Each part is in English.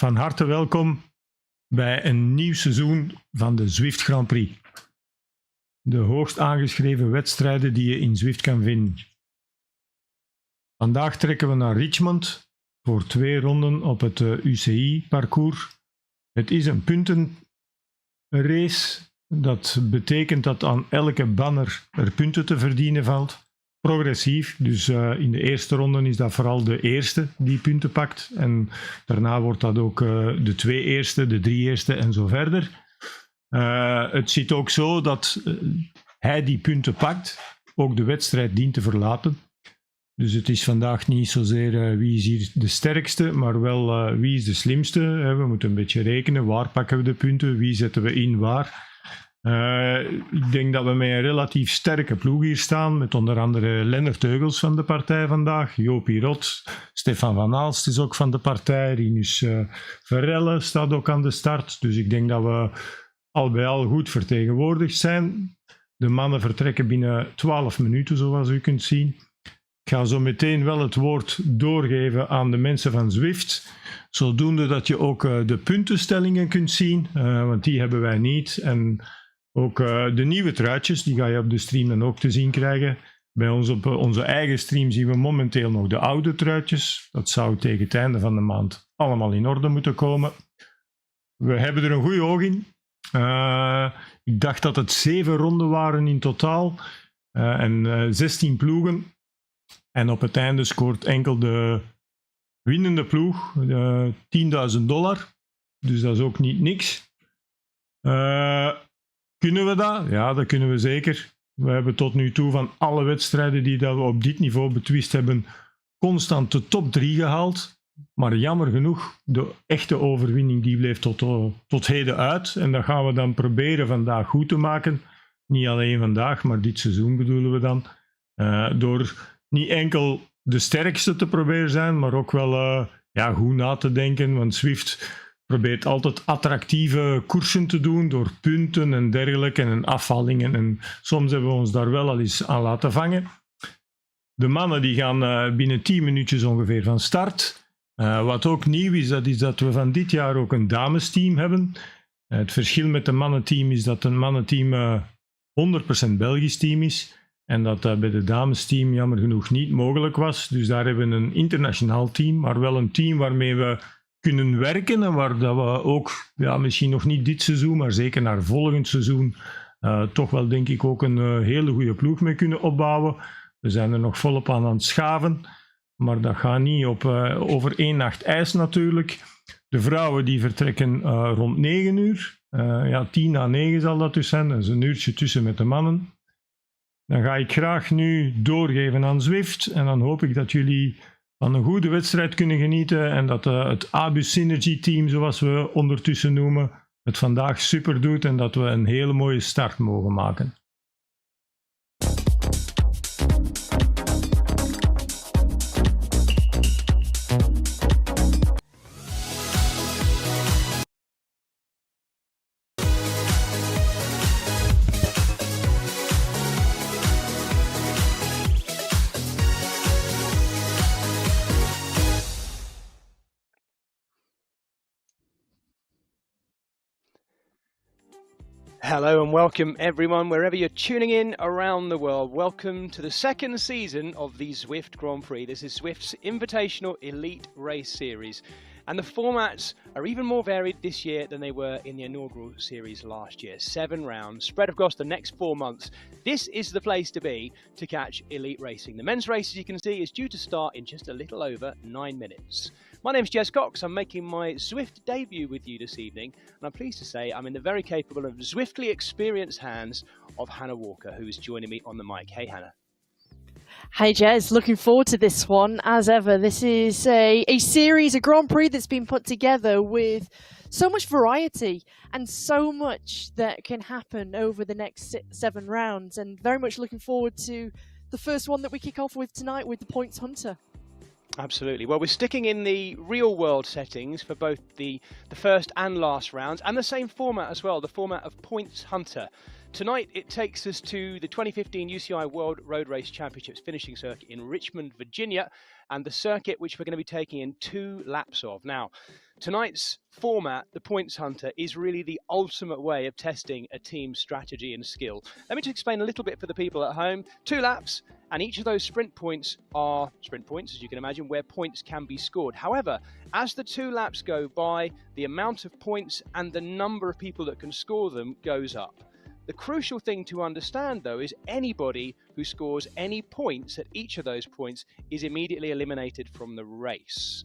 Van harte welkom bij een nieuw seizoen van de Zwift Grand Prix. De hoogst aangeschreven wedstrijden die je in Zwift kan vinden. Vandaag trekken we naar Richmond voor 2 ronden op het UCI-parcours. Het is een puntenrace. Dat betekent dat aan elke banner er punten te verdienen valt. Progressief, dus in de eerste ronde is dat vooral de eerste die punten pakt. En daarna wordt dat ook de 2 eerste, de 3 eerste en zo verder. Het zit ook zo dat hij die punten pakt, ook de wedstrijd dient te verlaten. Dus het is vandaag niet zozeer wie is hier de sterkste, maar wel wie is de slimste. We moeten een beetje rekenen, waar pakken we de punten, wie zetten we in waar. Ik denk dat we met een relatief sterke ploeg hier staan, met onder andere Lennart Teugels van de partij vandaag, Jopie Rot, Stefan van Aalst is ook van de partij, Rinus Verrelle staat ook aan de start. Dus ik denk dat we al bij al goed vertegenwoordigd zijn. De mannen vertrekken binnen 12 minuten, zoals u kunt zien. Ik ga zo meteen wel het woord doorgeven aan de mensen van Zwift, zodoende dat je ook de puntenstellingen kunt zien, want die hebben wij niet. En ook de nieuwe truitjes, die ga je op de stream dan ook te zien krijgen. Bij ons op onze eigen stream zien we momenteel nog de oude truitjes. Dat zou tegen het einde van de maand allemaal in orde moeten komen. We hebben er een goede oog in. Ik dacht dat het 7 ronden waren in totaal en 16 ploegen. En op het einde scoort enkel de winnende ploeg $10.000. Dus dat is ook niet niks. Kunnen we dat? Ja, dat kunnen we zeker. We hebben tot nu toe van alle wedstrijden die dat we op dit niveau betwist hebben, constant de top 3 gehaald. Maar jammer genoeg, de echte overwinning die bleef tot heden uit. En dat gaan we dan proberen vandaag goed te maken. Niet alleen vandaag, maar dit seizoen bedoelen we dan. Door niet enkel de sterkste te proberen zijn, maar ook wel goed na te denken. Want Zwift probeert altijd attractieve koersen te doen door punten en dergelijke en afvallingen. En soms hebben we ons daar wel al eens aan laten vangen. De mannen die gaan binnen 10 minuutjes ongeveer van start. Wat ook nieuw is dat we van dit jaar ook een damesteam hebben. Het verschil met een mannenteam is dat een mannenteam 100% Belgisch team is. En dat bij de damesteam jammer genoeg niet mogelijk was. Dus daar hebben we een internationaal team, maar wel een team waarmee we kunnen werken en waar dat we ook, misschien nog niet dit seizoen, maar zeker naar volgend seizoen, toch wel denk ik ook een hele goede ploeg mee kunnen opbouwen. We zijn er nog volop aan het schaven, maar dat gaat niet over 1 nacht ijs natuurlijk. De vrouwen die vertrekken rond 9 uur. 10 na 9 zal dat dus zijn. Dat is een uurtje tussen met de mannen. Dan ga ik graag nu doorgeven aan Zwift en dan hoop ik dat jullie van een goede wedstrijd kunnen genieten en dat het Abus Synergy team, zoals we ondertussen noemen, het vandaag super doet en dat we een hele mooie start mogen maken. Hello and welcome everyone, wherever you're tuning in around the world. Welcome to the second season of the Zwift Grand Prix. This is Zwift's Invitational Elite Race Series. And the formats are even more varied this year than they were in the inaugural series last year. 7 rounds spread across the next 4 months. This is the place to be to catch elite racing. The men's race, as you can see, is due to start in just a little over 9 minutes. My name's Jez Cox. I'm making my Zwift debut with you this evening, and I'm pleased to say I'm in the very capable and Zwiftly experienced hands of Hannah Walker, who is joining me on the mic. Hey, Hannah. Hey Jez, looking forward to this one as ever. This is a series, a Grand Prix that's been put together with so much variety and so much that can happen over the next 7 rounds, and very much looking forward to the first one that we kick off with tonight with the Points Hunter. Absolutely. Well, we're sticking in the real world settings for both the first and last rounds, and the same format as well, the format of Points Hunter. Tonight it takes us to the 2015 UCI World Road Race Championships finishing circuit in Richmond, Virginia, and the circuit which we're going to be taking in 2 laps of. Now, tonight's format, the Points Hunter, is really the ultimate way of testing a team's strategy and skill. Let me just explain a little bit for the people at home. 2 laps, and each of those sprint points are sprint points, as you can imagine, where points can be scored. However, as the 2 laps go by, the amount of points and the number of people that can score them goes up. The crucial thing to understand, though, is anybody who scores any points at each of those points is immediately eliminated from the race.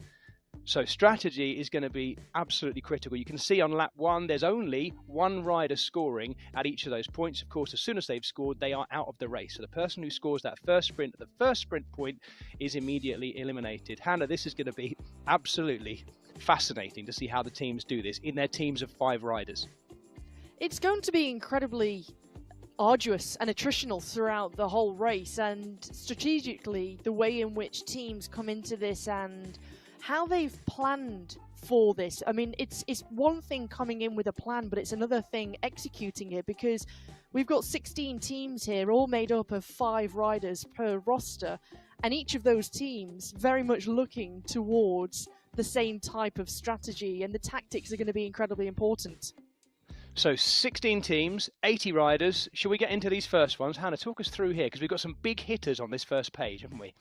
So strategy is going to be absolutely critical. You can see on lap 1, there's only 1 rider scoring at each of those points. Of course, as soon as they've scored, they are out of the race. So the person who scores that first sprint at the first sprint point is immediately eliminated. Hannah, this is going to be absolutely fascinating to see how the teams do this in their teams of 5 riders. It's going to be incredibly arduous and attritional throughout the whole race, and strategically the way in which teams come into this and how they've planned for this. I mean, it's one thing coming in with a plan, but it's another thing executing it, because we've got 16 teams here, all made up of 5 riders per roster, and each of those teams very much looking towards the same type of strategy, and the tactics are going to be incredibly important. So 16 teams, 80 riders. Shall we get into these first ones? Hannah, talk us through here, because we've got some big hitters on this first page, haven't we?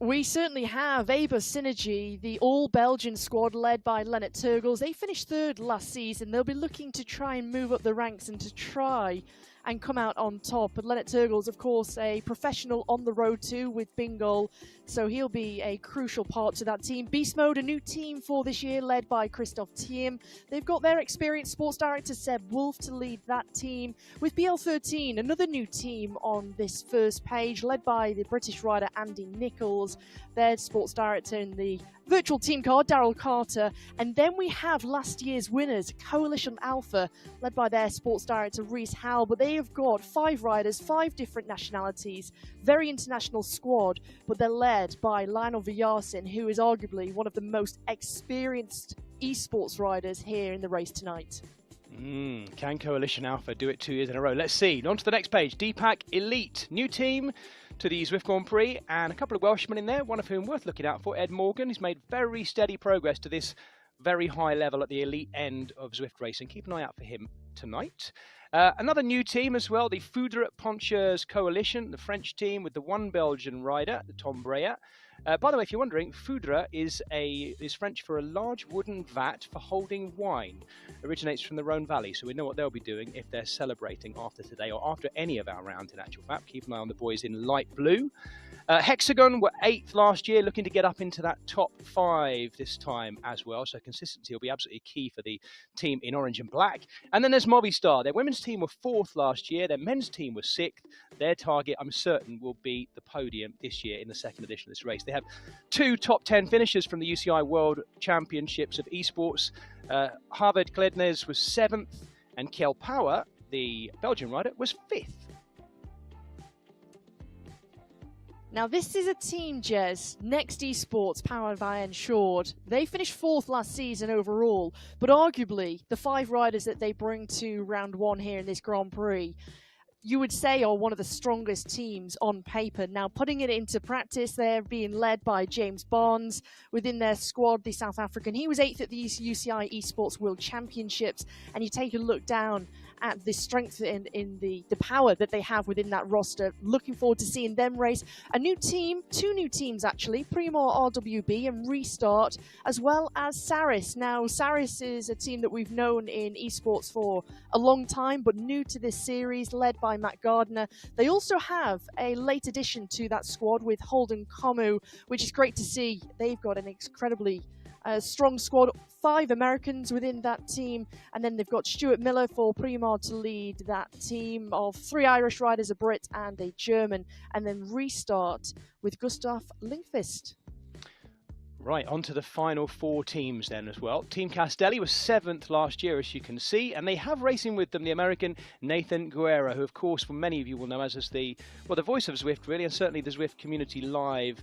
We certainly have. Aber Synergy, the all-Belgian squad led by Lennart Turgels. They finished 3rd last season. They'll be looking to try and move up the ranks and to try and come out on top. But Lennart Turgels, of course, a professional on the road too with Bingoal, so he'll be a crucial part to that team. Beast Mode, a new team for this year, led by Christoph Thiem. They've got their experienced sports director Seb Wolf to lead that team. With BL13, another new team on this first page, led by the British rider Andy Nichols, their sports director in the virtual team car, Daryl Carter. And then we have last year's winners, Coalition Alpha, led by their sports director Reese Howell. But they have got 5 riders, 5 different nationalities, very international squad, but they're led by Lionel Vyarsin, who is arguably one of the most experienced esports riders here in the race tonight. Can Coalition Alpha do it 2 years in a row? Let's see. On to the next page. Deepak Elite, new team to the Zwift Grand Prix, and a couple of Welshmen in there, one of whom worth looking out for, Ed Morgan. He's made very steady progress to this very high level at the elite end of Zwift racing. Keep an eye out for him tonight. Another new team as well, the Foudre Poncheurs Coalition, the French team with the 1 Belgian rider, the Tom Breyer. By the way, if you're wondering, Foudre is French for a large wooden vat for holding wine. Originates from the Rhone Valley, so we know what they'll be doing if they're celebrating after today or after any of our rounds in actual fact. Keep an eye on the boys in light blue. Hexagon were 8th last year, looking to get up into that top 5 this time as well. So consistency will be absolutely key for the team in orange and black. And then there's Movistar. Their women's team were 4th last year. Their men's team was 6th. Their target, I'm certain, will be the podium this year in the 2nd edition of this race. They have 2 top 10 finishers from the UCI World Championships of Esports. Harvard Klednes was 7th, and Kjell Power, the Belgian rider, was 5th. Now this is a team, Jez, Next Esports, powered by Ensured. They finished 4th last season overall, but arguably the 5 riders that they bring to round 1 here in this Grand Prix, you would say are one of the strongest teams on paper. Now putting it into practice, they're being led by James Barnes within their squad, the South African. He was 8th at the UCI Esports World Championships, and you take a look down at the strength in the power that they have within that roster. Looking forward to seeing them race. A new team, 2 new teams actually, Primo RWB and Restart, as well as Saris. Now Saris is a team that we've known in esports for a long time, but new to this series, led by Matt Gardner. They also have a late addition to that squad with Holden Komu, which is great to see. They've got an incredibly A strong squad, 5 Americans within that team, and then they've got Stuart Miller for Prix to lead that team of 3 Irish riders, a Brit and a German, and then Restart with Gustav Lindqvist. Right, on to the final 4 teams then as well. Team Castelli was 7th last year, as you can see, and they have racing with them the American Nathan Guerra, who of course, for many of you will know as the voice of Zwift really, and certainly the Zwift Community Live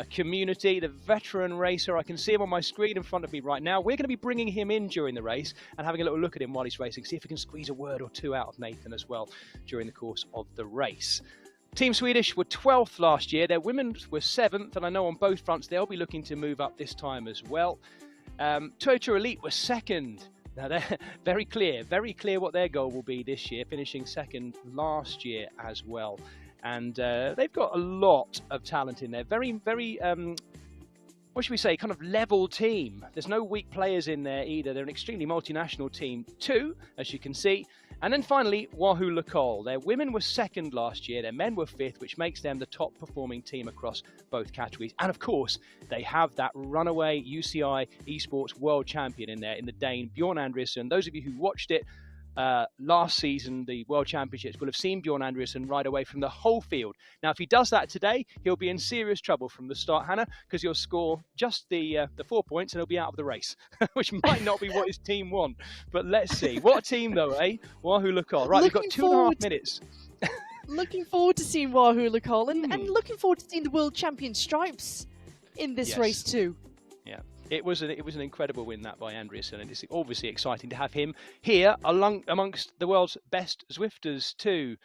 community, the veteran racer. I can see him on my screen in front of me right now. We're going to be bringing him in during the race and having a little look at him while he's racing, see if we can squeeze a word or two out of Nathan as well during the course of the race. Team Swedish were 12th last year. Their women were 7th, and I know on both fronts they'll be looking to move up this time as well. Toyota Elite were 2nd. Now they're very clear what their goal will be this year, finishing 2nd last year as well. And they've got a lot of talent in there. Very, what should we say, kind of level team. There's no weak players in there either. They're an extremely multinational team too, as you can see. And then finally, Wahoo Lecole. Their women were 2nd last year. Their men were 5th, which makes them the top performing team across both categories. And of course, they have that runaway UCI esports world champion in there, in the Dane, Bjorn Andriesson. Those of you who watched it last season, the World Championships, will have seen Bjorn Andriesson ride away from the whole field. Now, if he does that today, he'll be in serious trouble from the start, Hannah, because he'll score just the 4 points and he'll be out of the race, which might not be what his team want. But let's see. What a team, though, eh? Wahoo Lecole. Right, we've got 2.5 minutes. Looking forward to seeing Wahoo Lecole and looking forward to seeing the world champion stripes in this race too. Yeah. It was an incredible win, that by Andriesson, and it's obviously exciting to have him here amongst the world's best Zwifters too.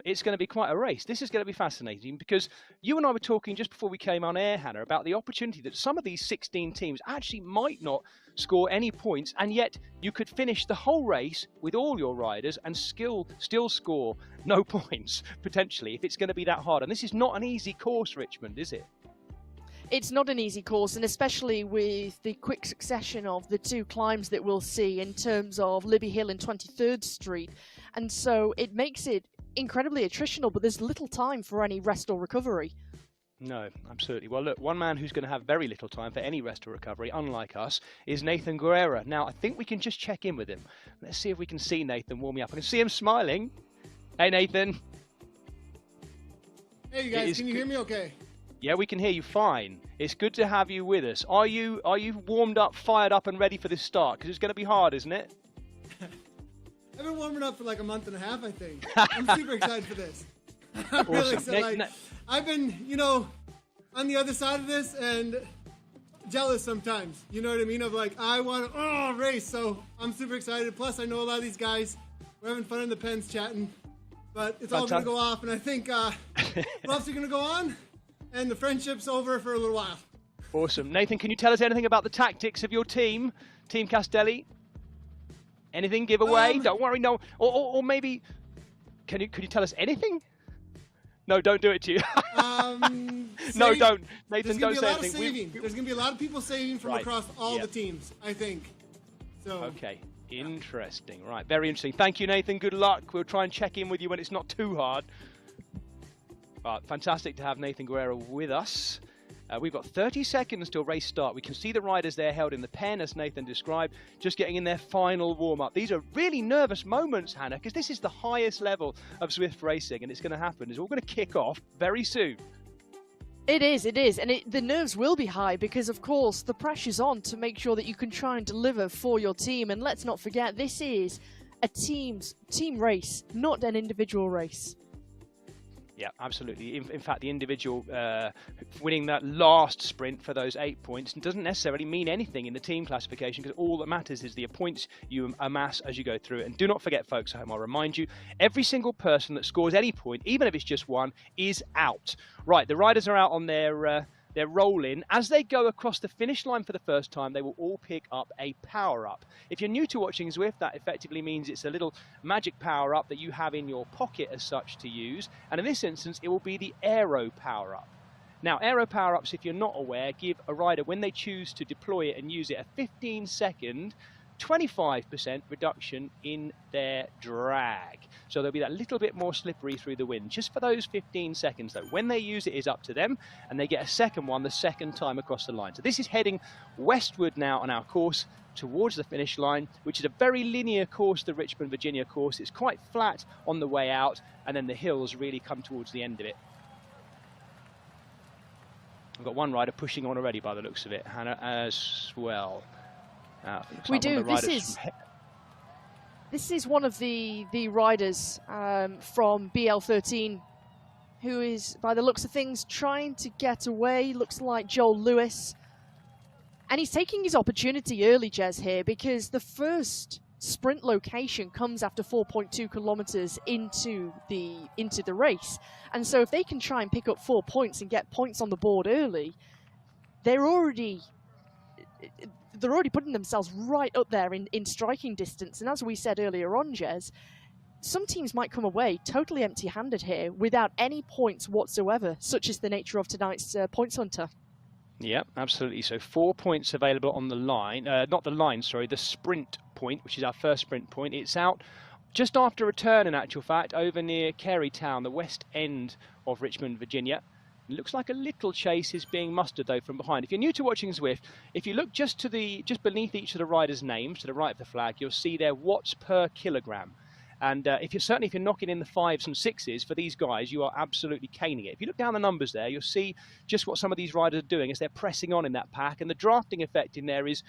It's going to be quite a race. This is going to be fascinating because you and I were talking just before we came on air, Hannah, about the opportunity that some of these 16 teams actually might not score any points, and yet you could finish the whole race with all your riders and still score no points, potentially, if it's going to be that hard. And this is not an easy course, Richmond, is it? It's not an easy course, and especially with the quick succession of the 2 climbs that we'll see in terms of Libby Hill and 23rd Street. And so it makes it incredibly attritional, but there's little time for any rest or recovery. No, absolutely. Well, look, one man who's going to have very little time for any rest or recovery, unlike us, is Nathan Guerra. Now, I think we can just check in with him. Let's see if we can see Nathan warming up. I can see him smiling. Hey, Nathan. Hey, you guys, can you hear me okay? Yeah, we can hear you fine. It's good to have you with us. Are you warmed up, fired up, and ready for this start? Because it's going to be hard, isn't it? I've been warming up for like a month and a half, I think. I'm super excited for this. I'm really excited. I've been, on the other side of this and jealous sometimes. You know what I mean? Of like, I want to race. So I'm super excited. Plus, I know a lot of these guys. We're having fun in the pens chatting. But it's all going to go off. And I think gloves are going to go on. And the friendship's over for a little while. Awesome. Nathan, can you tell us anything about the tactics of your team, Team Castelli? Anything give away? Don't worry, no. Or maybe, can you tell us anything? No, don't do it to you. No, don't. Nathan, don't say anything. There's going to be a lot of people saving from across all the teams, I think. So. Okay, interesting. Right, very interesting. Thank you, Nathan. Good luck. We'll try and check in with you when it's not too hard. But fantastic to have Nathan Guerra with us. We've got 30 seconds till race start. We can see the riders there held in the pen, as Nathan described, just getting in their final warm-up. These are really nervous moments, Hannah, because this is the highest level of Zwift racing, and it's going to happen. It's all going to kick off very soon. It is, and the nerves will be high because, of course, the pressure's on to make sure that you can try and deliver for your team. And let's not forget, this is a team race, not an individual race. Yeah, absolutely. In fact, the individual winning that last sprint for those 8 points doesn't necessarily mean anything in the team classification, because all that matters is the points you amass as you go through it. And do not forget, folks at home, I'll remind you, every single person that scores any point, even if it's just one, is out. Right, the riders are out on their roll-in. As they go across the finish line for the first time, they will all pick up a power-up. If you're new to watching Zwift, that effectively means it's a little magic power-up that you have in your pocket as such to use. And in this instance, it will be the Aero power-up. Now, Aero power-ups, if you're not aware, give a rider, when they choose to deploy it and use it, a 15-second 25% reduction in their drag. So there'll be that little bit more slippery through the wind, just for those 15 seconds though. When they use it is up to them, and they get a second one the second time across the line. So this is heading westward now on our course towards the finish line, which is a very linear course, the Richmond, Virginia course. It's quite flat on the way out, and then the hills really come towards the end of it. We've got one rider pushing on already by the looks of it, Hannah, as well. We do. This is one of the riders from BL13 who is, by the looks of things, trying to get away. Looks like Joel Lewis. And he's taking his opportunity early, Jez, here, because the first sprint location comes after 4.2 kilometers into the race. And so if they can try and pick up 4 points and get points on the board early, they're already putting themselves right up there in striking distance. And as we said earlier on, Jez, some teams might come away totally empty-handed here without any points whatsoever, such is the nature of tonight's points hunter. Yeah, absolutely. So 4 points available on the line, not the line, sorry, the sprint point, which is our first sprint point. It's out just after a turn, in actual fact, over near Carytown, the west end of Richmond, Virginia. It looks like a little chase is being mustered though from behind. If you're new to watching Zwift, if you look just beneath each of the riders' names to the right of the flag, you'll see their watts per kilogram. And if you're knocking in the 5s and 6s for these guys, you are absolutely caning it. If you look down the numbers there, you'll see just what some of these riders are doing as they're pressing on in that pack, and the drafting effect in there is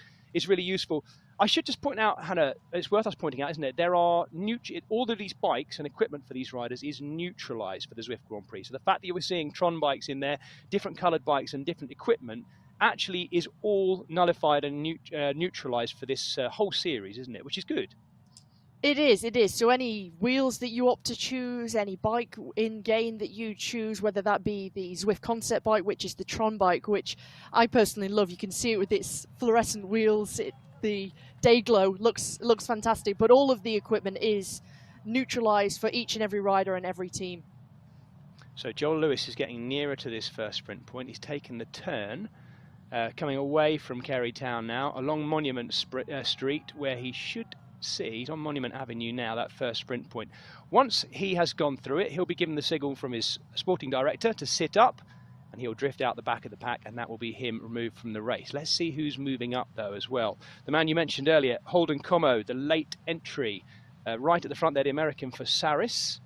really useful. I should just point out, Hannah, it's worth us pointing out, isn't it? There are all of these bikes and equipment for these riders is neutralised for the Zwift Grand Prix. So the fact that you're seeing Tron bikes in there, different coloured bikes and different equipment, actually is all nullified and neutralised for this whole series, isn't it? Which is good. It is. So any wheels that you opt to choose, any bike in-game that you choose, whether that be the Zwift concept bike, which is the Tron bike, which I personally love. You can see it with its fluorescent wheels. The day glow looks fantastic, but all of the equipment is neutralized for each and every rider and every team. So Joel Lewis is getting nearer to this first sprint point. He's taken the turn, coming away from Carytown now, along Monument Street, where he should see, he's on Monument Avenue now, that first sprint point. Once he has gone through it, he'll be given the signal from his sporting director to sit up, and he'll drift out the back of the pack, and that will be him removed from the race. Let's see who's moving up, though, as well. The man you mentioned earlier, Holden Como, the late entry, right at the front there, the American for Saris.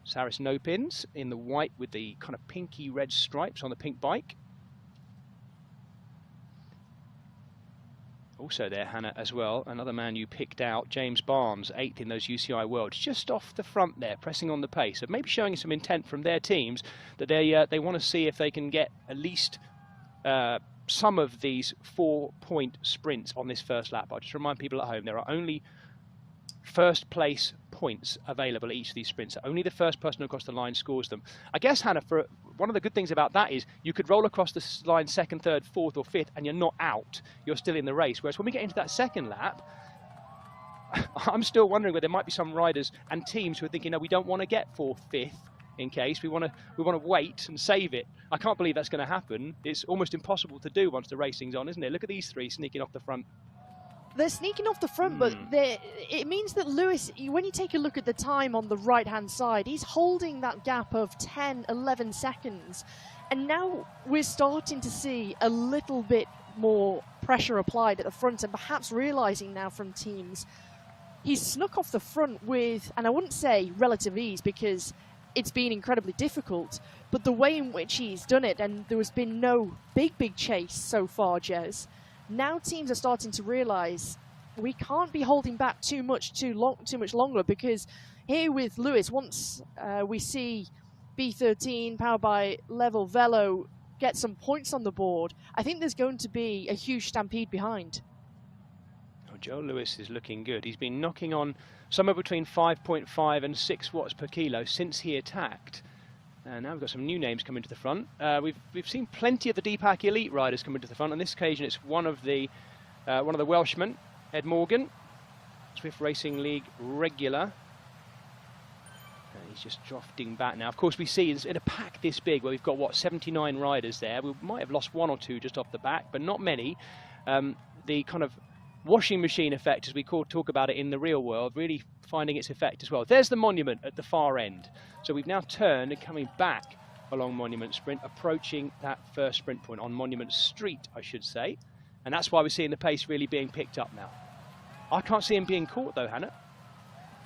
Saris no pins in the white with the kind of pinky red stripes on the pink bike. Also there, Hannah, as well, another man you picked out, James Barnes, 8th in those UCI Worlds, just off the front there, pressing on the pace. So maybe showing some intent from their teams that they want to see if they can get at least some of these 4-point sprints on this first lap. I'll just remind people at home, there are only first place points available at each of these sprints. Only the first person across the line scores them. I guess, Hannah, for one of the good things about that is you could roll across the line 2nd, 3rd, 4th or 5th and you're not out. You're still in the race. Whereas when we get into that second lap, I'm still wondering whether there might be some riders and teams who are thinking, no, we don't want to get 4th, 5th in case. We want to wait and save it. I can't believe that's going to happen. It's almost impossible to do once the racing's on, isn't it? Look at these three sneaking off the front. They're sneaking off the front, but it means that Lewis, when you take a look at the time on the right-hand side, he's holding that gap of 10, 11 seconds. And now we're starting to see a little bit more pressure applied at the front, and perhaps realizing now from teams, he's snuck off the front with, and I wouldn't say relative ease because it's been incredibly difficult, but the way in which he's done it, and there has been no big chase so far, Jez. Now teams are starting to realise we can't be holding back too much longer, because here with Lewis, once we see B13 powered by Level Velo get some points on the board, I think there's going to be a huge stampede behind. Oh, Joe Lewis is looking good. He's been knocking on somewhere between 5.5 and 6 watts per kilo since he attacked. And now we've got some new names coming to the front. We've seen plenty of the D-Pack Elite riders coming to the front. On this occasion, it's one of the Welshmen, Ed Morgan, Zwift Racing League regular. And he's just drafting back now. Of course, we see in a pack this big, where we've got 79 riders there. We might have lost 1 or 2 just off the back, but not many. The kind of washing machine effect, as we talk about it in the real world, really finding its effect as well. There's the Monument at the far end. So we've now turned and coming back along Monument Sprint, approaching that first sprint point on Monument Street, I should say. And that's why we're seeing the pace really being picked up now. I can't see him being caught though, Hannah.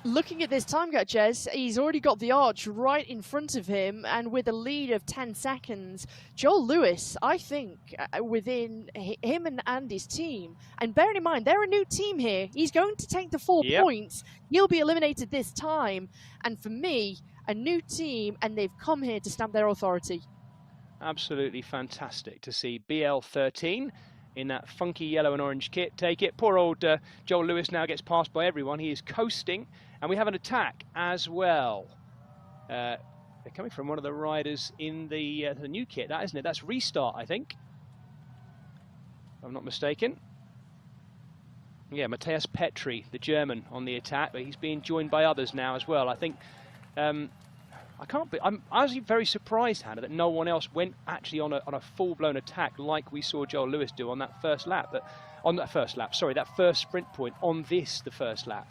Looking at this time gap, Jez, he's already got the arch right in front of him, and with a lead of 10 seconds, Joel Lewis, I think, within him and his team, and bearing in mind, they're a new team here, he's going to take the 4 points, he'll be eliminated this time, and for me, a new team, and they've come here to stamp their authority. Absolutely fantastic to see BL13 in that funky yellow and orange kit take it. Poor old Joel Lewis now gets passed by everyone. He is coasting, and we have an attack as well. They're coming from one of the riders in the new kit, that isn't it? That's Restart, I think, if I'm not mistaken. Yeah, Matthias Petri, the German, on the attack, but he's being joined by others now as well. I think I was very surprised, Hannah, that no one else went actually on a full-blown attack like we saw Joel Lewis do on that first lap. That first sprint point on the first lap.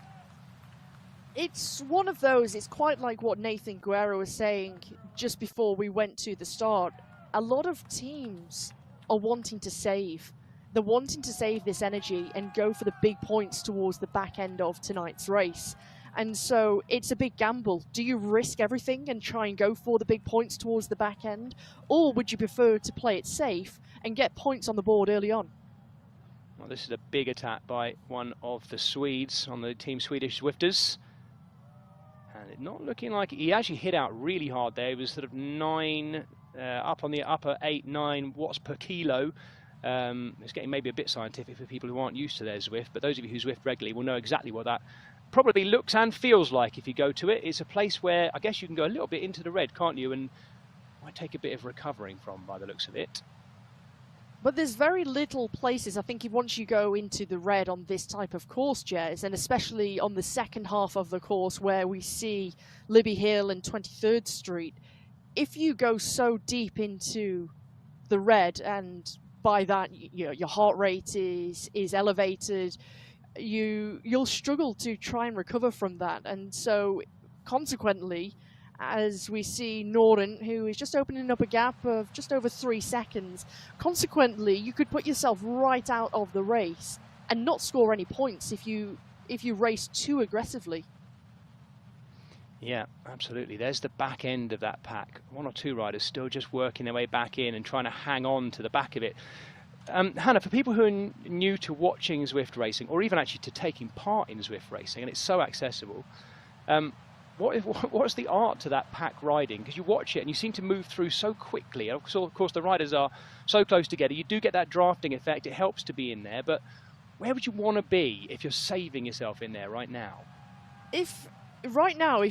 It's one of those, it's quite like what Nathan Guerra was saying just before we went to the start. A lot of teams are wanting to save. They're wanting to save this energy and go for the big points towards the back end of tonight's race. And so it's a big gamble. Do you risk everything and try and go for the big points towards the back end? Or would you prefer to play it safe and get points on the board early on? Well, this is a big attack by one of the Swedes on the Team Swedish Zwifters. And it not looking like he actually hit out really hard there. It was sort of 9, up on the upper 8, 9 watts per kilo. It's getting maybe a bit scientific for people who aren't used to their Zwift, but those of you who Zwift regularly will know exactly what that probably looks and feels like if you go to it. It's a place where I guess you can go a little bit into the red, can't you? And might take a bit of recovering from by the looks of it. But there's very little places, I think, once you go into the red on this type of course, Jez, and especially on the second half of the course where we see Libby Hill and 23rd Street, if you go so deep into the red, and by that, your heart rate is elevated, you'll struggle to try and recover from that. And so consequently, as we see Noren, who is just opening up a gap of just over 3 seconds, consequently you could put yourself right out of the race and not score any points if you race too aggressively. Yeah, absolutely. There's the back end of that pack. 1 or 2 riders still just working their way back in and trying to hang on to the back of it. Hannah, for people who are new to watching Zwift racing, or even actually to taking part in Zwift racing, and it's so accessible, what's the art to that pack riding? Because you watch it and you seem to move through so quickly. Of course, the riders are so close together. You do get that drafting effect. It helps to be in there. But where would you want to be if you're saving yourself in there right now? If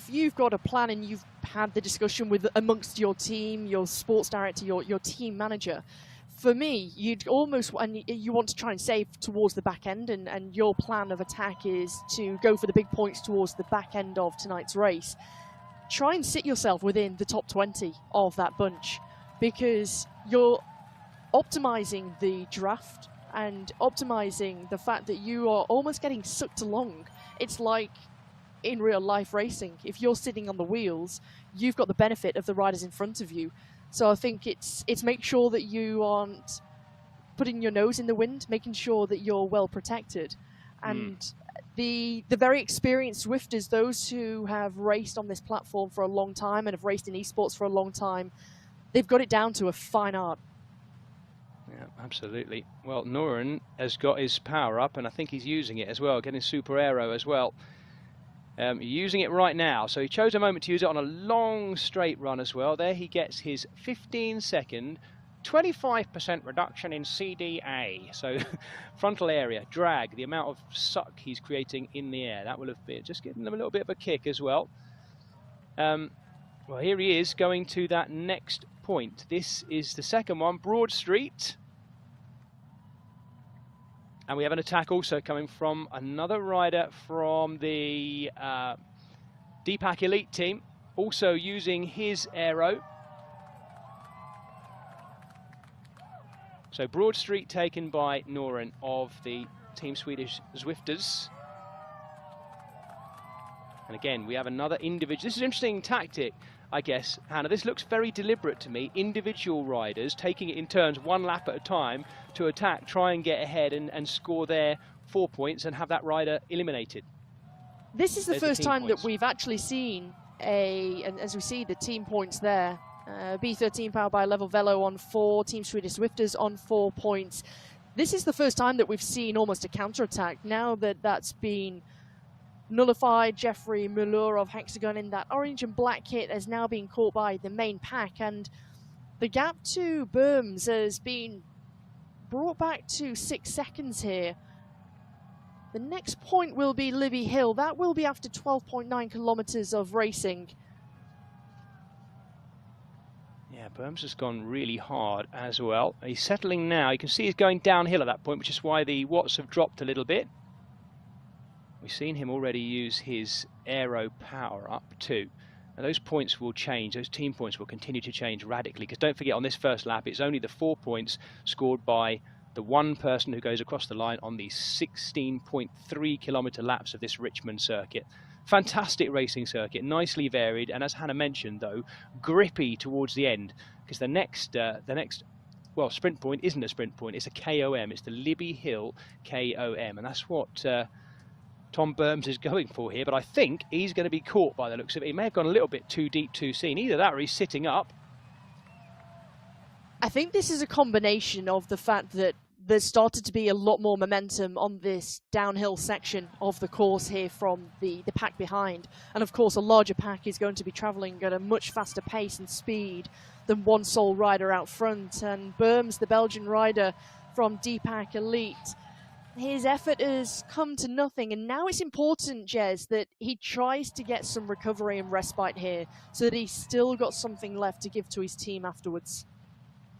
you've got a plan and you've had the discussion with amongst your team, your sports director, your team manager, for me, you want to try and save towards the back end, and your plan of attack is to go for the big points towards the back end of tonight's race. Try and sit yourself within the top 20 of that bunch, because you're optimizing the draft and optimizing the fact that you are almost getting sucked along. It's like in real life racing. If you're sitting on the wheels, you've got the benefit of the riders in front of you. So I think it's make sure that you aren't putting your nose in the wind, making sure that you're well protected. And the very experienced Zwifters, those who have raced on this platform for a long time and have raced in esports for a long time, they've got it down to a fine art. Yeah, absolutely. Well, Noren has got his power up, and I think he's using it as well, getting super aero as well. Using it right now, so he chose a moment to use it on a long straight run as well. There he gets his 15-second 25% reduction in CDA, so frontal area drag, the amount of suck he's creating in the air, that will have been just giving them a little bit of a kick as well. Well, here he is going to that next point. This is the second one, Broad Street. And we have an attack also coming from another rider from the Deepak Elite team, also using his aero. So Broad Street taken by Noren of the Team Swedish Zwifters. And again, we have another individual. This is an interesting tactic, I guess, Hannah. This looks very deliberate to me. Individual riders taking it in turns, one lap at a time, to attack, try and get ahead and score their 4 points and have that rider eliminated. This is the first time that we've actually seen and as we see the team points there, B13 powered by Level Velo on 4, Team Swedish Zwifters on 4 points. This is the first time that we've seen almost a counter-attack. Now that that's been nullified, Jeffrey Muller of Hexagon in that orange and black kit has now been caught by the main pack, and the gap to Berms has been brought back to 6 seconds here. The next point will be Libby Hill. That will be after 12.9 kilometers of racing. Yeah, Berms has gone really hard as well. He's settling now. You can see he's going downhill at that point, which is why the watts have dropped a little bit. We've seen him already use his aero power up too. Now those points will change, those team points will continue to change radically, because don't forget on this first lap it's only the 4 points scored by the one person who goes across the line on the 16.3 kilometre laps of this Richmond circuit. Fantastic racing circuit, nicely varied, and as Hannah mentioned though, grippy towards the end, because the next well, sprint point isn't a sprint point, it's a KOM, it's the Libby Hill KOM, and that's what Tom Berms is going for here, but I think he's going to be caught by the looks of it. He may have gone a little bit too deep too soon. Either that or he's sitting up. I think this is a combination of the fact that there's started to be a lot more momentum on this downhill section of the course here from the pack behind. And of course, a larger pack is going to be travelling at a much faster pace and speed than one sole rider out front. And Berms, the Belgian rider from D-Pack Elite, his effort has come to nothing, and now it's important, Jez, that he tries to get some recovery and respite here so that he's still got something left to give to his team afterwards.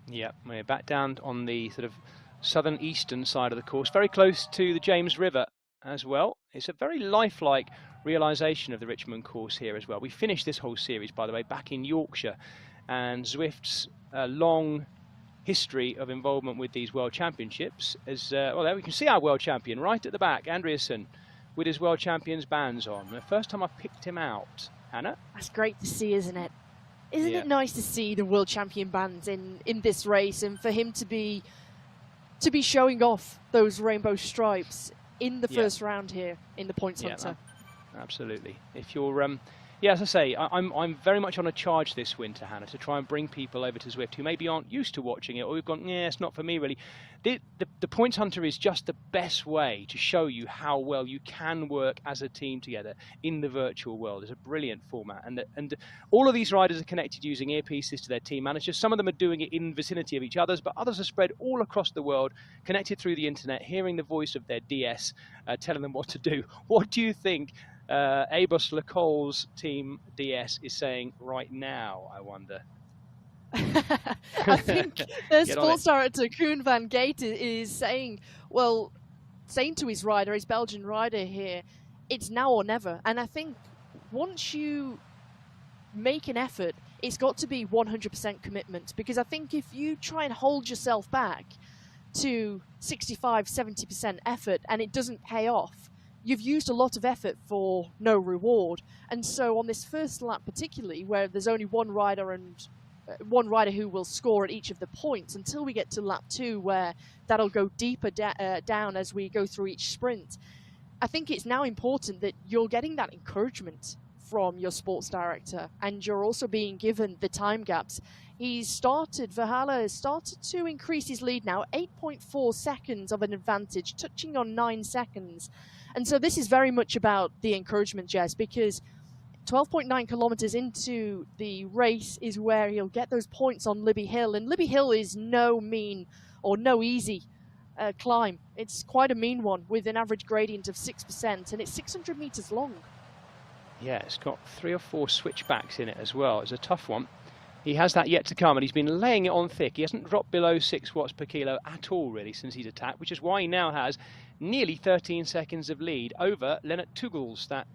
Yeah, we're back down on the sort of southern eastern side of the course, very close to the James River as well. It's a very lifelike realisation of the Richmond course here as well. We finished this whole series, by the way, back in Yorkshire, and Zwift's long history of involvement with these World Championships is, well, there we can see our World Champion right at the back, Andreasen, with his World Champions bands on. The first time I picked him out, Hannah. That's great to see, isn't it? Isn't it nice to see the World Champion bands in this race, and for him to be showing off those rainbow stripes in the first round here in the Points Hunter? Absolutely. If you're yeah, as I say, I'm very much on a charge this winter, Hannah, to try and bring people over to Zwift who maybe aren't used to watching it, or who've gone, yeah, it's not for me really. The Points Hunter is just the best way to show you how well you can work as a team together in the virtual world. It's a brilliant format, and all of these riders are connected using earpieces to their team managers. Some of them are doing it in vicinity of each other's, but others are spread all across the world, connected through the internet, hearing the voice of their DS, telling them what to do. What do you think Abus Lecol's team DS is saying right now, I wonder? I think the sports director Koen van Gate is saying to his rider, his Belgian rider here, it's now or never. And I think once you make an effort, it's got to be 100% commitment, because I think if you try and hold yourself back to 65, 70% effort and it doesn't pay off, you've used a lot of effort for no reward. And so on this first lap particularly, where there's only one rider and one rider who will score at each of the points, until we get to lap 2 where that'll go deeper down as we go through each sprint, I think it's now important that you're getting that encouragement from your sports director, and you're also being given the time gaps. Verhaele has started to increase his lead now, 8.4 seconds of an advantage, touching on 9 seconds. And so this is very much about the encouragement, Jez, because 12.9 kilometers into the race is where he'll get those points on Libby Hill. And Libby Hill is no mean or no easy climb. It's quite a mean one with an average gradient of 6%, and it's 600 meters long. Yeah, it's got 3 or 4 switchbacks in it as well. It's a tough one. He has that yet to come, and he's been laying it on thick. He hasn't dropped below 6 watts per kilo at all, really, since he's attacked, which is why he now has nearly 13 seconds of lead over Lennart Tugels, that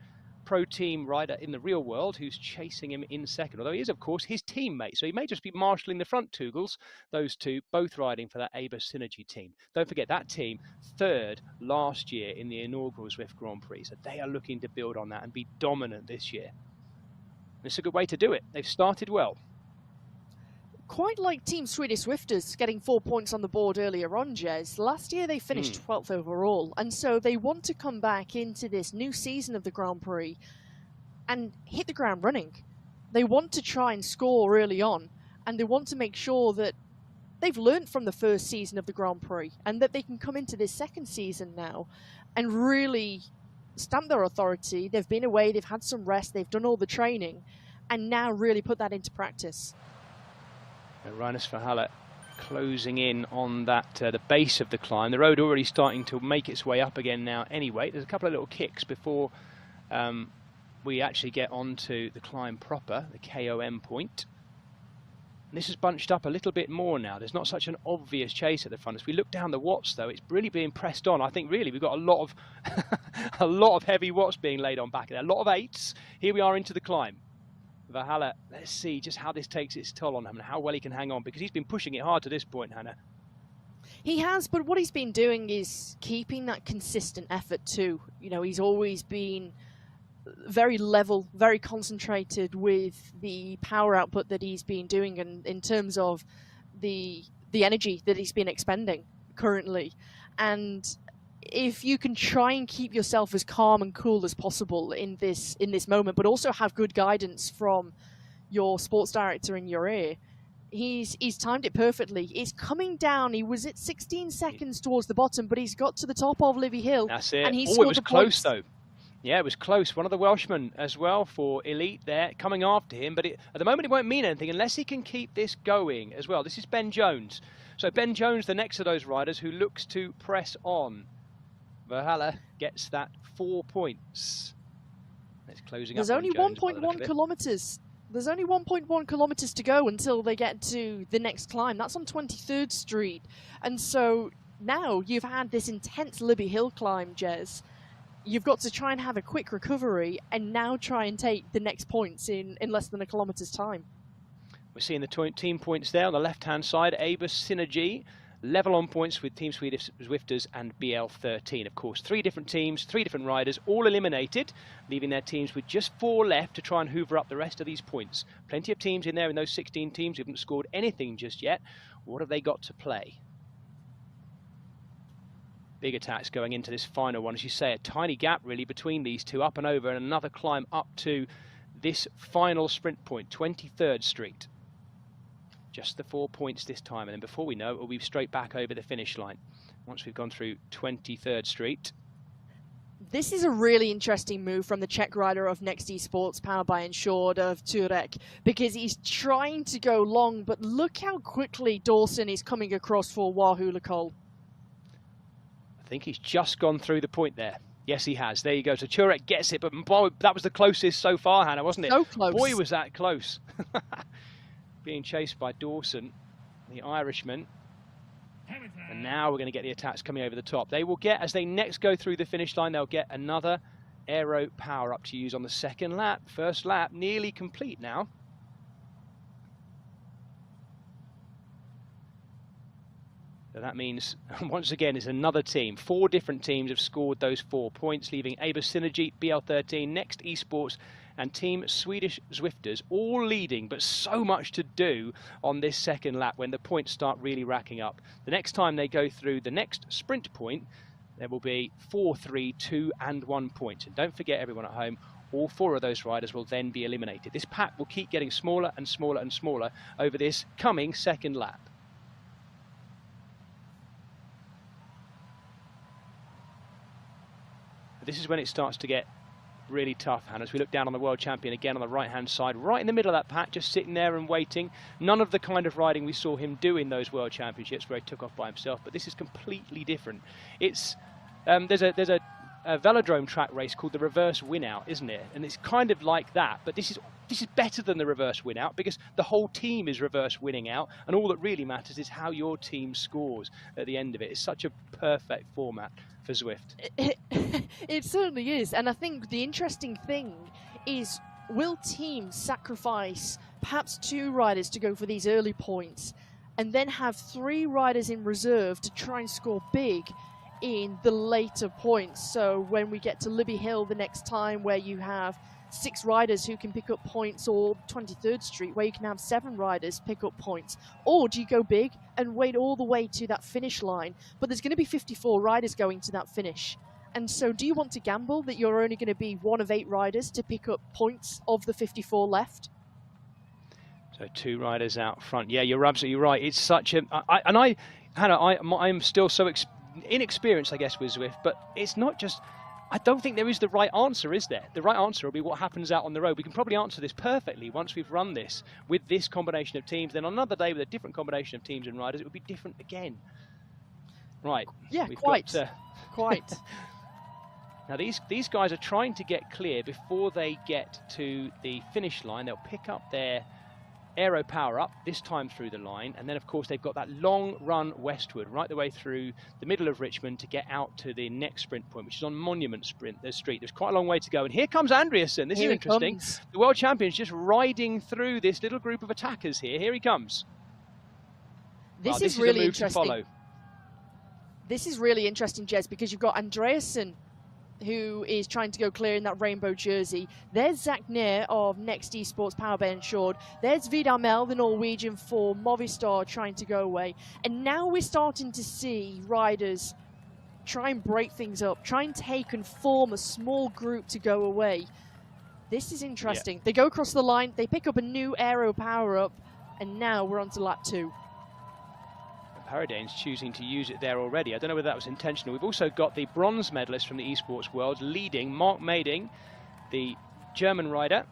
pro team rider in the real world who's chasing him in second, although he is, of course, his teammate. So he may just be marshalling the front Tugels, those two both riding for that Aber Synergy team. Don't forget, that team third last year in the inaugural Zwift Grand Prix. So they are looking to build on that and be dominant this year. And it's a good way to do it. They've started well. Quite like Team Swedish Zwifters getting 4 points on the board earlier on, Jez. Last year they finished 12th overall, and so they want to come back into this new season of the Grand Prix and hit the ground running. They want to try and score early on, and they want to make sure that they've learnt from the first season of the Grand Prix and that they can come into this second season now and really stamp their authority. They've been away, they've had some rest, they've done all the training, and now really put that into practice. Rinus Verhalle closing in on that the base of the climb. The road already starting to make its way up again now anyway. There's a couple of little kicks before we actually get onto the climb proper, the KOM point. And this is bunched up a little bit more now. There's not such an obvious chase at the front. As we look down the watts though, it's really being pressed on. I think really we've got a lot of a lot of heavy watts being laid on back there. A lot of 8s. Here we are into the climb. Verhalle, let's see just how this takes its toll on him and how well he can hang on, because he's been pushing it hard to this point, Hannah. He has, but what he's been doing is keeping that consistent effort too. You know, he's always been very level, very concentrated with the power output that he's been doing, and in terms of the energy that he's been expending currently. And if you can try and keep yourself as calm and cool as possible in this moment, but also have good guidance from your sports director in your ear, he's timed it perfectly. It's coming down. He was at 16 seconds towards the bottom, but he's got to the top of Libby Hill. That's it. And he's it was close though. Yeah, it was close. One of the Welshmen as well for Elite there coming after him, but at the moment it won't mean anything unless he can keep this going as well. This is Ben Jones. So Ben Jones, the next of those riders who looks to press on. Verhalle gets that 4 points. It's closing There's up. Only 1.1 kilometres. There's only 1.1 kilometres to go until they get to the next climb. That's on 23rd Street. And so now you've had this intense Libby Hill climb, Jez. You've got to try and have a quick recovery and now try and take the next points in less than a kilometre's time. We're seeing the team points there on the left-hand side. Aber Synergy level on points with Team Swedish Zwifters and BL13. Of course, 3 different teams, 3 different riders, all eliminated, leaving their teams with just 4 left to try and hoover up the rest of these points. Plenty of teams in there in those 16 teams who haven't scored anything just yet. What have they got to play? Big attacks going into this final one. As you say, a tiny gap really between these two, up and over, and another climb up to this final sprint point, 23rd Street. Just the 4 points this time, and then before we know it, we'll be straight back over the finish line once we've gone through 23rd Street. This is a really interesting move from the Czech rider of Next Esports, powered by Insured, of Turek, because he's trying to go long, but look how quickly Dawson is coming across for Wahoo Lacole. I think he's just gone through the point there. Yes, he has. There you go. So Turek gets it, but boy, that was the closest so far, Hannah, wasn't it? So close. Boy, was that close. Being chased by Dawson, the Irishman. And now we're going to get the attacks coming over the top. They will get, as they next go through the finish line, they'll get another aero power up to use on the second lap. First lap nearly complete now. So that means, once again, it's another team. 4 different teams have scored those 4 points, leaving Aber Synergy, BL13, Next Esports, and Team Swedish Zwifters all leading, but so much to do on this second lap when the points start really racking up. The next time they go through the next sprint point, there will be 4, 3, 2, and 1 points. And don't forget, everyone at home, all 4 of those riders will then be eliminated. This pack will keep getting smaller and smaller and smaller over this coming second lap. This is when it starts to get really tough, Hannah. As we look down on the world champion again on the right-hand side, right in the middle of that pack, just sitting there and waiting. None of the kind of riding we saw him do in those world championships where he took off by himself, but this is completely different. It's there's a velodrome track race called the reverse win-out, isn't it? And it's kind of like that, but this is better than the reverse win-out because the whole team is reverse winning out, and all that really matters is how your team scores at the end of it. It's such a perfect format for Zwift. It certainly is, and I think the interesting thing is, will teams sacrifice perhaps 2 riders to go for these early points and then have 3 riders in reserve to try and score big in the later points? So when we get to Libby Hill the next time, where you have 6 riders who can pick up points, or 23rd Street where you can have 7 riders pick up points? Or do you go big and wait all the way to that finish line? But there's going to be 54 riders going to that finish. And so do you want to gamble that you're only going to be one of 8 riders to pick up points of the 54 left? So 2 riders out front. Yeah, you're absolutely right. It's such a... Hannah, I'm still so inexperienced, I guess, with Zwift, but it's not just... I don't think there is the right answer, is there? The right answer will be what happens out on the road. We can probably answer this perfectly once we've run this with this combination of teams. Then on another day with a different combination of teams and riders, it would be different again. Right. Yeah, quite. Now these guys are trying to get clear before they get to the finish line. They'll pick up their aero power up, this time through the line, and then of course they've got that long run westward right the way through the middle of Richmond to get out to the next sprint point, which is on Monument Street. There's quite a long way to go, and here comes Andreasen. This is interesting. The world champion's just riding through this little group of attackers here. Here he comes. This is really interesting. This is really interesting, Jez, because you've got Andreasen, who is trying to go clear in that rainbow jersey. There's Zach Nair of Next Esports Powerbay Insured. There's Vidar Mel, the Norwegian for Movistar, trying to go away. And now we're starting to see riders try and break things up, try and take and form a small group to go away. This is interesting. Yeah. They go across the line, they pick up a new aero power-up, and now we're on to lap 2. Paradane's choosing to use it there already. I don't know whether that was intentional. We've also got the bronze medalist from the esports world leading, Mark Mading, the German rider,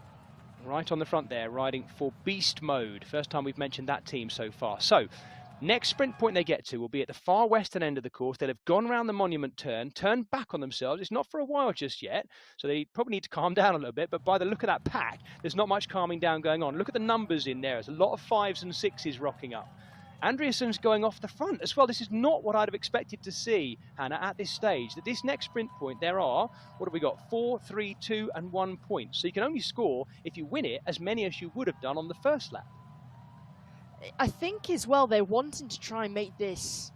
right on the front there, riding for Beast Mode. First time we've mentioned that team so far. So, next sprint point they get to will be at the far western end of the course. They'll have gone around the monument turn, turned back on themselves. It's not for a while just yet, so they probably need to calm down a little bit, but by the look of that pack, there's not much calming down going on. Look at the numbers in there. There's a lot of 5s and 6s rocking up. Andreasen's going off the front as well. This is not what I'd have expected to see, Hannah, at this stage. At this next sprint point, there are, what have we got, 4, 3, 2 and 1 point. So you can only score, if you win it, as many as you would have done on the first lap. I think as well they're wanting to try and make this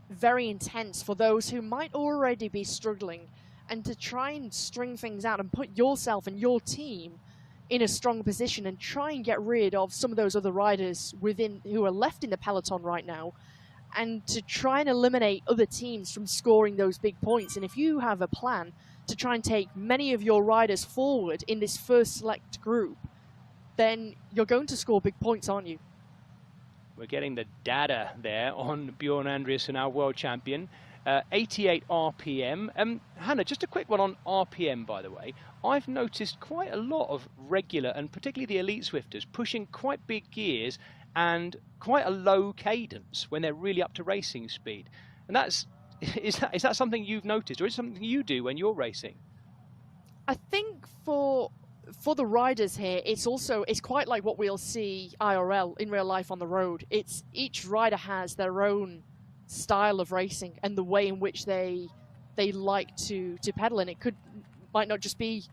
very intense for those who might already be struggling, and to try and string things out and put yourself and your team in a strong position and try and get rid of some of those other riders who are left in the peloton right now, and to try and eliminate other teams from scoring those big points. And if you have a plan to try and take many of your riders forward in this first select group, then you're going to score big points, aren't you? We're getting the data there on Bjorn Andreasen, our world champion. 88 RPM. Hannah, just a quick one on RPM, by the way. I've noticed quite a lot of regular and particularly the elite Zwifters pushing quite big gears and quite a low cadence when they're really up to racing speed. And is that something you've noticed, or is it something you do when you're racing? I think for the riders here, it's quite like what we'll see IRL in real life on the road. It's each rider has their own style of racing and the way in which they like to pedal, and it might not just be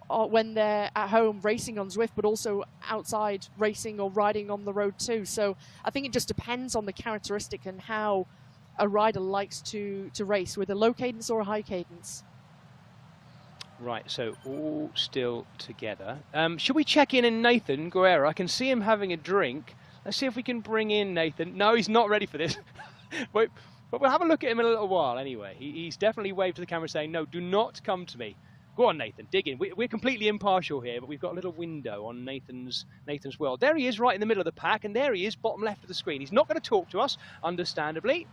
when they're at home racing on Zwift, but also outside racing or riding on the road too. So I think it just depends on the characteristic and how a rider likes to race, with a low cadence or a high cadence. Right, so all still together. Should we check in Nathan Guerra? I can see him having a drink. Let's see if we can bring in Nathan. No, he's not ready for this. But we'll have a look at him in a little while anyway. He's definitely waved to the camera saying, no, do not come to me. Go on, Nathan, dig in. We're completely impartial here, but we've got a little window on Nathan's world. There he is, right in the middle of the pack, and there he is, bottom left of the screen. He's not going to talk to us, understandably,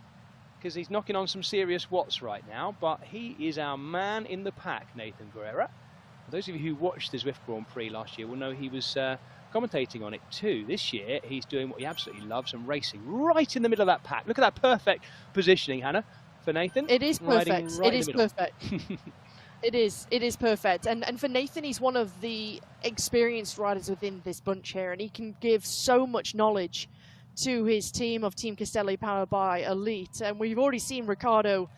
because he's knocking on some serious watts right now, but he is our man in the pack, Nathan Guerra. For those of you who watched the Zwift Grand Prix last year will know he was commentating on it too. This year, he's doing what he absolutely loves and racing right in the middle of that pack. Look at that perfect positioning, Hannah, for Nathan. It is perfect. It is perfect. It is perfect. And for Nathan, he's one of the experienced riders within this bunch here, and he can give so much knowledge to his team of Team Castelli powered by Elite. And we've already seen Ricardo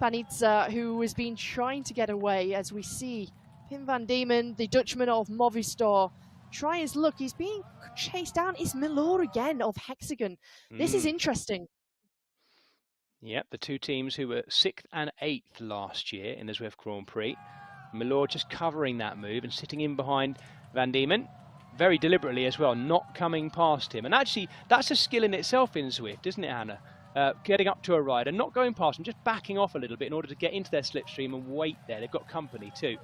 Panizza, who has been trying to get away, as we see Pim van Diemen, the Dutchman of Movistar, try his luck. He's being chased down. It's Milor again of Hexagon. This is interesting. Yep, the two teams who were 6th and 8th last year in the Zwift Grand Prix. Milor just covering that move and sitting in behind Van Diemen, very deliberately as well, not coming past him. And actually, that's a skill in itself in Zwift, isn't it, Hannah? Getting up to a rider, not going past him, just backing off a little bit in order to get into their slipstream and wait there. They've got company too.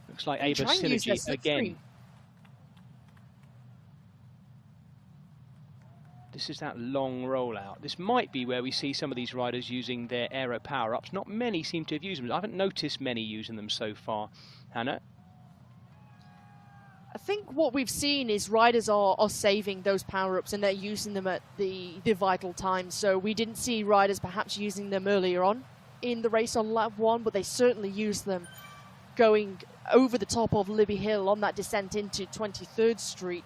Looks like Ava Synergy again. This is that long rollout. This might be where we see some of these riders using their aero power-ups. Not many seem to have used them. I haven't noticed many using them so far. Hannah? I think what we've seen is riders are saving those power-ups and they're using them at the vital times. So we didn't see riders perhaps using them earlier on in the race on lap 1, but they certainly used them going over the top of Libby Hill on that descent into 23rd Street.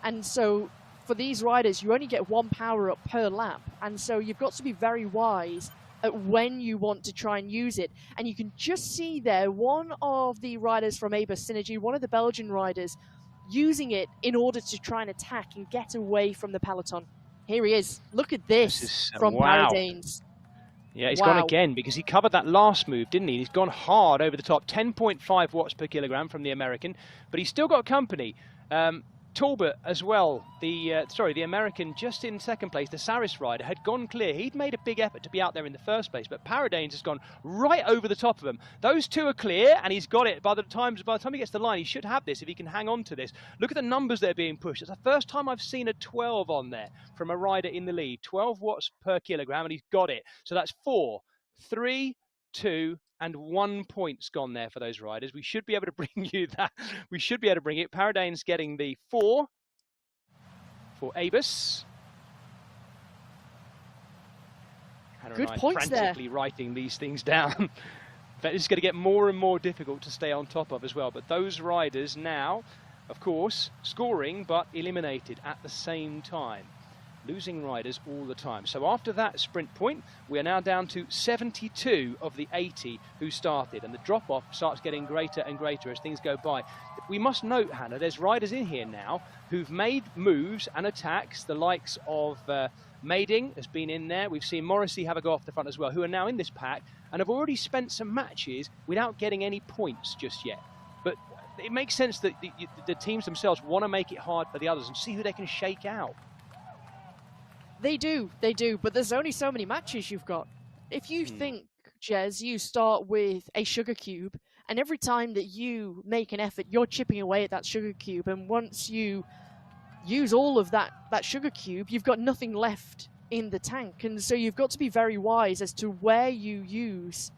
And so for these riders, you only get 1 power-up per lap. And so you've got to be very wise at when you want to try and use it. And you can just see there one of the riders from Ava Synergy, one of the Belgian riders, using it in order to try and attack and get away from the peloton. Here he is. Look at this from Paradanes. Yeah, he's gone again because he covered that last move, didn't he? He's gone hard over the top, 10.5 watts per kilogram from the American, but he's still got company. Talbot as well, the American just in second place, the Saris rider, had gone clear. He'd made a big effort to be out there in the first place, but Paradanes has gone right over the top of him. Those two are clear, and he's got it. By the time he gets to the line, he should have this if he can hang on to this. Look at the numbers that are being pushed. It's the first time I've seen a 12 on there from a rider in the lead. 12 watts per kilogram, and he's got it. So that's 4, 3, 2, and 1 point's gone there for those riders. We should be able to bring you that. We should be able to bring it. Paradane's getting the 4 for Abus. Good points there. Frantically writing these things down. That is going to get more and more difficult to stay on top of as well. But those riders now, of course, scoring but eliminated at the same time. Losing riders all the time. So after that sprint point, we are now down to 72 of the 80 who started, and the drop-off starts getting greater and greater as things go by. We must note, Hannah, there's riders in here now who've made moves and attacks. The likes of Mading has been in there. We've seen Morrissey have a go off the front as well, who are now in this pack and have already spent some matches without getting any points just yet. But it makes sense that the teams themselves want to make it hard for the others and see who they can shake out. They do, but there's only so many matches you've got. If you think, Jez, you start with a sugar cube, and every time that you make an effort, you're chipping away at that sugar cube, and once you use all of that sugar cube, you've got nothing left in the tank, and so you've got to be very wise as to where you use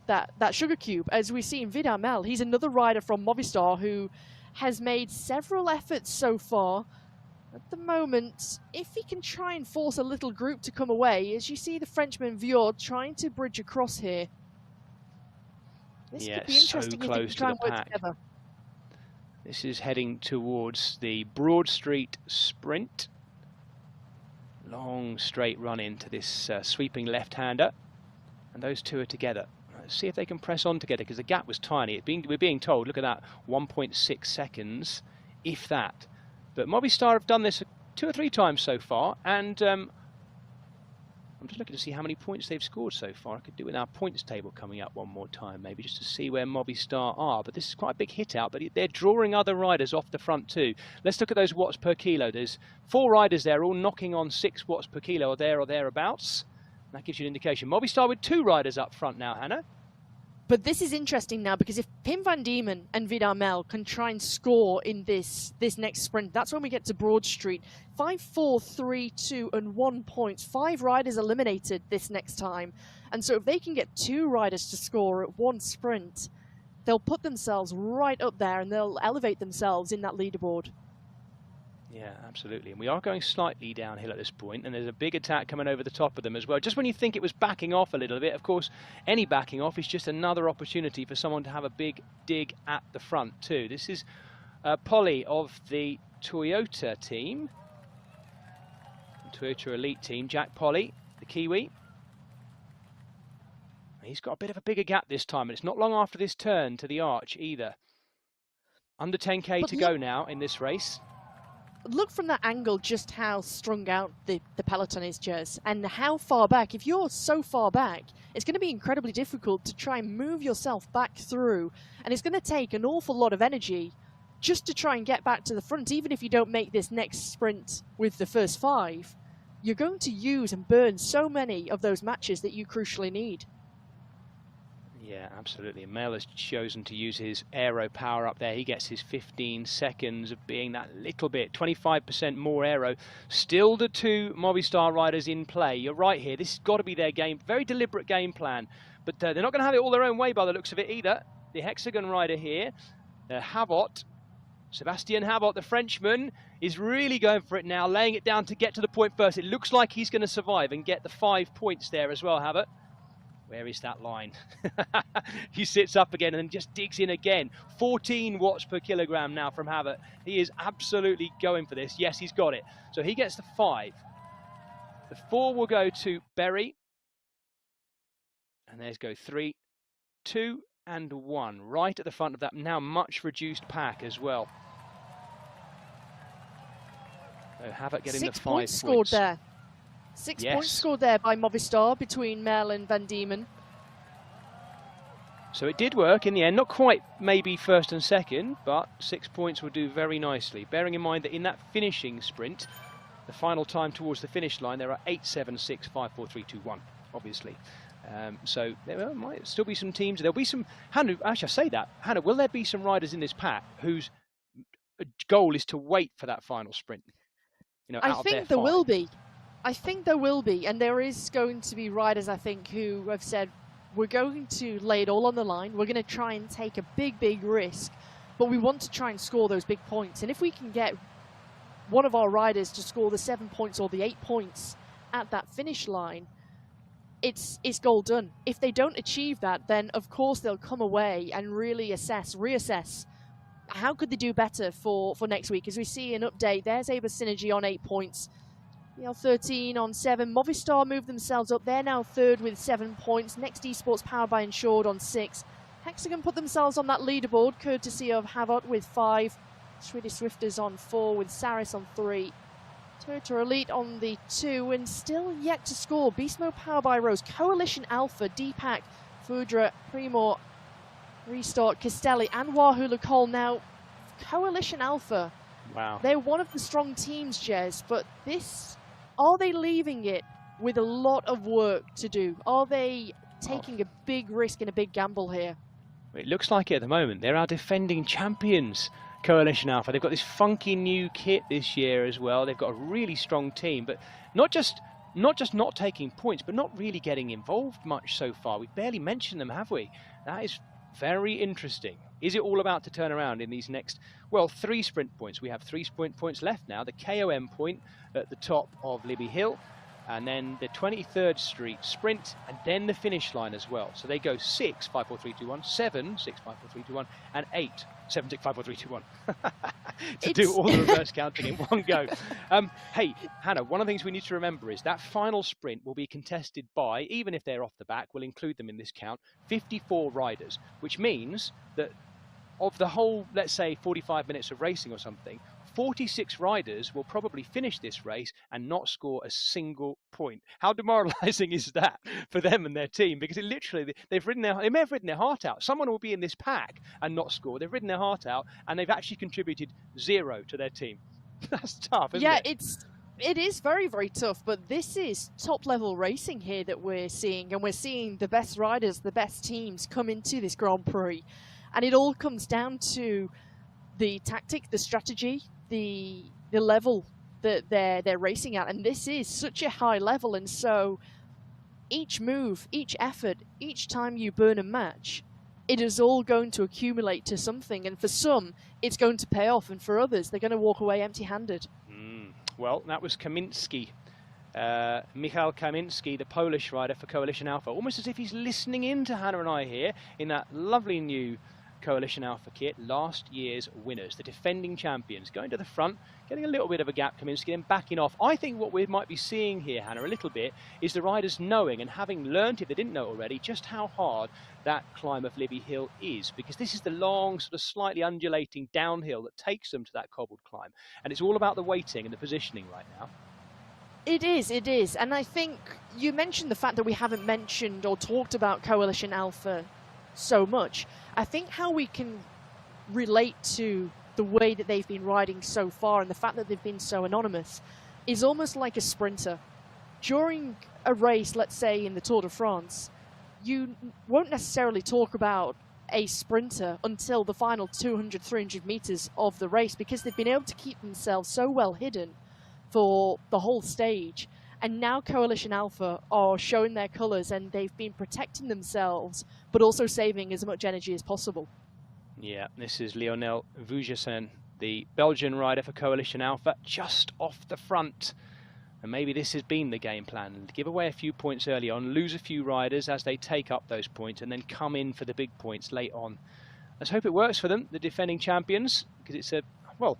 that sugar cube. As we see in Vidar Mel, he's another rider from Movistar who has made several efforts so far. At the moment, if he can try and force a little group to come away, as you see the Frenchman Viord trying to bridge across here. This could be interesting if they can try and work together. This is heading towards the Broad Street sprint. Long straight run into this sweeping left-hander. And those two are together. Let's see if they can press on together, because the gap was tiny. We're being told, look at that, 1.6 seconds, if that. But Movistar have done this 2 or 3 times so far, and I'm just looking to see how many points they've scored so far. I could do with our points table coming up one more time, maybe, just to see where Movistar are. But this is quite a big hit out, but they're drawing other riders off the front too. Let's look at those watts per kilo. There's 4 riders there, all knocking on 6 watts per kilo or thereabouts. That gives you an indication. Movistar with 2 riders up front now, Hannah. But this is interesting now, because if Pim van Diemen and Vidar Mel can try and score in this next sprint, that's when we get to Broad Street. 5, 4, 3, 2, and 1 points. 5 riders eliminated this next time. And so if they can get 2 riders to score at 1 sprint, they'll put themselves right up there and they'll elevate themselves in that leaderboard. Yeah, absolutely. And we are going slightly downhill at this point, and there's a big attack coming over the top of them as well. Just when you think it was backing off a little bit, of course, any backing off is just another opportunity for someone to have a big dig at the front too. This is Polly of the Toyota team, Toyota Elite team, Jack Polly, the Kiwi. He's got a bit of a bigger gap this time, and it's not long after this turn to the arch either. Under 10k to go now in this race. Look from that angle just how strung out the peloton is, Jez, and how far back. If you're so far back, it's going to be incredibly difficult to try and move yourself back through, and it's going to take an awful lot of energy just to try and get back to the front. Even if you don't make this next sprint with the first 5, you're going to use and burn so many of those matches that you crucially need. Yeah, absolutely. And Mel has chosen to use his aero power up there. He gets his 15 seconds of being that little bit, 25% more aero. Still the 2 Movistar riders in play. You're right here. This has got to be their game. Very deliberate game plan. But they're not going to have it all their own way by the looks of it either. The Hexagon rider here, Havot, Sebastian Havot, the Frenchman, is really going for it now, laying it down to get to the point first. It looks like he's going to survive and get the 5 points there as well, Havot. Where is that line? He sits up again and then just digs in again. 14 watts per kilogram now from Havot. He is absolutely going for this. Yes, he's got it. So he gets the 5. The 4 will go to Berry. And there's go 3, 2, and 1. Right at the front of that now much reduced pack as well. So Havot getting the 5 points. Scored there. 6 points scored there by Movistar between Mel and Van Diemen. So it did work in the end, not quite maybe first and second, but 6 points will do very nicely. Bearing in mind that in that finishing sprint, the final time towards the finish line, there are 8, 7, 6, 5, 4, 3, 2, 1, obviously. So there might still be some teams. There'll be some, Hannah, actually I say that, Hannah, will there be some riders in this pack whose goal is to wait for that final sprint? You know, I think there will be. I think there will be, and there is going to be riders, I think, who have said, we're going to lay it all on the line, we're going to try and take a big risk, but we want to try and score those big points. And if we can get one of our riders to score the 7 points or the 8 points at that finish line, it's goal done. If they don't achieve that, then of course they'll come away and really reassess how could they do better for next week. As we see an update, there's Aber Synergy on 8 points. 13 on 7. Movistar moved themselves up. They're now 3rd with 7 points. Next Esports powered by Insured on 6. Hexagon put themselves on that leaderboard, courtesy of Havot with 5. Swedish Zwifters on 4 with Saris on 3. Toyota Elite on the 2 and still yet to score. Beast Mode powered by Rose. Coalition Alpha, Deepak, Fudra, Primor, Restart, Castelli and Wahoo Lacole. Now, Coalition Alpha, wow, they're one of the strong teams, Jez, but this... Are they leaving it with a lot of work to do? Are they taking a big risk and a big gamble here? It looks like it at the moment. They're our defending champions, Coalition Alpha. They've got this funky new kit this year as well. They've got a really strong team, but not just not taking points, but not really getting involved much so far. We've barely mentioned them, have we? That is very interesting. Is it all about to turn around in these next, well, 3 sprint points? We have 3 sprint points left now. The KOM point at the top of Libby Hill, and then the 23rd Street sprint, and then the finish line as well. So they go 6, 5, 4, 3, 2, 1, 7, 6, 5, 4, 3, 2, 1, and 8, 7, 6, 5, 4, 3, 2, 1. To do all the reverse counting in one go. Hey, Hannah, one of the things we need to remember is that final sprint will be contested by, even if they're off the back, we'll include them in this count, 54 riders, which means that of the whole, let's say, 45 minutes of racing or something, 46 riders will probably finish this race and not score a single point. How demoralizing is that for them and their team? Because it literally, they may have ridden their heart out. Someone will be in this pack and not score. They've ridden their heart out and they've actually contributed 0 to their team. That's tough, isn't it? Yeah, it is very tough, but this is top-level racing here that we're seeing, and we're seeing the best riders, the best teams come into this Grand Prix. And it all comes down to the tactic, the strategy, the level that they're racing at. And this is such a high level. And so each move, each effort, each time you burn a match it is all going to accumulate to something, and for some, it's going to pay off, and for others, they're going to walk away empty-handed. Well, that was Kamiński. Michał Kamiński, the Polish rider for Coalition Alpha, almost as if he's listening in to Hannah and I here in that lovely new Coalition Alpha kit, last year's winners, the defending champions, going to the front, getting a little bit of a gap, Kamiński, then backing off. I think what we might be seeing here, Hannah, a little bit, is the riders knowing and having learnt, if they didn't know already, just how hard that climb of Libby Hill is, because this is the long, sort of slightly undulating downhill that takes them to that cobbled climb, and it's all about the weighting and the positioning right now. It is, and I think you mentioned the fact that we haven't mentioned or talked about Coalition Alpha so much. I think how we can relate to the way that they've been riding so far and the fact that they've been so anonymous is almost like a sprinter. During a race, let's say in the Tour de France, you won't necessarily talk about a sprinter until the final 200, 300 meters of the race, because they've been able to keep themselves so well hidden for the whole stage. And now Coalition Alpha are showing their colours, and they've been protecting themselves but also saving as much energy as possible. Yeah, this is Lionel Vujasin, the Belgian rider for Coalition Alpha, just off the front. And maybe this has been the game plan. Give away a few points early on, lose a few riders as they take up those points, and then come in for the big points late on. Let's hope it works for them, the defending champions, because it's a, well,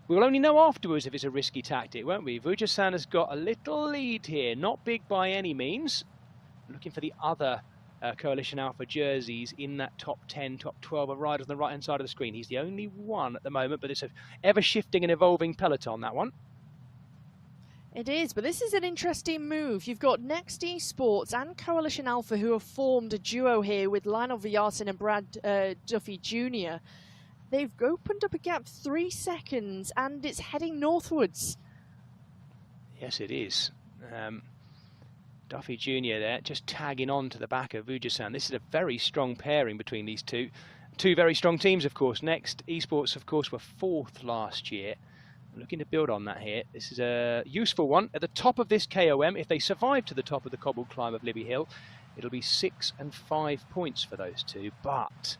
we'll only know afterwards if it's a risky tactic, won't we? Vujasin has got a little lead here, not big by any means. Looking for the other Coalition Alpha jerseys in that top 10, top 12 of riders on the right-hand side of the screen. He's the only one at the moment, but it's an ever-shifting and evolving peloton, that one. It is, but this is an interesting move. You've got Next Esports and Coalition Alpha, who have formed a duo here with Lionel Vujasin and Brad Duffy Jr. They've opened up a gap 3 seconds, and it's heading northwards. Yes, it is. Duffy Jr. there, just tagging on to the back of Vujasin. This is a very strong pairing between these two. Two very strong teams, of course. Next Esports, of course, were 4th last year. Looking to build on that here. This is a useful one. At the top of this KOM, if they survive to the top of the cobbled climb of Libby Hill, it'll be 6 and 5 points for those two. But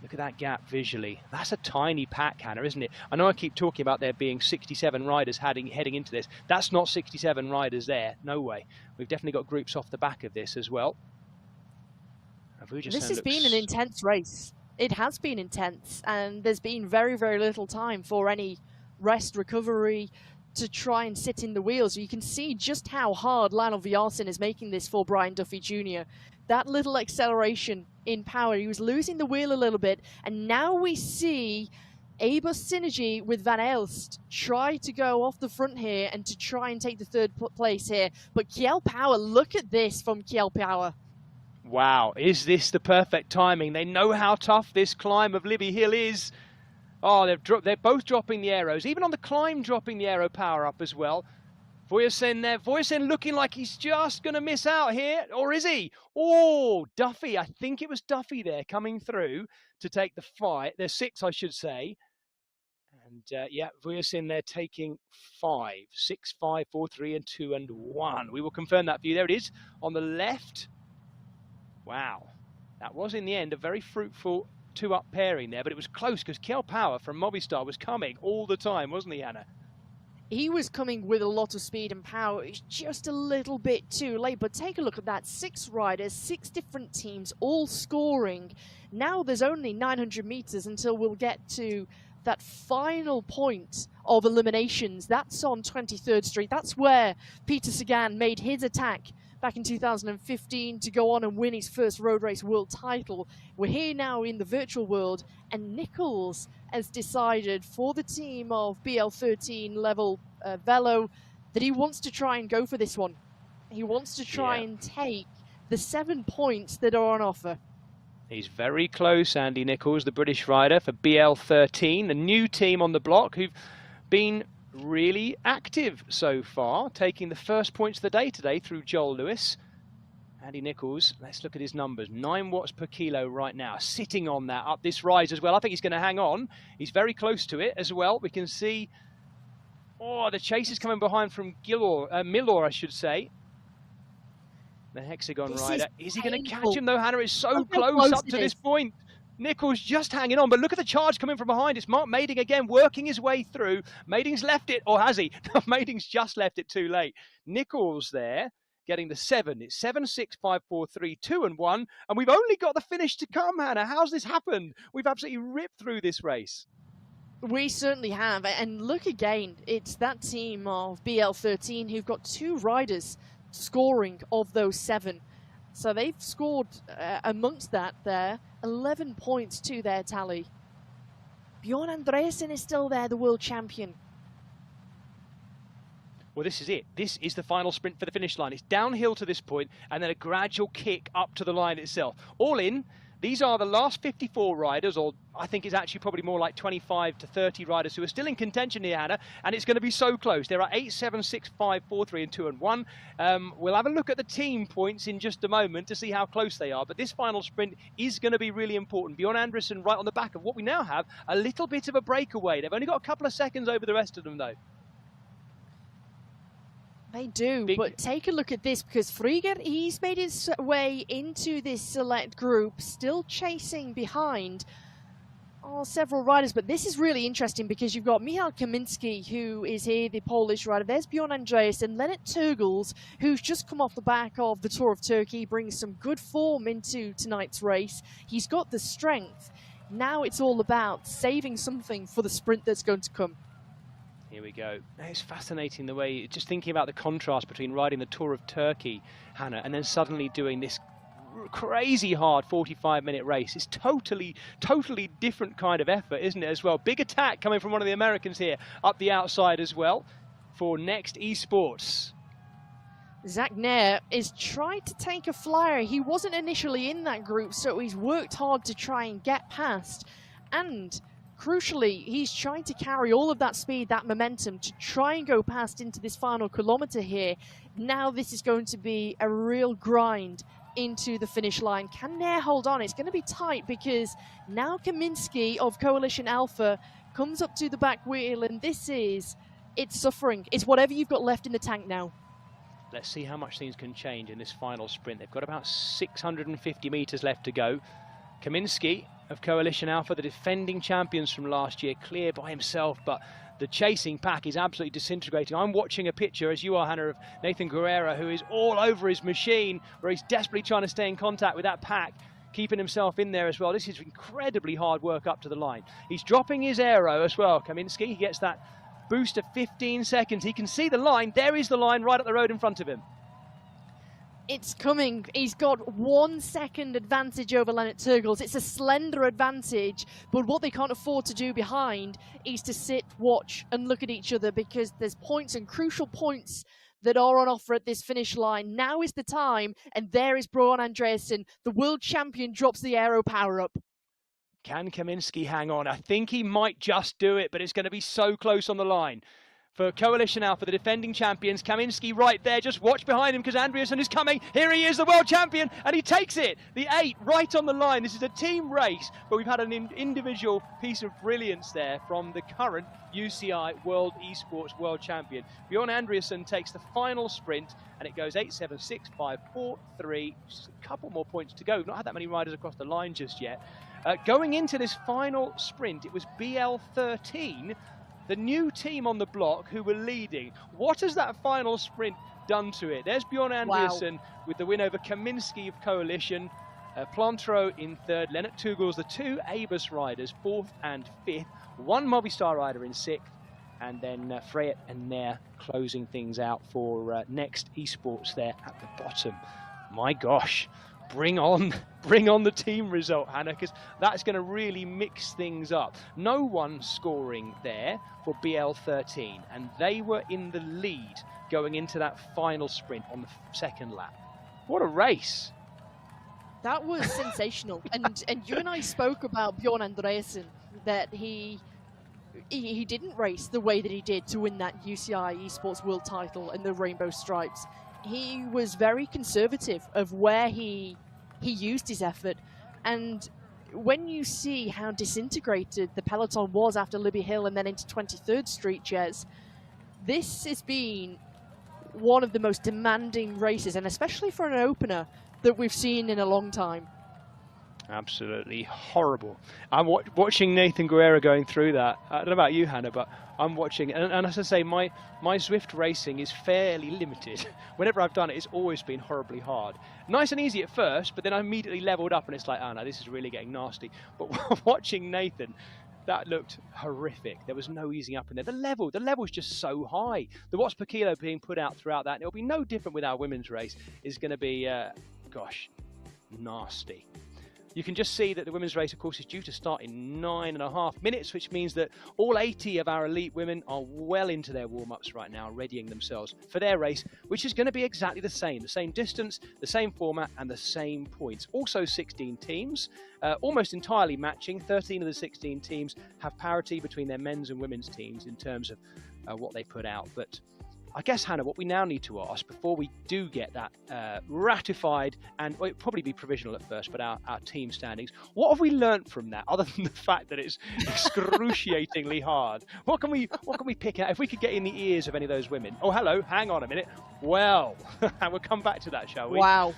look at that gap visually. That's a tiny pack, Hannah, isn't it? I know I keep talking about there being 67 riders heading into this. That's not 67 riders there. No way. We've definitely got groups off the back of this as well. This has been an intense race. It has been intense, and there's been very, very little time for any rest, recovery, to try and sit in the wheels. You can see just how hard Lionel Vujasin is making this for Brian Duffy Jr. That little acceleration in power, he was losing the wheel a little bit, and now we see Abus Synergy with Van Elst try to go off the front here and to try and take the 3rd place here. But Kjell Power, look at this from Kjell Power. Wow, is this the perfect timing? They know how tough this climb of Libby Hill is. Oh, they're both dropping the arrows. Even on the climb, dropping the arrow power up as well. Vujasin there. Vujasin looking like he's just going to miss out here. Or is he? Oh, Duffy. I think it was Duffy there coming through to take the 5. There's 6, I should say. And yeah, Vujasin there taking 5. 6, 5, 4, 3, and 2, and 1. We will confirm that for you. There it is on the left. Wow. That was in the end a very fruitful 2-up pairing there, but it was close because Kjell Power from Movistar was coming all the time, wasn't he, Anna? He was coming with a lot of speed and power. It's just a little bit too late, but take a look at that. 6 riders, 6 different teams, all scoring. Now there's only 900 meters until we'll get to that final point of eliminations. That's on 23rd Street. That's where Peter Sagan made his attack back in 2015 to go on and win his first road race world title. We're here now in the virtual world, and Nichols has decided for the team of BL13 level Velo that he wants to try and go for this one. He wants to try and take the 7 points that are on offer. He's very close, Andy Nichols, the British rider for BL13, the new team on the block who've been really active so far, taking the first points of the day today through Joel Lewis. Andy Nichols, let's look at his numbers. 9 watts per kilo right now, sitting on that up this rise as well. I think he's going to hang on. He's very close to it as well. We can see, oh, the chase is coming behind from Milor, I should say. The Hexagon rider. Is he going to catch him though, Hannah? It's so close up to this point. Nichols just hanging on, but look at the charge coming from behind. It's Mark Mading again, working his way through. Mading's left it, or has he? Mading's just left it too late. Nichols there, getting the 7. It's 7, 6, 5, 4, 3, 2 and 1. And we've only got the finish to come, Hannah. How's this happened? We've absolutely ripped through this race. We certainly have. And look again, it's that team of BL13 who've got 2 riders scoring of those 7. So they've scored amongst that there 11 points to their tally. Bjorn Andreasen is still there, the world champion. Well, this is it. This is the final sprint for the finish line. It's downhill to this point and then a gradual kick up to the line itself. All in, these are the last 54 riders, or I think it's actually probably more like 25 to 30 riders who are still in contention here, Hannah, and it's going to be so close. There are 8, 7, 6, 5, 4, 3 and 2 and 1. We'll have a look at the team points in just a moment to see how close they are, but this final sprint is going to be really important. Bjorn Andreasen right on the back of what we now have, a little bit of a breakaway. They've only got a couple of seconds over the rest of them, though. They do, but take a look at this, because Frieger, he's made his way into this select group, still chasing behind several riders. But this is really interesting because you've got Michal Kaminski, who is here, the Polish rider. There's Bjorn Andreasen, Lennart Turgels, who's just come off the back of the Tour of Turkey, brings some good form into tonight's race. He's got the strength. Now it's all about saving something for the sprint that's going to come. Here we go. It's fascinating the way, just thinking about the contrast between riding the Tour of Turkey, Hannah, and then suddenly doing this crazy hard 45-minute race. It's totally different kind of effort, isn't it, as well? Big attack coming from one of the Americans here, up the outside as well, for Next Esports. Zach Nair is trying to take a flyer. He wasn't initially in that group, so he's worked hard to try and get past. And crucially, he's trying to carry all of that speed, that momentum, to try and go past into this final kilometre here. Now this is going to be a real grind into the finish line. Can Nair hold on? It's going to be tight, because now Kaminski of Coalition Alpha comes up to the back wheel, and it's suffering. It's whatever you've got left in the tank now. Let's see how much things can change in this final sprint. They've got about 650 metres left to go. Kaminski of Coalition Alpha, the defending champions from last year, clear by himself, but the chasing pack is absolutely disintegrating. I'm watching a picture, as you are, Hannah, of Nathan Guerrera, who is all over his machine, where he's desperately trying to stay in contact with that pack, keeping himself in there as well. This is incredibly hard work up to the line. He's dropping his aero as well, Kaminski. He gets that boost of 15 seconds. He can see the line. There is the line right up the road in front of him. It's coming. He's got 1 second advantage over Lennart Turgels. It's a slender advantage, but what they can't afford to do behind is to sit, watch, and look at each other, because there's points and crucial points that are on offer at this finish line. Now is the time, and there is Bjorn Andreasen. The world champion drops the aero power-up. Can Kaminski hang on? I think he might just do it, but it's going to be so close on the line. For Coalition Alpha, the defending champions, Kaminski right there. Just watch behind him, because Andreasen is coming. Here he is, the world champion, and he takes it. The 8 right on the line. This is a team race, but we've had an individual piece of brilliance there from the current UCI World Esports World Champion. Bjorn Andreasen takes the final sprint, and it goes 8, 7, 6, 5, 4, 3. Just a couple more points to go. We've not had that many riders across the line just yet. Going into this final sprint, it was BL13, the new team on the block, who were leading. What has that final sprint done to it? There's Bjorn Andreasen with the win over Kaminski of Coalition. Plantreau in 3rd. Lennart Turgels, the 2 Abus riders, 4th and 5th. 1 Movistar rider in 6th. And then Freyet and Nair closing things out for Next Esports there at the bottom. My gosh. Bring on the team result, Hannah, because that's going to really mix things up. No one scoring there for BL13, and they were in the lead going into that final sprint on the 2nd lap. What a race. That was sensational. And you and I spoke about Bjorn Andreasen, that he didn't race the way that he did to win that UCI Esports World title and the Rainbow Stripes. He was very conservative of where he used his effort. And when you see how disintegrated the peloton was after Libby Hill and then into 23rd Street, Jez, this has been one of the most demanding races, and especially for an opener, that we've seen in a long time. Absolutely horrible. I'm watching Nathan Guerrero going through that. I don't know about you, Hannah, but I'm watching, and as I say, my Zwift racing is fairly limited. Whenever I've done it, it's always been horribly hard. Nice and easy at first, but then I immediately leveled up and it's like, oh no, this is really getting nasty. But watching Nathan, that looked horrific. There was no easing up in there. The level's just so high. The watts per kilo being put out throughout that, and it'll be no different with our women's race, is going to be, gosh, nasty. You can just see that the women's race, of course, is due to start in 9.5 minutes, which means that all 80 of our elite women are well into their warm-ups right now, readying themselves for their race, which is going to be exactly the same distance, the same format, and the same points. Also 16 teams, almost entirely matching. 13 of the 16 teams have parity between their men's and women's teams in terms of what they put out. But I guess, Hannah, what we now need to ask before we do get that ratified, and well, it'll probably be provisional at first, but our team standings, what have we learnt from that other than the fact that it's excruciatingly hard? What can we pick out? If we could get in the ears of any of those women. Oh, hello, hang on a minute. Well, we'll come back to that, shall we? Wow.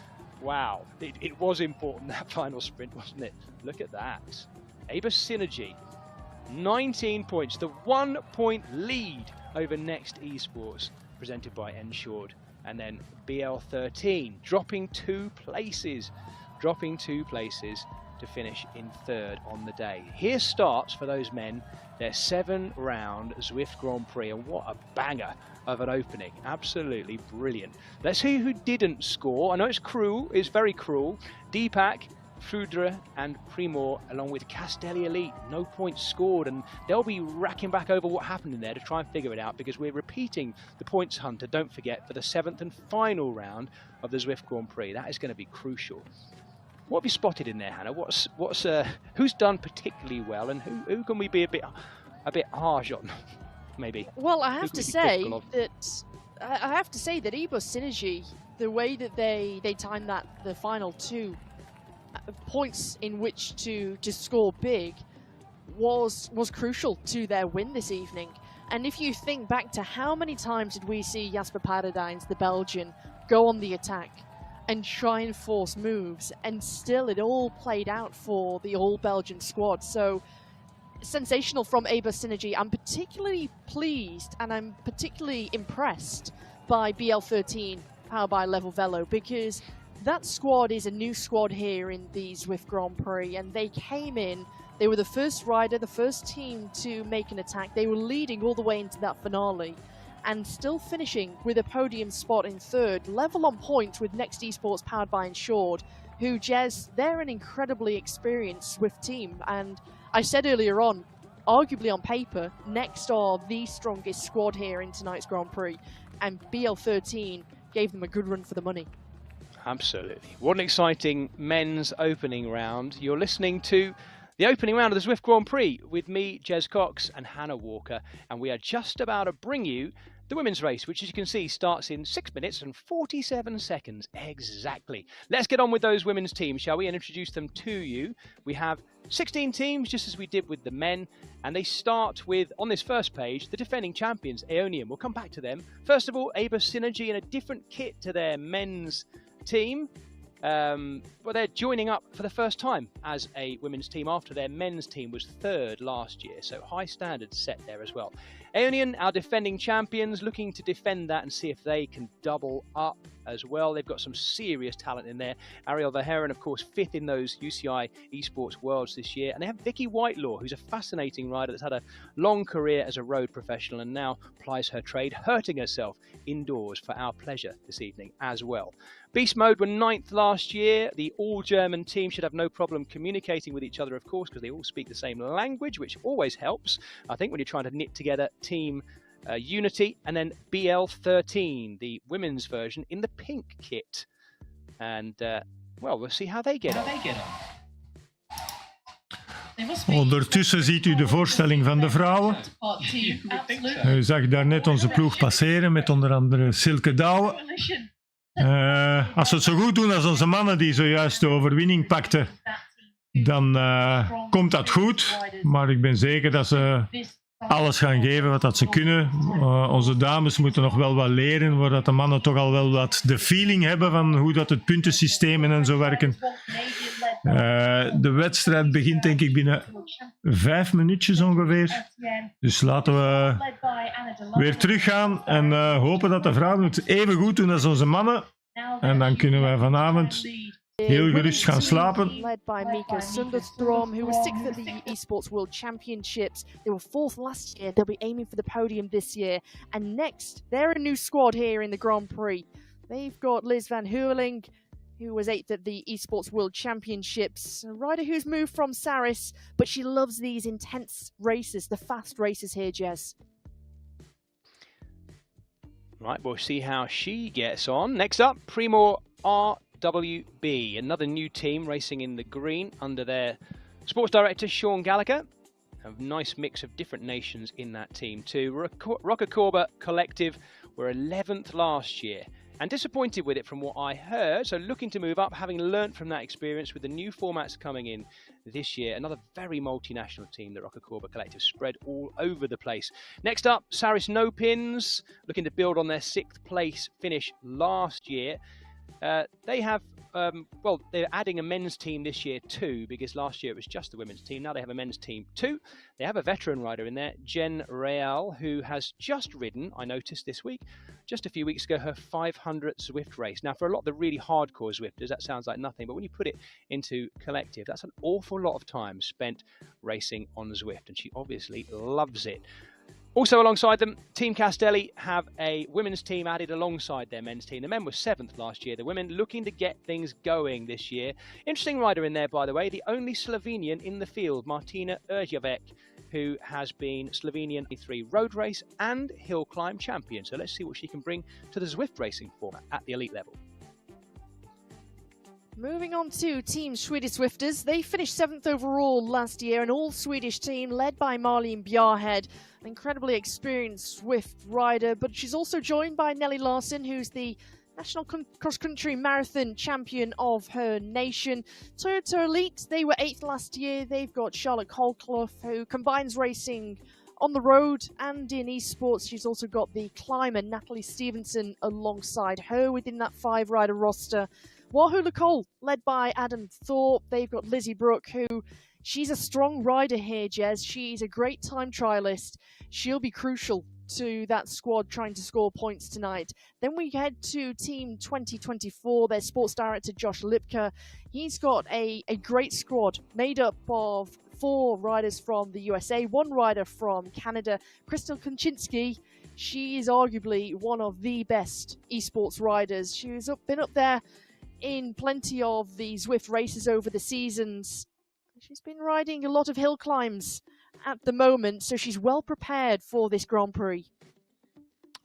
It was important, that final sprint, wasn't it? Look at that. Aber Synergy, 19 points, the 1 point lead over Next Esports, presented by Ensured, and then BL13 dropping two places to finish in third on the day. Here starts for those men their 7-round Zwift Grand Prix, and what a banger of an opening. Absolutely brilliant. Let's see who didn't score. I know it's cruel, it's very cruel. Deepak, Foudre and Primor, along with Castelli Elite, no points scored, and they'll be racking back over what happened in there to try and figure it out, because we're repeating the points hunter, don't forget, for the 7th and final round of the Zwift Grand Prix. That is going to be crucial. What have you spotted in there, Hannah? Who's done particularly well, and who can we be a bit harsh on, maybe? Well, I have to say that Evo Synergy, the way that they timed the final 2 points in which to score big was crucial to their win this evening. And if you think back to how many times did we see Jasper Paradines, the Belgian, go on the attack and try and force moves, and still it all played out for the all-Belgian squad. So sensational from Aber Synergy. I'm particularly pleased and I'm particularly impressed by BL13, powered by Level Velo, because that squad is a new squad here in the Zwift Grand Prix, and they came in, they were the first rider, the first team to make an attack. They were leading all the way into that finale, and still finishing with a podium spot in third, level on point with Next Esports powered by Ensured, who, Jez, they're an incredibly experienced Zwift team. And I said earlier on, arguably on paper, Next are the strongest squad here in tonight's Grand Prix, and BL13 gave them a good run for the money. Absolutely. What an exciting men's opening round. You're listening to the opening round of the Zwift Grand Prix with me, Jez Cox, and Hannah Walker, and we are just about to bring you the women's race, which, as you can see, starts in 6 minutes and 47 seconds exactly. Let's get on with those women's teams, shall we, and introduce them to you. We have 16 teams, just as we did with the men, and they start with, on this first page, the defending champions, Aeonium. We'll come back to them. First of all, Aber Synergy in a different kit to their men's team. Well, they're joining up for the first time as a women's team after their men's team was third last year, so high standards set there as well. Aeonian, our defending champions, looking to defend that and see if they can double up as well. They've got some serious talent in there. Ariel Verheeren, of course, 5th in those UCI esports worlds this year. And they have Vicky Whitelaw, who's a fascinating rider that's had a long career as a road professional and now plies her trade, hurting herself indoors for our pleasure this evening as well. Beast Mode were 9th last year. The all-German team should have no problem communicating with each other, of course, because they all speak the same language, which always helps, I think, when you're trying to knit together team unity. And then BL13, the women's version, in the pink kit. And, well, we'll see how they get on. Ondertussen ziet u de voorstelling van de vrouwen. U zag daarnet onze ploeg passeren met onder andere Silke Douwe. Als we het zo goed doen als onze mannen die zojuist de overwinning pakten, dan komt dat goed. Maar ik ben zeker dat ze alles gaan geven wat dat ze kunnen. Onze dames moeten nog wel wat leren, waar dat de mannen toch al wel wat de feeling hebben van hoe dat het puntensysteem en zo werken. De wedstrijd begint denk ik binnen 5 minuutjes ongeveer. Dus laten we weer teruggaan en hopen dat de vrouwen het even goed doen als onze mannen. En dan kunnen wij vanavond heel gerust gaan slapen. Led by Mika Sunderstrom, who was 6th at the Esports World Championships. They were 4th last year. They'll be aiming for the podium this year. And next, they're a new squad here in the Grand Prix. They've got Liz van Hurling, who was 8th at the Esports World Championships. A rider who's moved from Saris, but she loves these intense races, the fast races here, Jez. Right, we'll see how she gets on. Next up, Primo RWB, another new team racing in the green under their sports director, Sean Gallagher. A nice mix of different nations in that team too. Rocacorba Collective were 11th last year and disappointed with it from what I heard, so looking to move up, having learnt from that experience with the new formats coming in this year. Another very multinational team, the Rocacorba Collective, spread all over the place. Next up, Saris No Pins, looking to build on their 6th place finish last year. They have, well, they're adding a men's team this year too, because last year it was just the women's team. Now they have a men's team too. They have a veteran rider in there, Jen Real, who has just ridden, I noticed this week, just a few weeks ago, her 500 Zwift race. Now, for a lot of the really hardcore Zwifters, that sounds like nothing, but when you put it into collective, that's an awful lot of time spent racing on Zwift, and she obviously loves it. Also alongside them, Team Castelli have a women's team added alongside their men's team. The men were 7th last year. The women looking to get things going this year. Interesting rider in there, by the way, the only Slovenian in the field, Martina Erjavec, who has been Slovenian 3 road race and hill climb champion. So let's see what she can bring to the Zwift racing format at the elite level. Moving on to Team Swedish Swifters. They finished 7th overall last year, an all-Swedish team led by Marlene Bjarhed, an incredibly experienced Zwift rider, but she's also joined by Nelly Larsen, who's the national cross-country marathon champion of her nation. Toyota Elite, they were 8th last year. They've got Charlotte Colclough, who combines racing on the road and in esports. She's also got the climber Natalie Stevenson alongside her within that 5-rider roster. Wahoo Nicole, led by Adam Thorpe. They've got Lizzie Brooke, who she's a strong rider here, Jez. She's a great time trialist. She'll be crucial to that squad trying to score points tonight. Then we head to Team 2024, their sports director Josh Lipka. He's got a great squad made up of 4 riders from the USA, 1 rider from Canada, Crystal Konczynski. She is arguably one of the best esports riders. She's been up there in plenty of the Zwift races over the seasons. She's been riding a lot of hill climbs at the moment, so she's well prepared for this Grand Prix.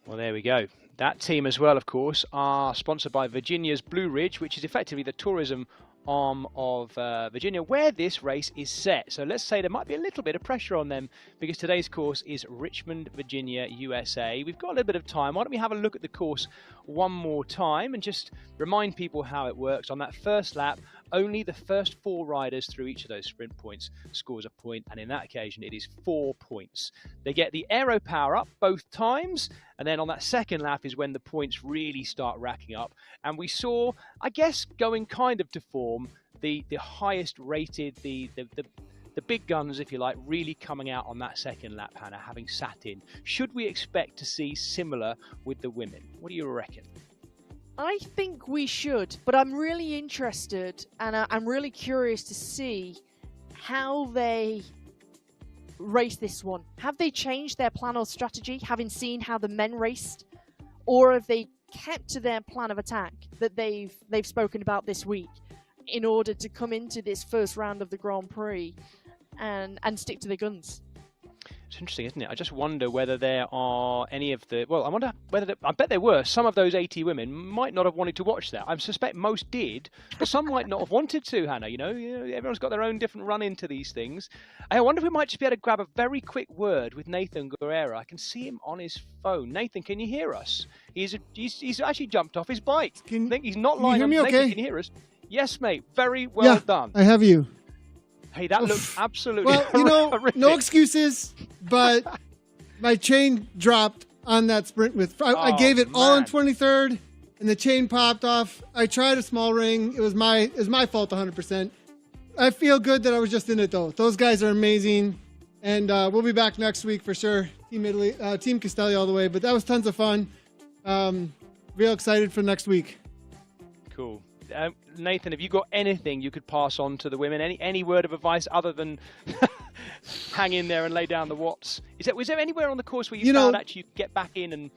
Well, there we go. That team as well, of course, are sponsored by Virginia's Blue Ridge, which is effectively the tourism arm of Virginia, where this race is set. So let's say there might be a little bit of pressure on them because today's course is Richmond, Virginia, USA. We've got a little bit of time. Why don't we have a look at the course one more time and just remind people how it works. On that first lap, only the first 4 riders through each of those sprint points scores a point, and in that occasion it is 4 points. They get the aero power up both times, and then on that second lap is when the points really start racking up. And we saw, I guess, going kind of to form, the highest rated, the big guns, if you like, really coming out on that second lap, Hannah, having sat in. Should we expect to see similar with the women? What do you reckon? I think we should, but I'm really interested and I'm really curious to see how they race this one. Have they changed their plan or strategy, having seen how the men raced? Or have they kept to their plan of attack that they've spoken about this week in order to come into this first round of the Grand Prix and stick to their guns? It's interesting, isn't it? I just wonder whether there are any of the... Well, I wonder whether... I bet there were. Some of those 80 women might not have wanted to watch that. I suspect most did, but some might not have wanted to, Hannah. You know, everyone's got their own different run into these things. I wonder if we might just be able to grab a very quick word with Nathan Guerrero. I can see him on his phone. Nathan, can you hear us? He's actually jumped off his bike. I think he's not lying on... Nathan, can you hear us? Yes, mate. Very well done. I have you. Hey, that looks absolutely horrific. No excuses, but my chain dropped on that sprint with... I gave it all on 23rd, and the chain popped off. I tried a small ring. It was my fault 100%. I feel good that I was just in it, though. Those guys are amazing. And we'll be back next week for sure. Team Italy, Team Castelli all the way. But that was tons of fun. Real excited for next week. Cool. Nathan, have you got anything you could pass on to the women? Any word of advice other than hang in there and lay down the watts? Was there anywhere on the course where you found actually you could get back in and...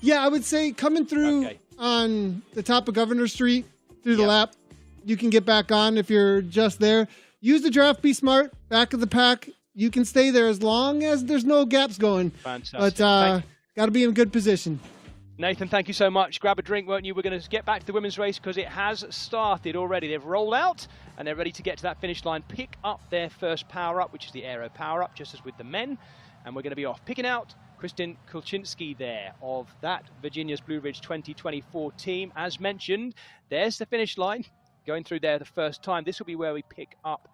Yeah, I would say coming through on the top of Governor Street through the lap, you can get back on if you're just there. Use the draft, be smart, back of the pack. You can stay there as long as there's no gaps going. Fantastic. But got to be in good position. Nathan, thank you so much. Grab a drink, won't you? We're going to get back to the women's race because it has started already. They've rolled out and they're ready to get to that finish line, pick up their first power-up, which is the aero power-up, just as with the men. And we're going to be off picking out Kristin Kulczynski there of that Virginia's Blue Ridge 2024 team. As mentioned, there's the finish line. Going through there the first time. This will be where we pick up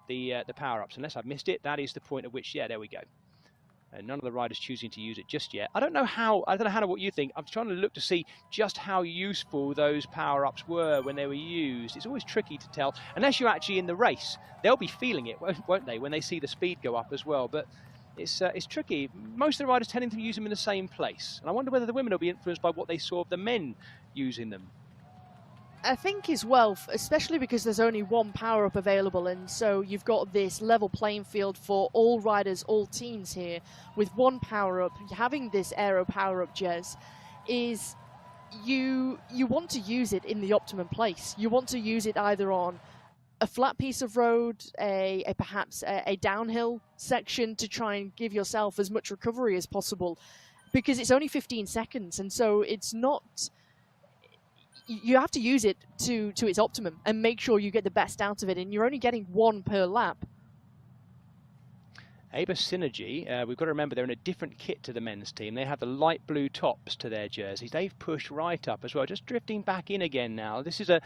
the power-ups. Unless I've missed it, that is the point at which, there we go. And none of the riders choosing to use it just yet. I don't know, Hannah, what you think. I'm trying to look to see just how useful those power-ups were when they were used. It's always tricky to tell. Unless you're actually in the race. They'll be feeling it, won't they, when they see the speed go up as well. But it's tricky. Most of the riders tending to use them in the same place. And I wonder whether the women will be influenced by what they saw of the men using them. I think as well, especially because there's only one power-up available, and so you've got this level playing field for all riders, all teams here. With one power-up, having this aero power-up, Jez, is you want to use it in the optimum place. You want to use it either on a flat piece of road, perhaps a downhill section to try and give yourself as much recovery as possible, because it's only 15 seconds, and so it's not... You have to use it to its optimum and make sure you get the best out of it, and you're only getting one per lap. Aber Synergy, we've got to remember they're in a different kit to the men's team. They have the light blue tops to their jerseys. They've pushed right up as well, just drifting back in again now. This is a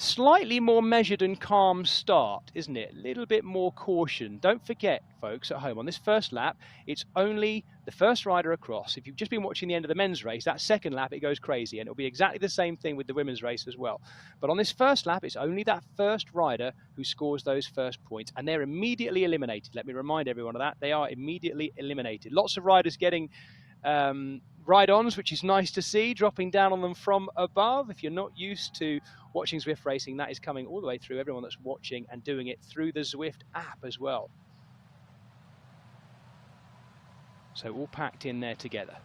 slightly more measured and calm start, isn't it? A little bit more caution. Don't forget, folks, at home, on this first lap, it's only the first rider across. If you've just been watching the end of the men's race, that second lap, it goes crazy, and it'll be exactly the same thing with the women's race as well. But on this first lap, it's only that first rider who scores those first points, and they're immediately eliminated. Let me remind everyone of that. They are immediately eliminated. Lots of riders getting ride-ons, which is nice to see, dropping down on them from above. If you're not used to watching Zwift racing, that is coming all the way through everyone that's watching and doing it through the Zwift app as well. So all packed in there together.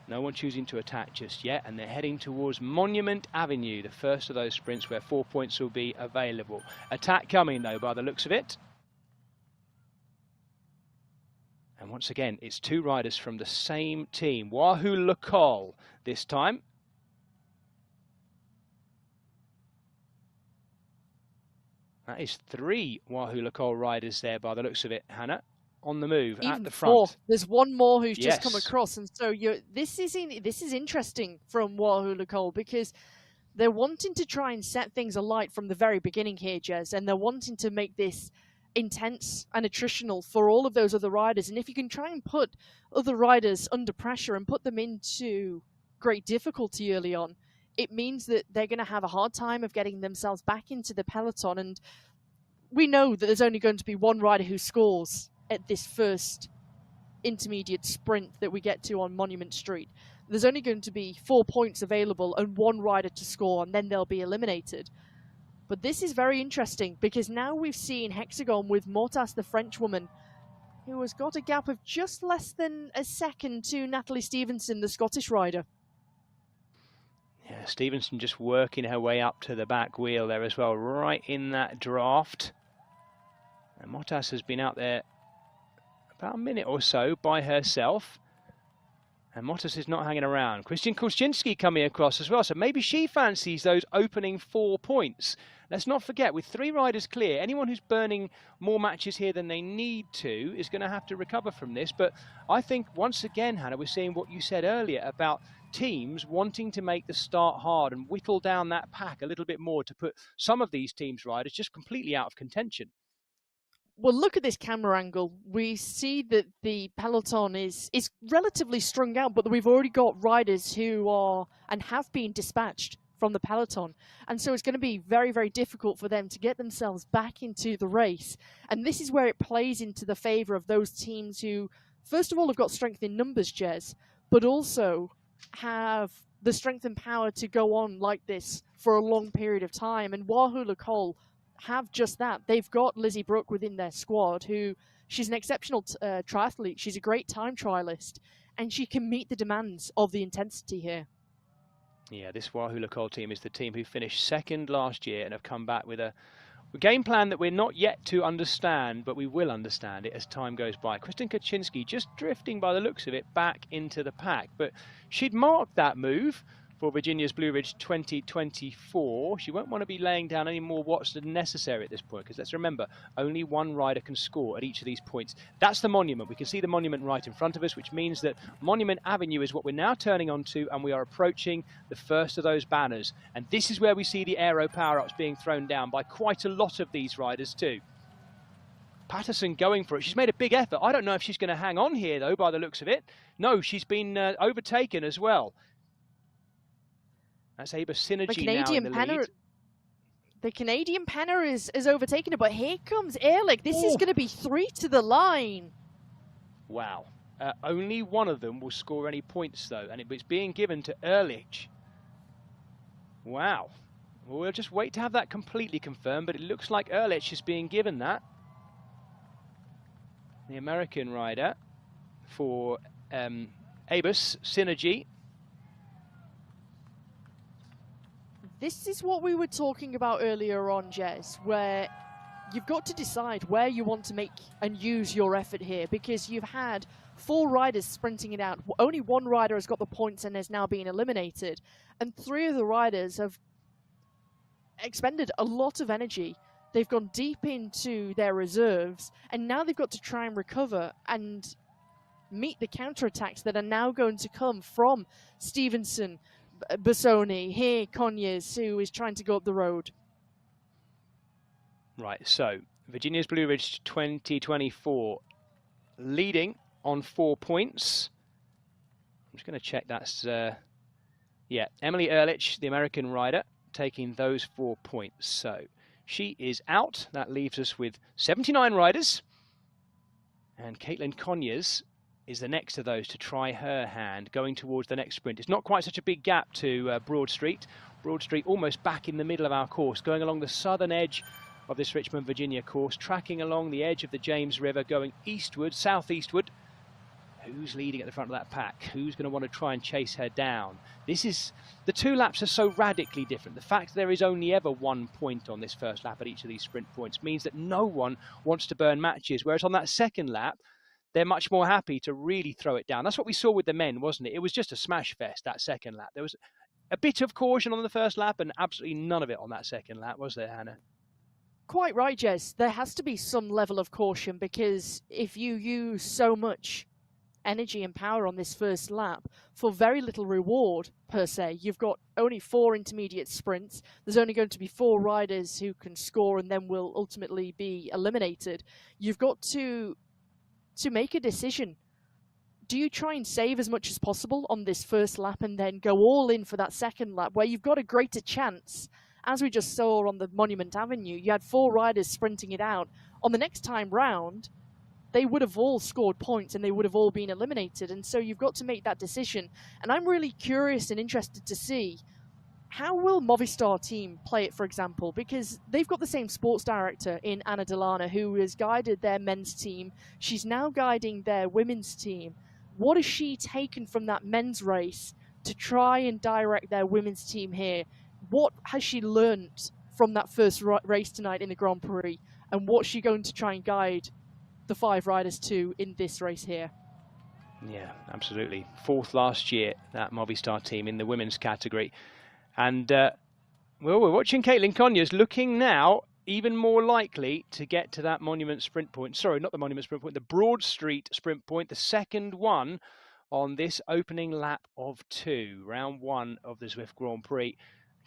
No one choosing to attack just yet, and they're heading towards Monument Avenue, the first of those sprints where 4 points will be available. Attack coming though, by the looks of it. And once again, it's two riders from the same team. Wahoo Lacol this time. That is three Wahoo Lacol riders there by the looks of it, Hannah, on the move. Even at the front. Four. There's one more who's just come across, and so this is interesting from Wahoo Lacol, because they're wanting to try and set things alight from the very beginning here, Jez, and they're wanting to make this intense and attritional for all of those other riders. And if you can try and put other riders under pressure and put them into great difficulty early on, it means that they're going to have a hard time of getting themselves back into the peloton. And we know that there's only going to be one rider who scores at this first intermediate sprint that we get to on Monument Street. There's only going to be 4 points available and one rider to score, and then they'll be eliminated. But this is very interesting, because now we've seen Hexagon with Mortas, the French woman, who has got a gap of just less than a second to Natalie Stevenson, the Scottish rider. Yeah, Stevenson just working her way up to the back wheel there as well, right in that draft. And Mortas has been out there about a minute or so by herself. And Mortas is not hanging around. Kristin Kulczynski coming across as well, so maybe she fancies those opening 4 points. Let's not forget, with three riders clear, anyone who's burning more matches here than they need to is going to have to recover from this. But I think, once again, Hannah, we're seeing what you said earlier about teams wanting to make the start hard and whittle down that pack a little bit more to put some of these teams' riders just completely out of contention. Well, look at this camera angle. We see that the peloton is relatively strung out, but we've already got riders who are and have been dispatched from the peloton. And so it's going to be very, very difficult for them to get themselves back into the race. And this is where it plays into the favour of those teams who, first of all, have got strength in numbers, Jez, but also have the strength and power to go on like this for a long period of time. And Wahoo Lacole have just that. They've got Lizzie Brooke within their squad, who she's an exceptional triathlete. She's a great time trialist, and she can meet the demands of the intensity here. Yeah, this Wahoo Lacole team is the team who finished second last year and have come back with a game plan that we're not yet to understand, but we will understand it as time goes by. Kristen Kaczynski just drifting, by the looks of it, back into the pack. But she'd marked that move for Virginia's Blue Ridge 2024. She won't want to be laying down any more watts than necessary at this point, because let's remember, only one rider can score at each of these points. That's the monument. We can see the monument right in front of us, which means that Monument Avenue is what we're now turning onto, and we are approaching the first of those banners. And this is where we see the aero power-ups being thrown down by quite a lot of these riders too. Patterson going for it. She's made a big effort. I don't know if she's going to hang on here, though, by the looks of it. No, she's been overtaken as well. That's Ava Synergy now in the lead. The Canadian Penner is overtaken it, but here comes Ehrlich. This is going to be 3 to the line. Wow. Only one of them will score any points, though, and it's being given to Ehrlich. Wow. Well, we'll just wait to have that completely confirmed, but it looks like Ehrlich is being given that. The American rider for Abus Synergy. This is what we were talking about earlier on, Jez, where you've got to decide where you want to make and use your effort here, because you've had 4 riders sprinting it out. Only 1 rider has got the points and is now being eliminated. And 3 of the riders have expended a lot of energy. They've gone deep into their reserves, and now they've got to try and recover and meet the counterattacks that are now going to come from Stevenson, Bassoni, here Conyers, who is trying to go up the road. Right, so Virginia's Blue Ridge 2024 leading on 4 points. I'm just going to check that's, yeah, Emily Ehrlich, the American rider, taking those 4 points. So she is out. That leaves us with 79 riders. And Caitlin Conyers is the next of those to try her hand, going towards the next sprint. It's not quite such a big gap to Broad Street. Broad Street almost back in the middle of our course, going along the southern edge of this Richmond, Virginia course, tracking along the edge of the James River, going eastward, southeastward. Who's leading at the front of that pack? Who's going to want to try and chase her down? This is, the 2 laps are so radically different. The fact there is only ever 1 point on this first lap at each of these sprint points means that no one wants to burn matches, whereas on that second lap, they're much more happy to really throw it down. That's what we saw with the men, wasn't it? It was just a smash fest, that second lap. There was a bit of caution on the first lap and absolutely none of it on that second lap, was there, Hannah? Quite right, Jez. There has to be some level of caution, because if you use so much energy and power on this first lap for very little reward, per se, you've got only 4 intermediate sprints. There's only going to be 4 riders who can score and then will ultimately be eliminated. You've got to make a decision. Do you try and save as much as possible on this first lap and then go all in for that second lap, where you've got a greater chance? As we just saw on the Monument Avenue, you had 4 riders sprinting it out. On the next time round, they would have all scored points and they would have all been eliminated. And so you've got to make that decision. And I'm really curious and interested to see, how will Movistar team play it, for example? Because they've got the same sports director in Anna Delana, who has guided their men's team. She's now guiding their women's team. What has she taken from that men's race to try and direct their women's team here? What has she learnt from that first race tonight in the Grand Prix? And what's she going to try and guide the 5 riders to in this race here? Yeah, absolutely. 4th last year, that Movistar team in the women's category. And, well, we're watching Caitlin Conyers looking now even more likely to get to that Monument sprint point. Sorry, not the Monument sprint point, the Broad Street sprint point, the second one on this opening lap of 2, round 1 of the Zwift Grand Prix.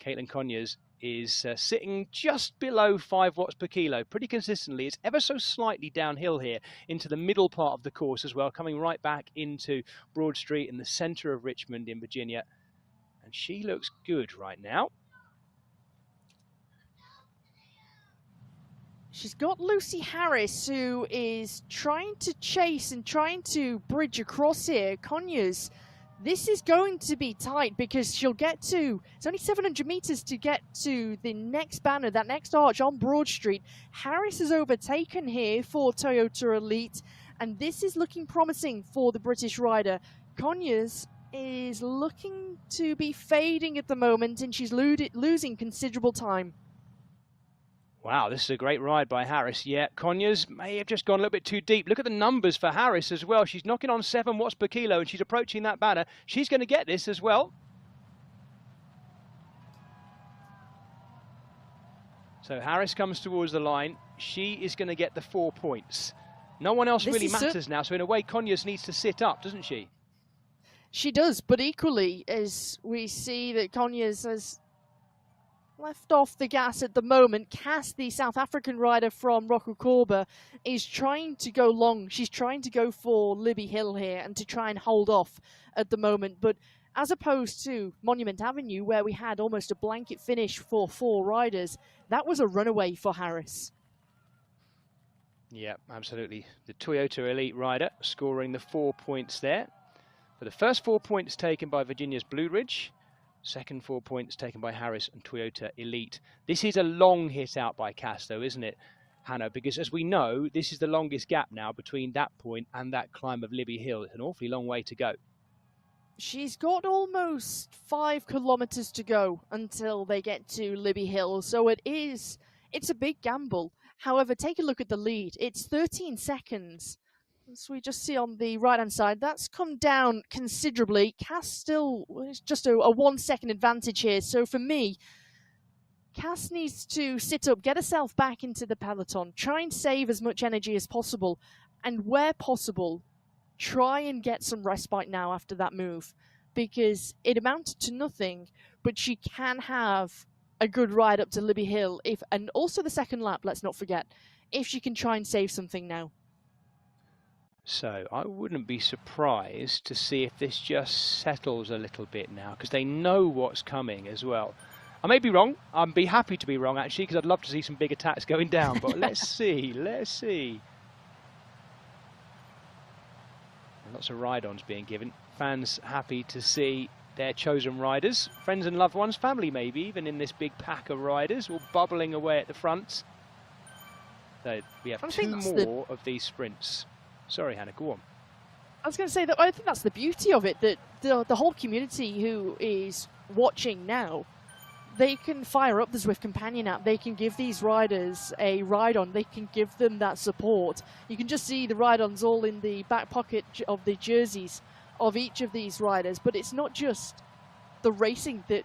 Caitlin Conyers is sitting just below 5 watts per kilo pretty consistently. It's ever so slightly downhill here into the middle part of the course as well, coming right back into Broad Street in the center of Richmond in Virginia. And she looks good right now. She's got Lucy Harris, who is trying to chase and trying to bridge across here. Conyers, this is going to be tight because she'll get to, it's only 700 meters to get to the next banner, that next arch on Broad Street. Harris is overtaken here for Toyota Elite, and this is looking promising for the British rider. Conyers is looking to be fading at the moment, and she's losing considerable time. Wow, this is a great ride by Harris. Yeah, Conyers may have just gone a little bit too deep. Look at the numbers for Harris as well. She's knocking on 7 watts per kilo and she's approaching that banner. She's going to get this as well. So Harris comes towards the line. She is going to get the 4 points. No one else really matters now. So in a way, Conyers needs to sit up, doesn't she? She does, but equally, as we see that Conyers has left off the gas at the moment. Cass, the South African rider from Rokukorba, is trying to go long. She's trying to go for Libby Hill here and to try and hold off at the moment. But as opposed to Monument Avenue, where we had almost a blanket finish for 4 riders, that was a runaway for Harris. Yeah, absolutely. The Toyota Elite rider scoring the 4 points there. For the first 4 points taken by Virginia's Blue Ridge, second 4 points taken by Harris and Toyota Elite. This is a long hit out by Cass, though, isn't it, Hannah? Because as we know, this is the longest gap now between that point and that climb of Libby Hill. It's an awfully long way to go. She's got almost 5 kilometers to go until they get to Libby Hill, so it's a big gamble. However, take a look at the lead. It's 13 seconds. As we just see on the right-hand side, that's come down considerably. Cass still is just a 1 second advantage here. So for me, Cass needs to sit up, get herself back into the peloton, try and save as much energy as possible, and where possible, try and get some respite now after that move, because it amounted to nothing, but she can have a good ride up to Libby Hill, and also the second lap, let's not forget, if she can try and save something now. So I wouldn't be surprised to see if this just settles a little bit now, because they know what's coming as well. I may be wrong. I'd be happy to be wrong, actually, because I'd love to see some big attacks going down. But let's see. Let's see. And lots of ride-ons being given. Fans happy to see their chosen riders, friends and loved ones, family maybe, even in this big pack of riders, all bubbling away at the front. So we have 2 more of these sprints. Sorry, Hannah, go on. I was going to say that I think that's the beauty of it, that the whole community who is watching now, they can fire up the Zwift Companion app. They can give these riders a ride-on. They can give them that support. You can just see the ride-ons all in the back pocket of the jerseys of each of these riders. But it's not just the racing that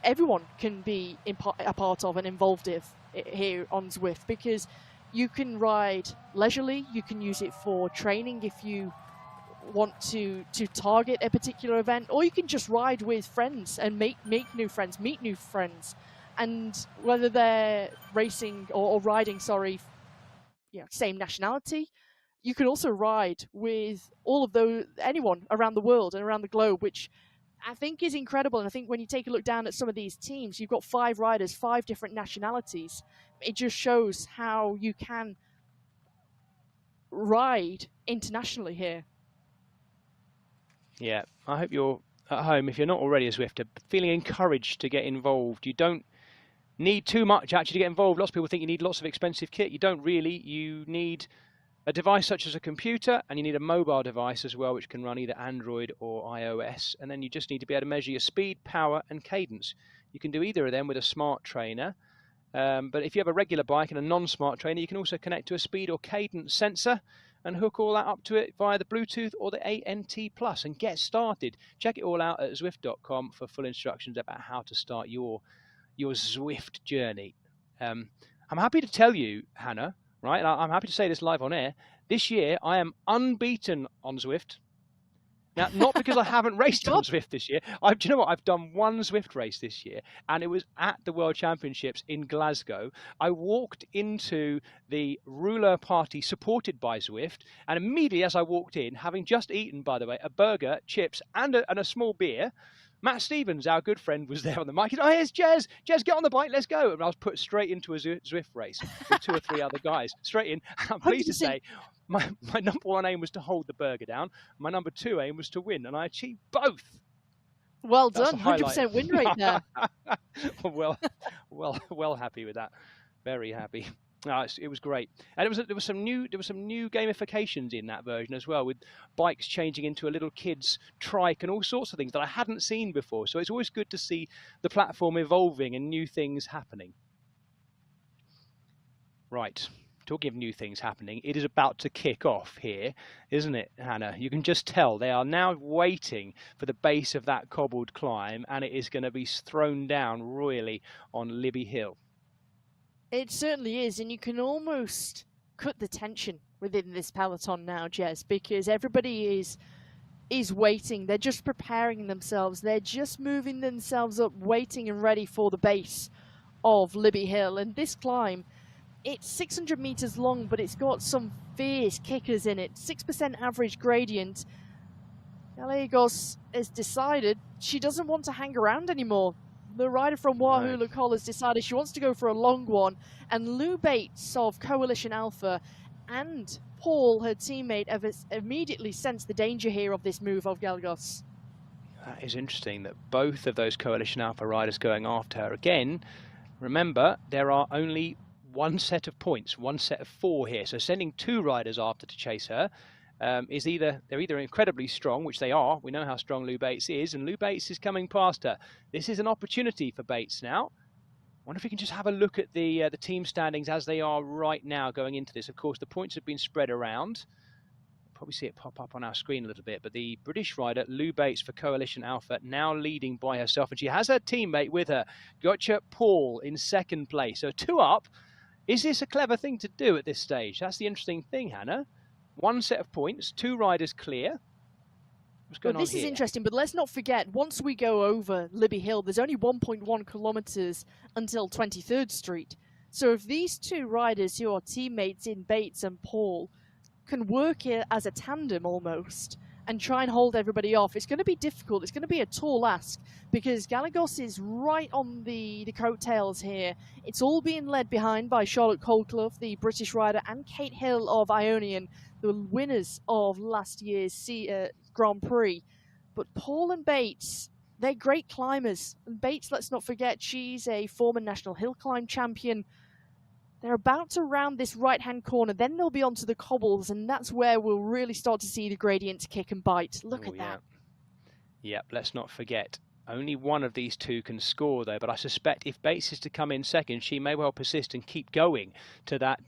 everyone can be a part of and involved in here on Zwift, because you can ride leisurely, you can use it for training if you want to target a particular event, or you can just ride with friends and make new friends, meet new friends. And whether they're racing or riding, same nationality, you can also ride with anyone around the world and around the globe, which I think is incredible. And I think when you take a look down at some of these teams, you've got 5 riders, 5 different nationalities. It just shows how you can ride internationally here. Yeah, I hope you're at home, if you're not already a Zwifter, feeling encouraged to get involved. You don't need too much actually to get involved. Lots of people think you need lots of expensive kit. You don't really. You need a device such as a computer, and you need a mobile device as well, which can run either Android or iOS. And then you just need to be able to measure your speed, power, and cadence. You can do either of them with a smart trainer. But if you have a regular bike and a non-smart trainer, you can also connect to a speed or cadence sensor and hook all that up to it via the Bluetooth or the ANT Plus and get started. Check it all out at Zwift.com for full instructions about how to start your Zwift journey. I'm happy to tell you, Hannah, right? I'm happy to say this live on air. This year, I am unbeaten on Zwift. Now, not because I haven't raced on Zwift this year. Do you know what? I've done 1 Zwift race this year, and it was at the World Championships in Glasgow. I walked into the ruler party supported by Zwift, and immediately as I walked in, having just eaten, by the way, a burger, chips, and a small beer, Matt Stevens, our good friend, was there on the mic. He said, oh, here's Jez. Jez, get on the bike. Let's go. And I was put straight into a Zwift race with 2 or 3 other guys. Straight in. I'm pleased to say my number 1 aim was to hold the burger down. My number 2 aim was to win. And I achieved both. Well done. 100% win rate there. well happy with that. Very happy. No, it was great, and there was some new gamifications in that version as well, with bikes changing into a little kid's trike and all sorts of things that I hadn't seen before. So it's always good to see the platform evolving and new things happening. Right, talking of new things happening, it is about to kick off here, isn't it, Hannah? You can just tell they are now waiting for the base of that cobbled climb, and it is going to be thrown down royally on Libby Hill. It certainly is, and you can almost cut the tension within this peloton now, Jez, because everybody is waiting. They're just preparing themselves. They're just moving themselves up, waiting and ready for the base of Libby Hill. And this climb, it's 600 meters long, but it's got some fierce kickers in it. 6% average gradient. Gallegos has decided she doesn't want to hang around anymore. The rider from Wahoo Lacol has decided she wants to go for a long one, and Lou Bates of Coalition Alpha and Paul, her teammate, have immediately sensed the danger here of this move of Gallegos. That is interesting that both of those Coalition Alpha riders going after her. Again, remember, there are only 1 set of points, 1 set of 4 here, so sending 2 riders after to chase her they're either incredibly strong, which they are. We know how strong Lou Bates is, and Lou Bates is coming past her. This is an opportunity for Bates now. I wonder if we can just have a look at the team standings as they are right now going into this. Of course, the points have been spread around. Probably see it pop up on our screen a little bit, but the British rider Lou Bates for Coalition Alpha now leading by herself, and she has her teammate with her, Gotcha Paul, in 2nd place. So 2 up. Is this a clever thing to do at this stage? That's the interesting thing, Hannah. 1 set of points, 2 riders clear. What's going on here? This is interesting, but let's not forget, once we go over Libby Hill, there's only 1.1 kilometers until 23rd Street. So if these 2 riders who are teammates in Bates and Paul can work here as a tandem almost and try and hold everybody off, it's going to be difficult. It's going to be a tall ask because Gallegos is right on the coattails here. It's all being led behind by Charlotte Coldclough, the British rider, and Kate Hill of Ionian, the winners of last year's Grand Prix. But Paul and Bates, they're great climbers. And Bates, let's not forget, she's a former national hill climb champion. They're about to round this right-hand corner, then they'll be onto the cobbles, and that's where we'll really start to see the gradients kick and bite. Look at that. Yep, let's not forget. Only one of these 2 can score, though, but I suspect if Bates is to come in 2nd, she may well persist and keep going to that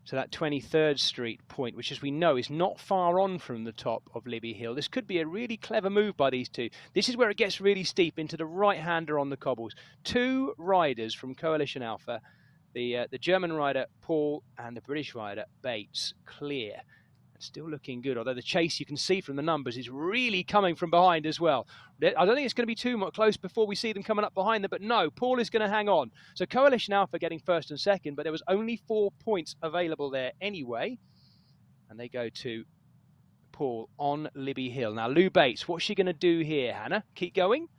23rd Street point, which, as we know, is not far on from the top of Libby Hill. This could be a really clever move by these 2. This is where it gets really steep into the right-hander on the cobbles. 2 riders from Coalition Alpha, the German rider Paul and the British rider Bates, clear. It's still looking good, although the chase, you can see from the numbers, is really coming from behind as well. I don't think it's going to be too much close before we see them coming up behind them, but no, Paul is going to hang on. So Coalition Alpha getting 1st and 2nd, but there was only 4 points available there anyway. And they go to Paul on Libby Hill. Now, Lou Bates, what's she going to do here, Hannah? Keep going?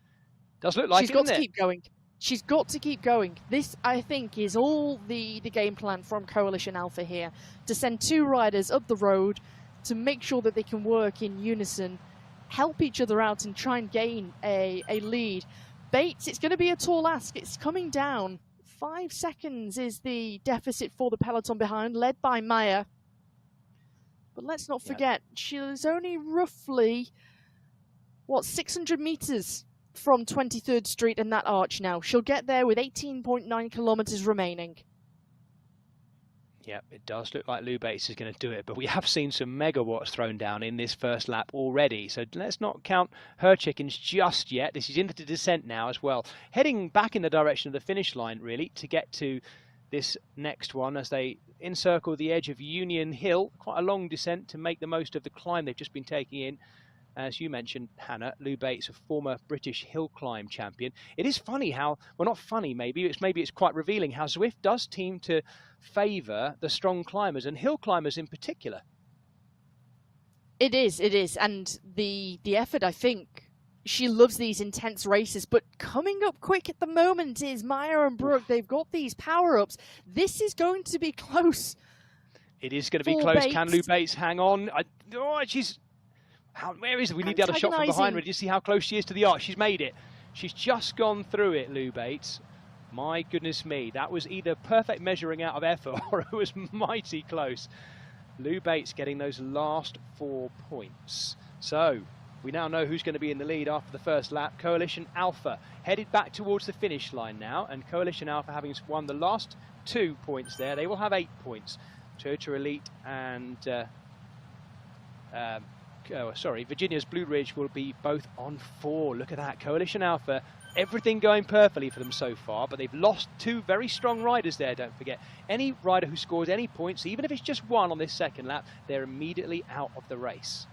Does look like it, She's got to keep going. She's got to keep going. This, I think, is all the game plan from Coalition Alpha here, to send 2 riders up the road to make sure that they can work in unison, help each other out and try and gain a lead. Bates, it's going to be a tall ask. It's coming down. 5 seconds is the deficit for the peloton behind, led by Maya. But let's not forget, she's only roughly, 600 meters from 23rd Street and that arch now. She'll get there with 18.9 kilometers remaining. Yep, it does look like Lou Bates is going to do it, but we have seen some megawatts thrown down in this first lap already, so let's not count her chickens just yet. This is into the descent now as well, heading back in the direction of the finish line, really, to get to this next one as they encircle the edge of Union Hill. Quite a long descent to make the most of the climb they've just been taking in. As you mentioned, Hannah, Lou Bates, a former British hill climb champion. It is funny how, well, not funny maybe it's quite revealing how Zwift does seem to favour the strong climbers and hill climbers in particular. It is, and the effort, I think, she loves these intense races, but coming up quick at the moment is Maya and Brooke. They've got these power-ups. This is going to be close. It is going to be close. Bates. Can Lou Bates hang on? Where is it? We need the other shot from behind her. Do you see how close she is to the arc? She's made it. She's just gone through it, Lou Bates. My goodness me. That was either perfect measuring out of effort or it was mighty close. Lou Bates getting those last 4 points. So we now know who's going to be in the lead after the first lap. Coalition Alpha headed back towards the finish line now, and Coalition Alpha, having won the last 2 points there, they will have 8 points. Toyota Elite and Virginia's Blue Ridge will be both on 4. Look at that. Coalition Alpha, everything going perfectly for them so far, but they've lost 2 very strong riders there, don't forget. Any rider who scores any points, even if it's just 1 on this second lap, they're immediately out of the race.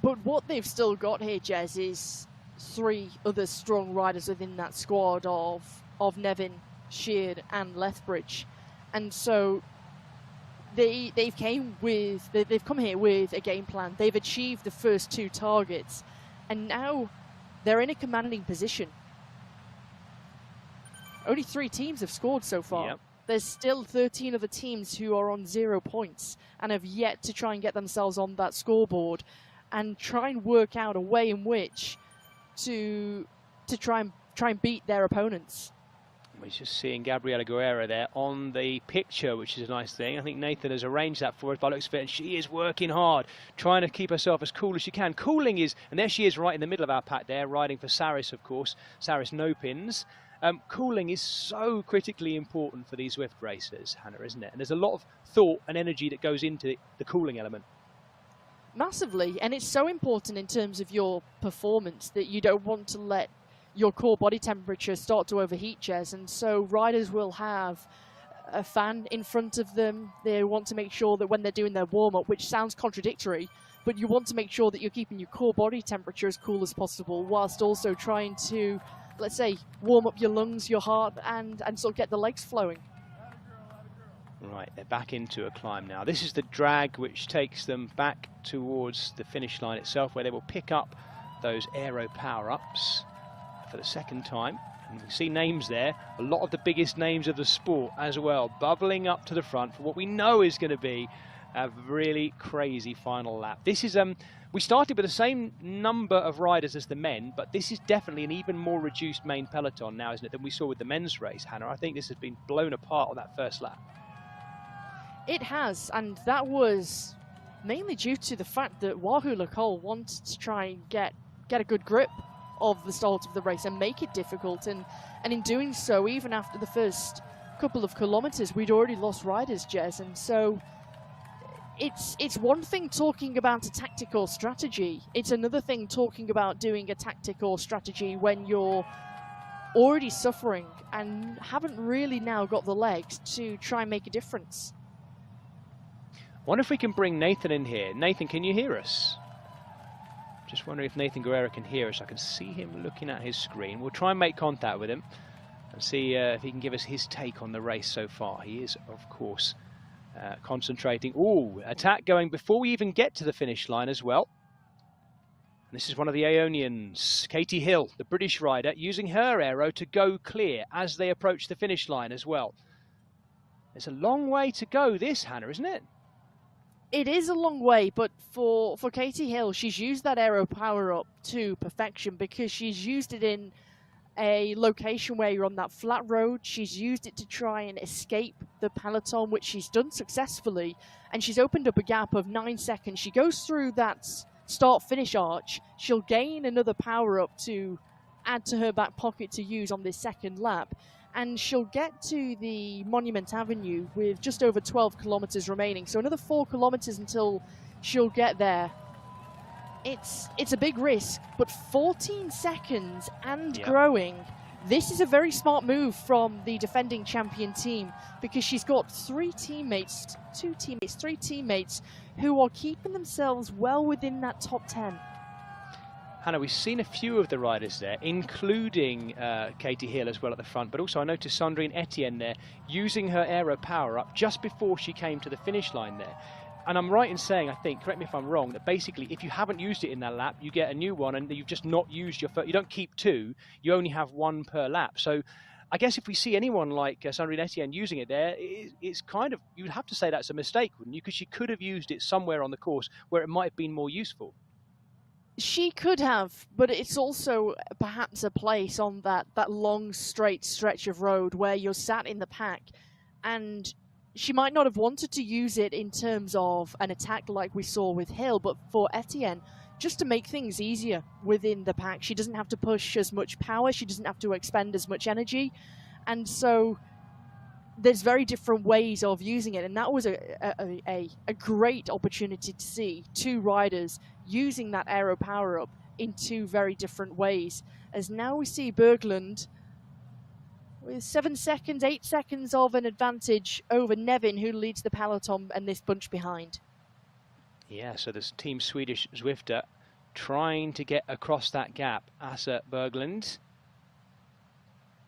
But what they've still got here, Jez, is 3 other strong riders within that squad of Nevin, Sheard and Lethbridge. And so they've come here with a game plan. They've achieved the first 2 targets, and now they're in a commanding position. Only 3 teams have scored so far. Yep. There's still 13 other teams who are on 0 points and have yet to try and get themselves on that scoreboard and try and work out a way in which to try and beat their opponents. We're just seeing Gabriela Guerra there on the picture, which is a nice thing. I think Nathan has arranged that for us by the looks of it, and she is working hard, trying to keep herself as cool as she can. Cooling is, and there she is right in the middle of our pack there, riding for Saris, of course, Saris No Pins. Cooling is so critically important for these Zwift racers, Hannah, isn't it? And there's a lot of thought and energy that goes into the cooling element. Massively, and it's so important in terms of your performance that you don't want to let your core body temperature start to overheat, Jez, and so riders will have a fan in front of them. They want to make sure that when they're doing their warm-up, which sounds contradictory, but you want to make sure that you're keeping your core body temperature as cool as possible, whilst also trying to, let's say, warm up your lungs, your heart, and sort of get the legs flowing. Right, they're back into a climb now. This is the drag which takes them back towards the finish line itself, where they will pick up those aero power-ups for the second time. And we see names there, a lot of the biggest names of the sport as well, bubbling up to the front for what we know is going to be a really crazy final lap. This is we started with the same number of riders as the men, but this is definitely an even more reduced main peloton now, isn't it, than we saw with the men's race, Hannah? I think this has been blown apart on that first lap. It has, and that was mainly due to the fact that Wahoo Lacole wanted to try and get a good grip of the start of the race and make it difficult, and in doing so, even after the first couple of kilometers, we'd already lost riders, Jez, and so it's one thing talking about a tactical strategy. It's another thing talking about doing a tactical strategy when you're already suffering and haven't really now got the legs to try and make a difference. Wonder if we can bring Nathan in here. Nathan, can you hear us? Just wondering if Nathan Guerra can hear us. I can see him looking at his screen. We'll try and make contact with him and see if he can give us his take on the race so far. He is, of course, concentrating. Ooh, attack going before we even get to the finish line as well. And this is one of the Aeonians, Katie Hill, the British rider, using her aero to go clear as they approach the finish line as well. There's a long way to go this, Hannah, isn't it? It is a long way, but for Katie Hill, she's used that aero power-up to perfection because she's used it in a location where you're on that flat road. She's used it to try and escape the peloton, which she's done successfully, and she's opened up a gap of 9 seconds. She goes through that start-finish arch. She'll gain another power-up to add to her back pocket to use on this second lap, and she'll get to the Monument Avenue with just over 12 kilometers remaining. So another 4 kilometers until she'll get there. It's a big risk, but 14 seconds and growing. This is a very smart move from the defending champion team because she's got 3 teammates who are keeping themselves well within that top 10. Hannah, we've seen a few of the riders there, including Katie Hill as well at the front, but also I noticed Sandrine Etienne there using her aero power-up just before she came to the finish line there. And I'm right in saying, I think, correct me if I'm wrong, that basically if you haven't used it in that lap, you get a new one, and you've just not used your first. You don't keep two, you only have one per lap. So I guess if we see anyone like Sandrine Etienne using it there, it's kind of, you'd have to say that's a mistake, wouldn't you? Because she could have used it somewhere on the course where it might have been more useful. She could have, but it's also perhaps a place on that long straight stretch of road where you're sat in the pack, and she might not have wanted to use it in terms of an attack like we saw with Hill, but for Etienne, just to make things easier within the pack. She doesn't have to push as much power, she doesn't have to expend as much energy, and so there's very different ways of using it, and that was a great opportunity to see two riders using that aero power-up in two very different ways. As now we see Berglund with 7 seconds, 8 seconds of an advantage over Nevin, who leads the peloton and this bunch behind. Yeah, so this Team Swedish Zwifter trying to get across that gap. Asa Berglund,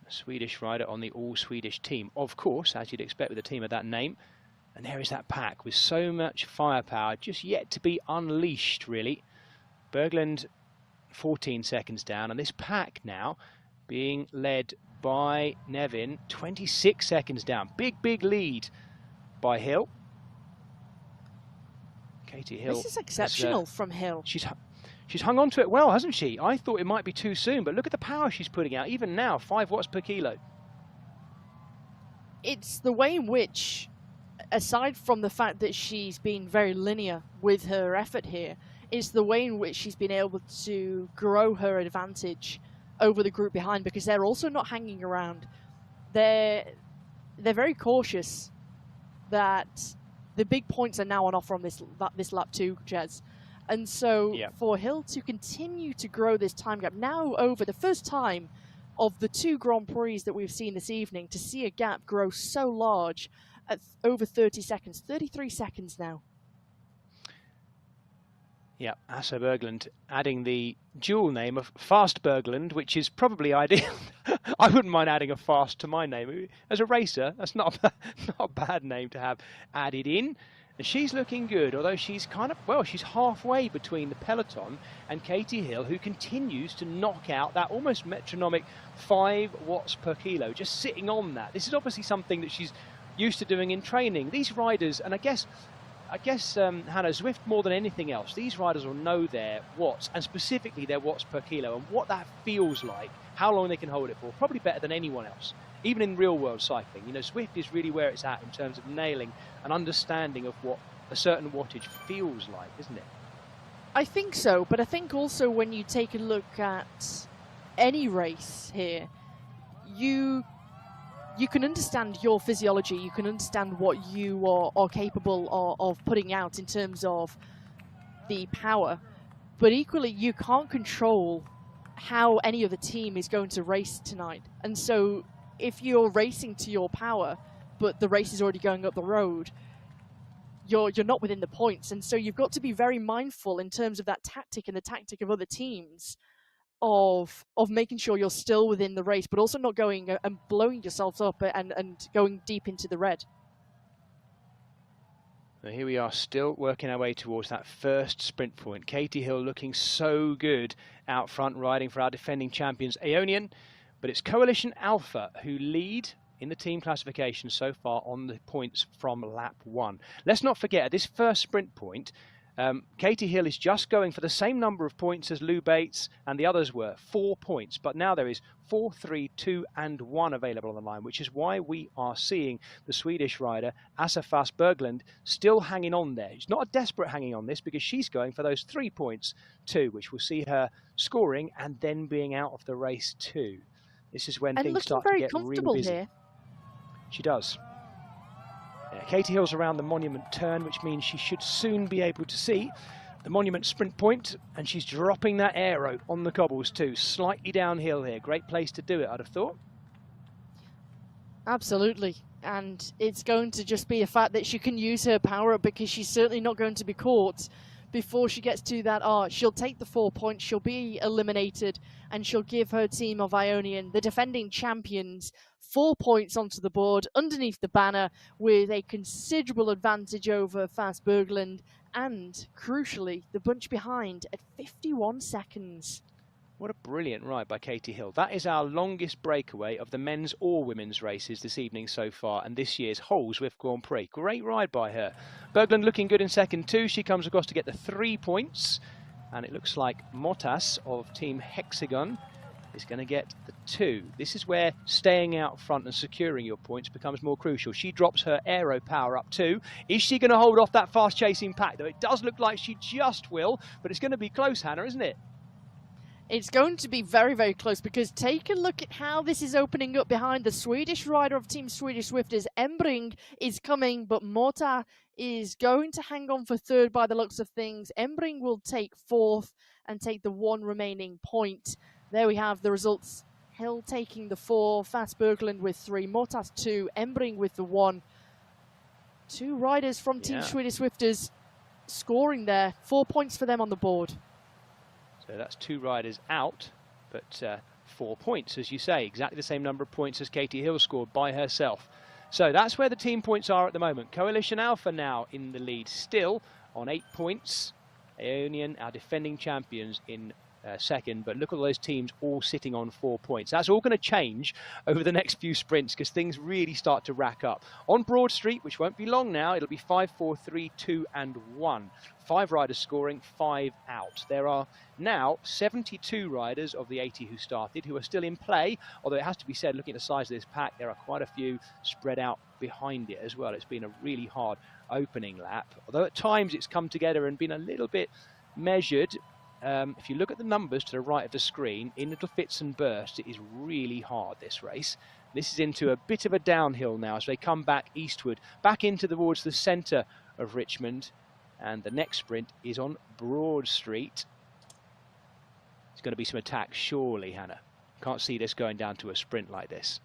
a Swedish rider on the all-Swedish team, of course, as you'd expect with a team of that name. And there is that pack with so much firepower just yet to be unleashed, really. Berglund 14 seconds down, and this pack now being led by Nevin, 26 seconds down. Big lead by Hill. Katie Hill. This is exceptional from Hill. She's hung on to it well, hasn't she? I thought it might be too soon, but look at the power she's putting out. Even now, 5 watts per kilo. It's the way in which, aside from the fact that she's been very linear with her effort here, it's the way in which she's been able to grow her advantage over the group behind, because they're also not hanging around. They're very cautious that the big points are now on offer on this lap 2, Jez. And so for Hill to continue to grow this time gap, now over the first time of the 2 Grand Prix that we've seen this evening, to see a gap grow so large at over 30 seconds, 33 seconds now. Yeah, Asa Berglund adding the dual name of Fast Berglund, which is probably ideal. I wouldn't mind adding a fast to my name. As a racer, that's not a bad name to have added in. And she's looking good, although she's she's halfway between the peloton and Katie Hill, who continues to knock out that almost metronomic 5 watts per kilo, just sitting on that. This is obviously something that she's used to doing in training. These riders, and I guess Hannah, Zwift more than anything else, these riders will know their watts, and specifically their watts per kilo, and what that feels like, how long they can hold it for, probably better than anyone else, even in real world cycling. You know, Zwift is really where it's at in terms of nailing an understanding of what a certain wattage feels like, isn't it? I think so, but I think also when you take a look at any race here, you can understand your physiology, you can understand what you are capable of putting out in terms of the power, but equally you can't control how any other team is going to race tonight. And so if you're racing to your power, but the race is already going up the road, you're not within the points. And so you've got to be very mindful in terms of that tactic and the tactic of other teams of making sure you're still within the race, but also not going and blowing yourselves up and going deep into the red. Now here we are, still working our way towards that first sprint point. Katie Hill looking so good out front, riding for our defending champions Aeonian, but it's Coalition Alpha who lead in the team classification so far on the points from lap 1. Let's not forget, at this first sprint point, Katie Hill is just going for the same number of points as Lou Bates and the others were, 4 points. But now there is 4, 3, 2 and 1 available on the line, which is why we are seeing the Swedish rider Asa Fast Berglund still hanging on there. She's not a desperate hanging on this, because she's going for those 3 points too, which will see her scoring and then being out of the race too. This is when things start to get really busy. Here. She does. Katie Hill's around the Monument turn, which means she should soon be able to see the Monument sprint point, and she's dropping that aero on the cobbles too, slightly downhill here. Great place to do it, I'd have thought. Absolutely, and it's going to just be a fact that she can use her power up, because she's certainly not going to be caught before she gets to that arch. She'll take the 4 points, she'll be eliminated, and she'll give her team of Ionian, the defending champions, 4 points onto the board underneath the banner with a considerable advantage over Fast Bergland and, crucially, the bunch behind at 51 seconds. What a brilliant ride by Katie Hill. That is our longest breakaway of the men's or women's races this evening so far, and this year's whole Zwift Grand Prix. Great ride by her. Bergland looking good in second too. She comes across to get the 3 points, and it looks like Motas of Team Hexagon is going to get the 2. This is where staying out front and securing your points becomes more crucial. She drops her aero power up too. Is she going to hold off that fast chasing pack? Though it does look like she just will, but it's going to be close, Hannah, isn't it? It's going to be very, very close, because take a look at how this is opening up behind the Swedish rider of Team Swedish Swifters. Embring is coming, but Mota is going to hang on for third by the looks of things. Embring will take fourth and take the 1 remaining point. There we have the results. Hill taking the 4, Fast Bergland with 3, Motas 2, Embring with the 1. 2 riders from Team Swedish Swifters scoring there. 4 points for them on the board. So that's 2 riders out, but 4 points, as you say, exactly the same number of points as Katie Hill scored by herself. So that's where the team points are at the moment. Coalition Alpha now in the lead, still on 8 points. Aeonian, our defending champions, in second, but look at all those teams all sitting on 4 points. That's all going to change over the next few sprints, because things really start to rack up. On Broad Street, which won't be long now, it'll be 5, 4, 3, 2 and 1. 5 riders scoring, 5 out. There are now 72 riders of the 80 who started who are still in play, although it has to be said, looking at the size of this pack, there are quite a few spread out behind it as well. It's been a really hard opening lap, although at times it's come together and been a little bit measured. If you look at the numbers to the right of the screen, in little fits and bursts, it is really hard, this race. This is into a bit of a downhill now as they come back eastward, back into towards the centre of Richmond. And the next sprint is on Broad Street. There's going to be some attacks, surely, Hannah. Can't see this going down to a sprint like this.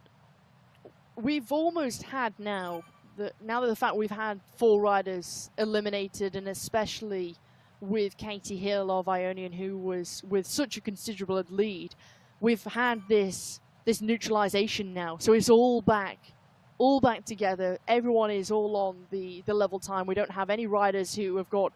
We've almost had now that the fact we've had 4 riders eliminated, and especially with Katie Hill of Ionian, who was with such a considerable lead, we've had this neutralization now. So it's all back together. Everyone is all on the level time. We don't have any riders who have got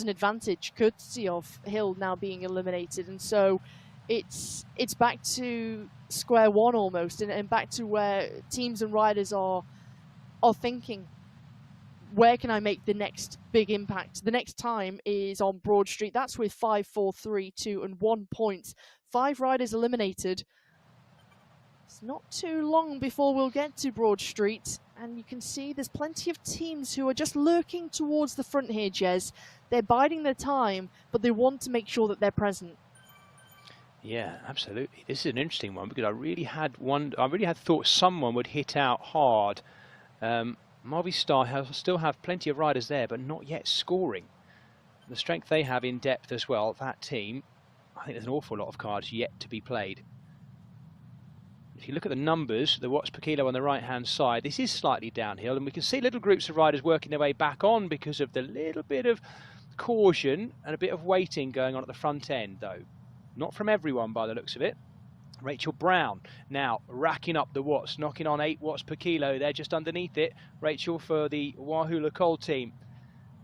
an advantage, courtesy of Hill now being eliminated. And so it's back to square one almost, and back to where teams and riders are thinking, where can I make the next big impact? The next time is on Broad Street. That's with 5, 4, 3, 2 and 1 points. 5 riders eliminated. It's not too long before we'll get to Broad Street, and you can see there's plenty of teams who are just lurking towards the front here, Jez. They're biding their time, but they want to make sure that they're present. Yeah, absolutely. This is an interesting one, because I really had thought someone would hit out hard. Movistar still have plenty of riders there, but not yet scoring. The strength they have in depth as well, that team, I think there's an awful lot of cards yet to be played. If you look at the numbers, the watts per kilo on the right-hand side, this is slightly downhill, and we can see little groups of riders working their way back on because of the little bit of caution and a bit of waiting going on at the front end, though. Not from everyone by the looks of it. Rachel Brown now racking up the watts, knocking on 8 watts per kilo. They're just underneath it. Rachel for the Wahoo Lacole team.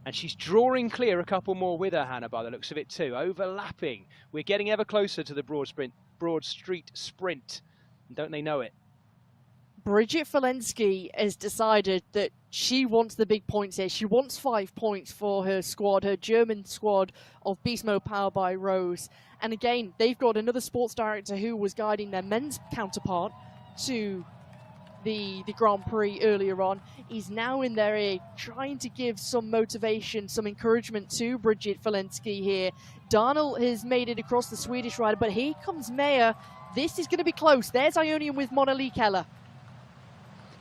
And she's drawing clear a couple more with her, Hannah, by the looks of it too. Overlapping. We're getting ever closer to the Broad Street sprint. Don't they know it? Bridget Falensky has decided that she wants the big points here. She wants 5 points for her squad, her German squad of Beast Mode powered by Rose. And again, they've got another sports director who was guiding their men's counterpart to the Grand Prix earlier on. He's now in their ear trying to give some motivation, some encouragement to Bridget Falensky here. Darnell has made it across the Swedish rider, but here comes Meyer. This is going to be close. There's Ionian with Mona Lee Keller.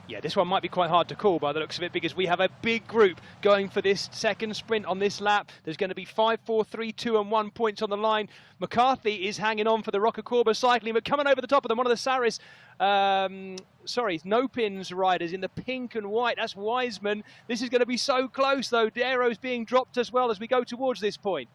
Yeah, this one might be quite hard to call by the looks of it, because we have a big group going for this second sprint on this lap. There's going to be 5, 4, 3, 2 and 1 points on the line. McCarthy is hanging on for the Roca Corba cycling, but coming over the top of them, one of the Saris, no pins riders in the pink and white. That's Wiseman. This is going to be so close, though. Darrow's being dropped as well as we go towards this point.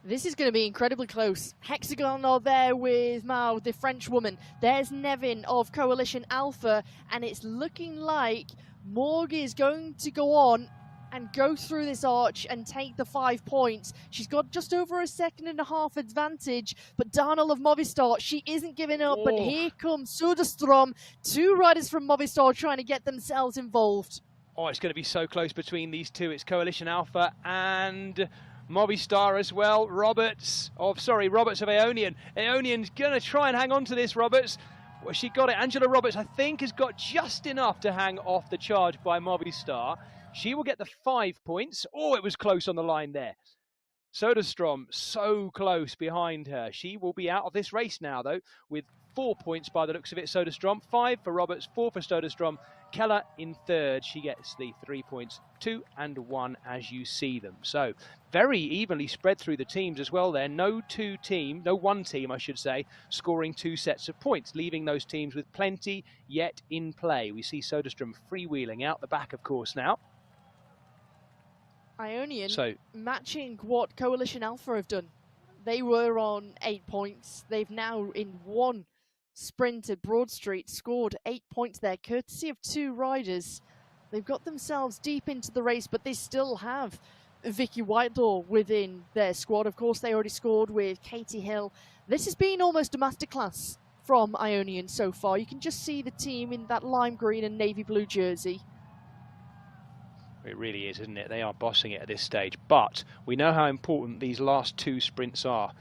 This is going to be incredibly close. Hexagon are there with Mao, the French woman. There's Nevin of Coalition Alpha, and it's looking like Morg is going to go on and go through this arch and take the 5 points. She's got just over a 1.5 seconds advantage, but Darnell of Movistar, she isn't giving up, but here comes Söderström. 2 riders from Movistar trying to get themselves involved. Oh, it's going to be so close between these two. It's Coalition Alpha and Movistar as well. Roberts of Aeonian. Aeonian's going to try and hang on to this, Roberts. Well, she got it. Angela Roberts, I think, has got just enough to hang off the charge by Movistar. She will get the 5 points. Oh, it was close on the line there. Söderström, so close behind her. She will be out of this race now, though, with 4 points by the looks of it. Söderström, 5 for Roberts, 4 for Söderström. Keller in third. She gets the 3 points, 2 and 1 as you see them. So very evenly spread through the teams as well there. No one team, I should say, scoring 2 sets of points, leaving those teams with plenty yet in play. We see Söderström freewheeling out the back, of course, now. Ionian matching what Coalition Alpha have done. They were on 8 points. They've now, in one sprint at Broad Street, scored 8 points there, courtesy of 2 riders. They've got themselves deep into the race, but they still have Vicky Whitelaw within their squad. Of course, they already scored with Katie Hill. This has been almost a masterclass from Ionian so far. You can just see the team in that lime green and navy blue jersey. It really is, isn't it? They are bossing it at this stage. But we know how important these last 2 sprints are.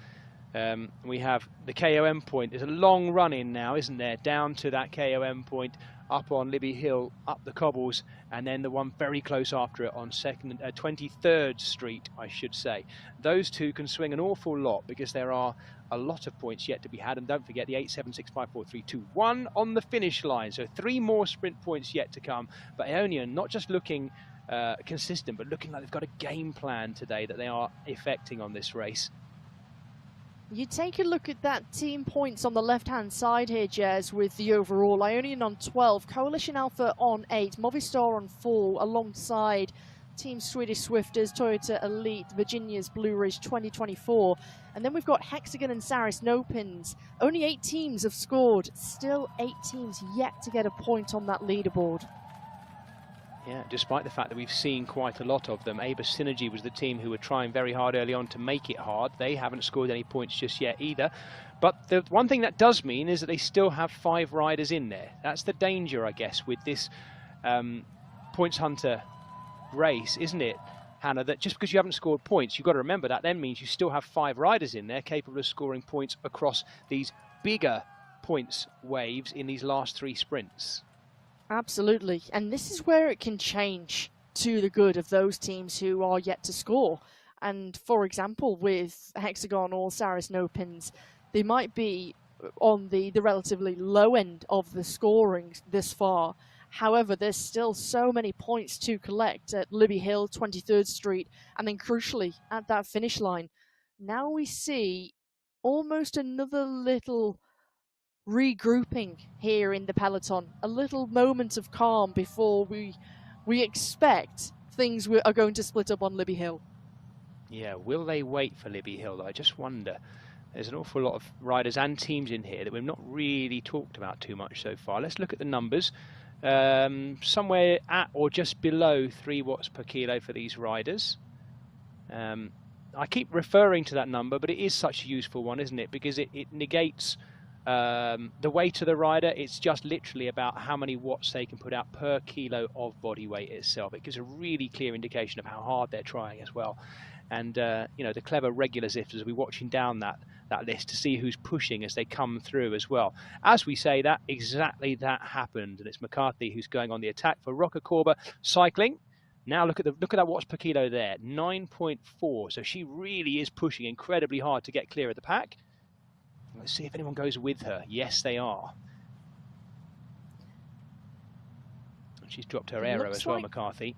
We have the KOM point. There's a long run in now, isn't there? Down to that KOM point, up on Libby Hill, up the cobbles, and then the one very close after it on 23rd Street, I should say. Those 2 can swing an awful lot because there are a lot of points yet to be had. And don't forget the 8, 7, 6, 5, 4, 3, 2, 1 on the finish line. So 3 more sprint points yet to come. But Aeonian not just looking consistent, but looking like they've got a game plan today that they are effecting on this race. You take a look at that team points on the left-hand side here, Jez, with the overall. Ionian on 12, Coalition Alpha on 8, Movistar on 4, alongside Team Swedish Swifters, Toyota Elite, Virginia's Blue Ridge 2024. And then we've got Hexagon and Saris No Pins. Only 8 teams have scored, still 8 teams yet to get a point on that leaderboard. Yeah, despite the fact that we've seen quite a lot of them. Aber Synergy was the team who were trying very hard early on to make it hard. They haven't scored any points just yet either. But the one thing that does mean is that they still have 5 riders in there. That's the danger, I guess, with this points hunter race, isn't it, Hannah? That just because you haven't scored points, you've got to remember that then means you still have 5 riders in there capable of scoring points across these bigger points waves in these last 3 sprints. Absolutely, and this is where it can change to the good of those teams who are yet to score. And for example, with Hexagon or Saris No Pins, they might be on the relatively low end of the scoring this far. However, there's still so many points to collect at Libby Hill, 23rd Street, and then crucially at that finish line. Now we see almost another little regrouping here in the peloton, a little moment of calm before we expect things are going to split up on Libby Hill. Yeah, will they wait for Libby Hill? I just wonder. There's an awful lot of riders and teams in here that we've not really talked about too much so far. Let's look at the numbers. Somewhere at or just below 3 watts per kilo for these riders. I keep referring to that number, but it is such a useful one, isn't it? Because it negates the weight of the rider. It's just literally about how many watts they can put out per kilo of body weight itself. It gives a really clear indication of how hard they're trying as well. And you know, the clever regular Zwifters will be watching down that list to see who's pushing as they come through as well. As we say that, exactly that happened, and it's McCarthy who's going on the attack for Roca Corba Cycling. Now look at that watts per kilo there, 9.4. So she really is pushing incredibly hard to get clear of the pack. Let's see if anyone goes with her. Yes, they are. She's dropped her aero as well, McCarthy.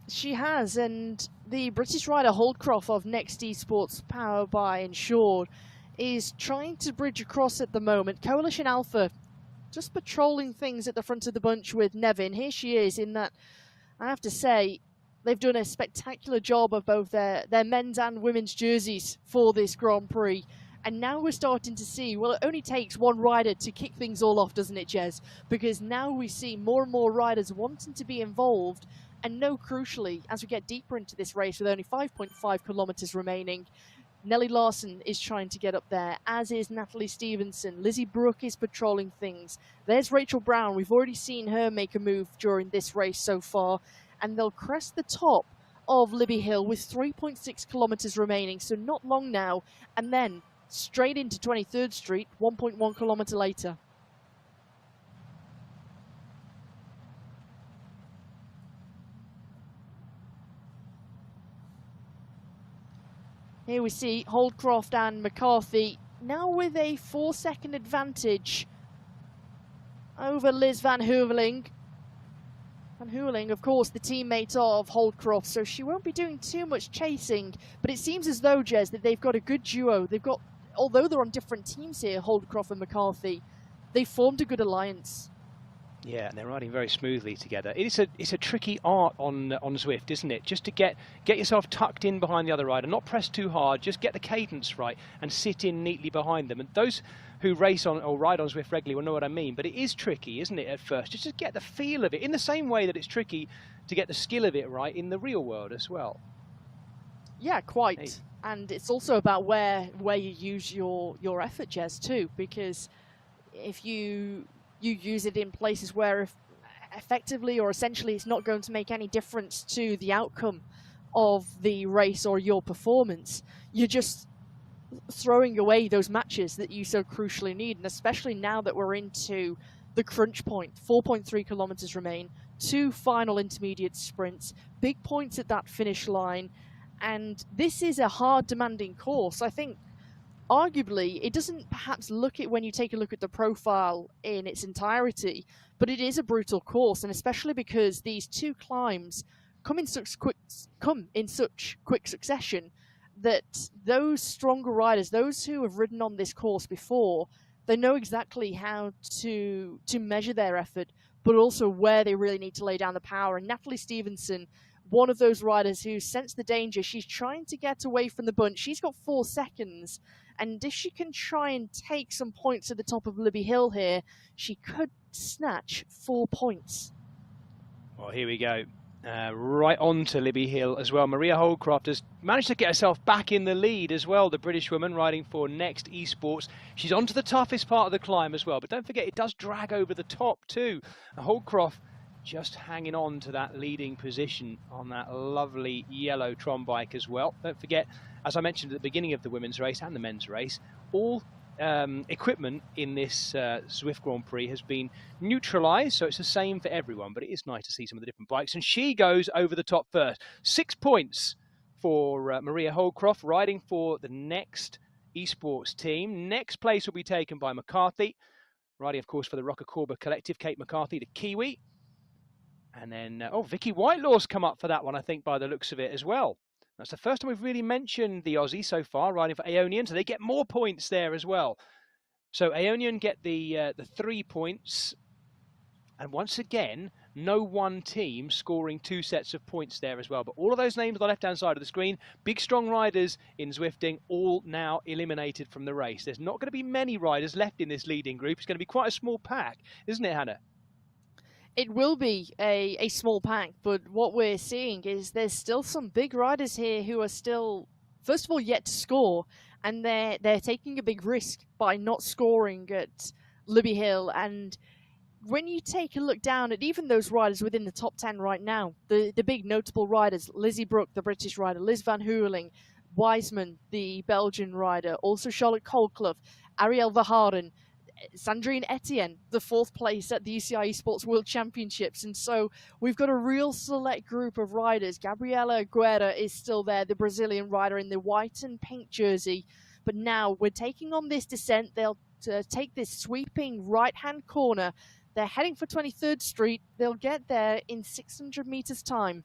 She has, and the British rider Holdcroft of Next Esports, powered by Insured, is trying to bridge across at the moment. Coalition Alpha just patrolling things at the front of the bunch with Nevin. Here she is in that, I have to say, They've done a spectacular job of both their men's and women's jerseys for this Grand Prix. And now we're starting to see, well, it only takes one rider to kick things all off, doesn't it, Jez? Because now we see more and more riders wanting to be involved. And no, crucially, as we get deeper into this race with only 5.5 kilometers remaining, Nellie Larson is trying to get up there, as is Natalie Stevenson. Lizzie Brooke is patrolling things. There's Rachel Brown. We've already seen her make a move during this race so far. And they'll crest the top of Libby Hill with 3.6 kilometers remaining, so not long now. And then straight into 23rd Street, 1.1 kilometer later. Here we see Holdcroft and McCarthy now with a 4-second advantage over Liz Van Heuveling. Van Heuveling, of course, the teammate of Holdcroft, so she won't be doing too much chasing. But it seems as though, Jez, that they've got a good duo. They've got, although they're on different teams here, Holdcroft and McCarthy, they formed a good alliance. Yeah, and they're riding very smoothly together. It's a tricky art on Zwift, isn't it? Just to get yourself tucked in behind the other rider, not press too hard, just get the cadence right and sit in neatly behind them. And those who race on or ride on Zwift regularly will know what I mean. But it is tricky, isn't it, at first? Just to get the feel of it, in the same way that it's tricky to get the skill of it right in the real world as well. Yeah, quite. Hey. And it's also about where you use your effort, Jez, too, because if you use it in places where effectively or essentially it's not going to make any difference to the outcome of the race or your performance, you're just throwing away those matches that you so crucially need. And especially now that we're into the crunch point, 4.3 kilometers remain, 2 final intermediate sprints, big points at that finish line. And this is a hard, demanding course. I think arguably, it doesn't perhaps look at when you take a look at the profile in its entirety, but it is a brutal course, and especially because these 2 climbs come in such quick succession that those stronger riders, those who have ridden on this course before, they know exactly how to measure their effort, but also where they really need to lay down the power. And Natalie Stevenson, one of those riders who sensed the danger, she's trying to get away from the bunch. She's got 4 seconds. And if she can try and take some points at the top of Libby Hill here, she could snatch 4 points. Well, here we go. Right on to Libby Hill as well. Maria Holdcroft has managed to get herself back in the lead as well, the British woman riding for Next Esports. She's on to the toughest part of the climb as well, but don't forget it does drag over the top too. Holdcroft just hanging on to that leading position on that lovely yellow Tron bike as well. Don't forget, as I mentioned at the beginning of the women's race and the men's race, all equipment in this Zwift Grand Prix has been neutralised, so it's the same for everyone, but it is nice to see some of the different bikes. And she goes over the top first. 6 points for Maria Holdcroft, riding for the Next Esports team. Next place will be taken by McCarthy, riding, of course, for the Rocker Corba Collective, Kate McCarthy, the Kiwi. And then, Vicky Whitelaw's come up for that one, I think, by the looks of it as well. That's the first time we've really mentioned the Aussie so far, riding for Aeonian, so they get more points there as well. So Aeonian get the 3 points. And once again, no one team scoring 2 sets of points there as well. But all of those names on the left-hand side of the screen, big, strong riders in Zwifting, all now eliminated from the race. There's not going to be many riders left in this leading group. It's going to be quite a small pack, isn't it, Hannah? It will be a small pack, but what we're seeing is there's still some big riders here who are still, first of all, yet to score, and they're taking a big risk by not scoring at Libby Hill. And when you take a look down at even those riders within the top 10 right now, the big notable riders, Lizzie Brooke, the British rider, Liz Van Heuveling, Wiseman, the Belgian rider, also Charlotte Colclough, Ariel Verhaeren, Sandrine Etienne, the 4th place at the UCI Esports World Championships. And so we've got a real select group of riders. Gabriela Guerra is still there, the Brazilian rider in the white and pink jersey. But now we're taking on this descent. They'll take this sweeping right-hand corner. They're heading for 23rd Street. They'll get there in 600 meters time.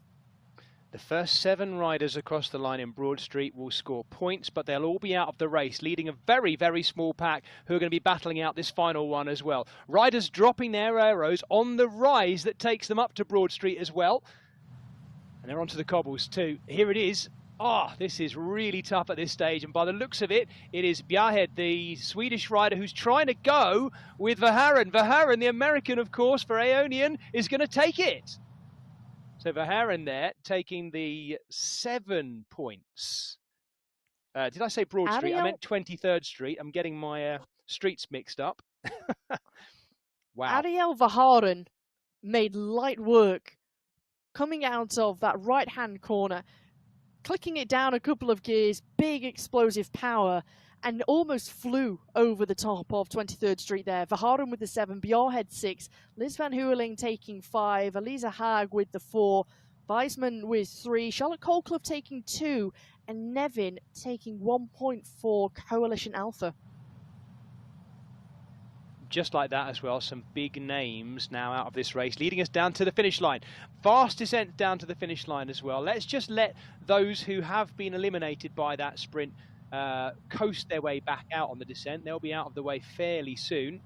The first 7 riders across the line in Broad Street will score points, but they'll all be out of the race, leading a very, very small pack who are going to be battling out this final one as well. Riders dropping their arrows on the rise that takes them up to Broad Street as well. And they're onto the cobbles too. Here it is. Oh, this is really tough at this stage. And by the looks of it, it is Bjarhed, the Swedish rider, who's trying to go with Verhaeren. Verhaeren, the American, of course, for Aeonian, is going to take it. So Verhaeren there, taking the 7 points. Did I say Broad Street? I meant 23rd Street. I'm getting my streets mixed up. Wow. Ariel Verhaeren made light work coming out of that right-hand corner, clicking it down a couple of gears, big explosive power, and almost flew over the top of 23rd Street there. Verhaeren with the 7, Bjarhed 6, Liz van Hooling taking 5, Elisa Haag with the 4, Weisman with 3, Charlotte Colclough taking 2, and Nevin taking 1.4 Coalition Alpha. Just like that as well, some big names now out of this race, leading us down to the finish line. Fast descent down to the finish line as well. Let's just let those who have been eliminated by that sprint coast their way back out on the descent. They'll be out of the way fairly soon.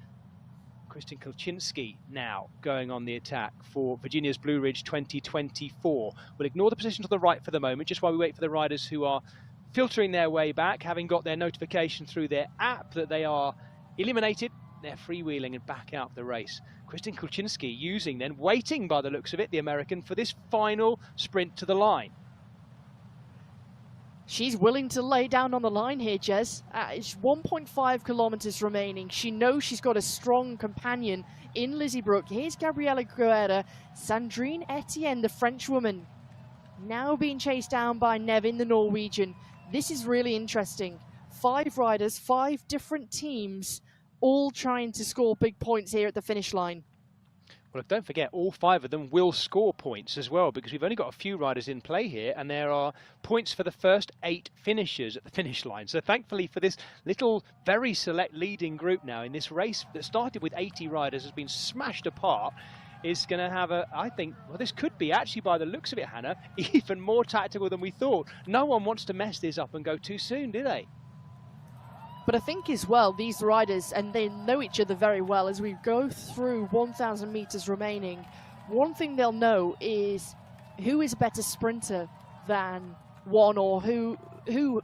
Kristen Kulczynski now going on the attack for Virginia's Blue Ridge 2024. We'll ignore the position to the right for the moment, just while we wait for the riders who are filtering their way back, having got their notification through their app that they are eliminated. They're freewheeling and back out of the race. Kristen Kulczynski using then, waiting by the looks of it, the American, for this final sprint to the line. She's willing to lay down on the line here, Jez. It's 1.5 kilometers remaining. She knows she's got a strong companion in Lizzie Brooke. Here's Gabriela Guerra, Sandrine Etienne, the French woman, now being chased down by Nevin, the Norwegian. This is really interesting. 5 riders, 5 different teams, all trying to score big points here at the finish line. Well, don't forget, all 5 of them will score points as well, because we've only got a few riders in play here, and there are points for the first 8 finishers at the finish line. So thankfully for this little, very select leading group now in this race that started with 80 riders, has been smashed apart, is going to have I think, well, this could be actually, by the looks of it, Hannah, even more tactical than we thought. No one wants to mess this up and go too soon, do they? But I think as well, these riders, and they know each other very well, as we go through 1,000 meters remaining, one thing they'll know is who is a better sprinter than one, or who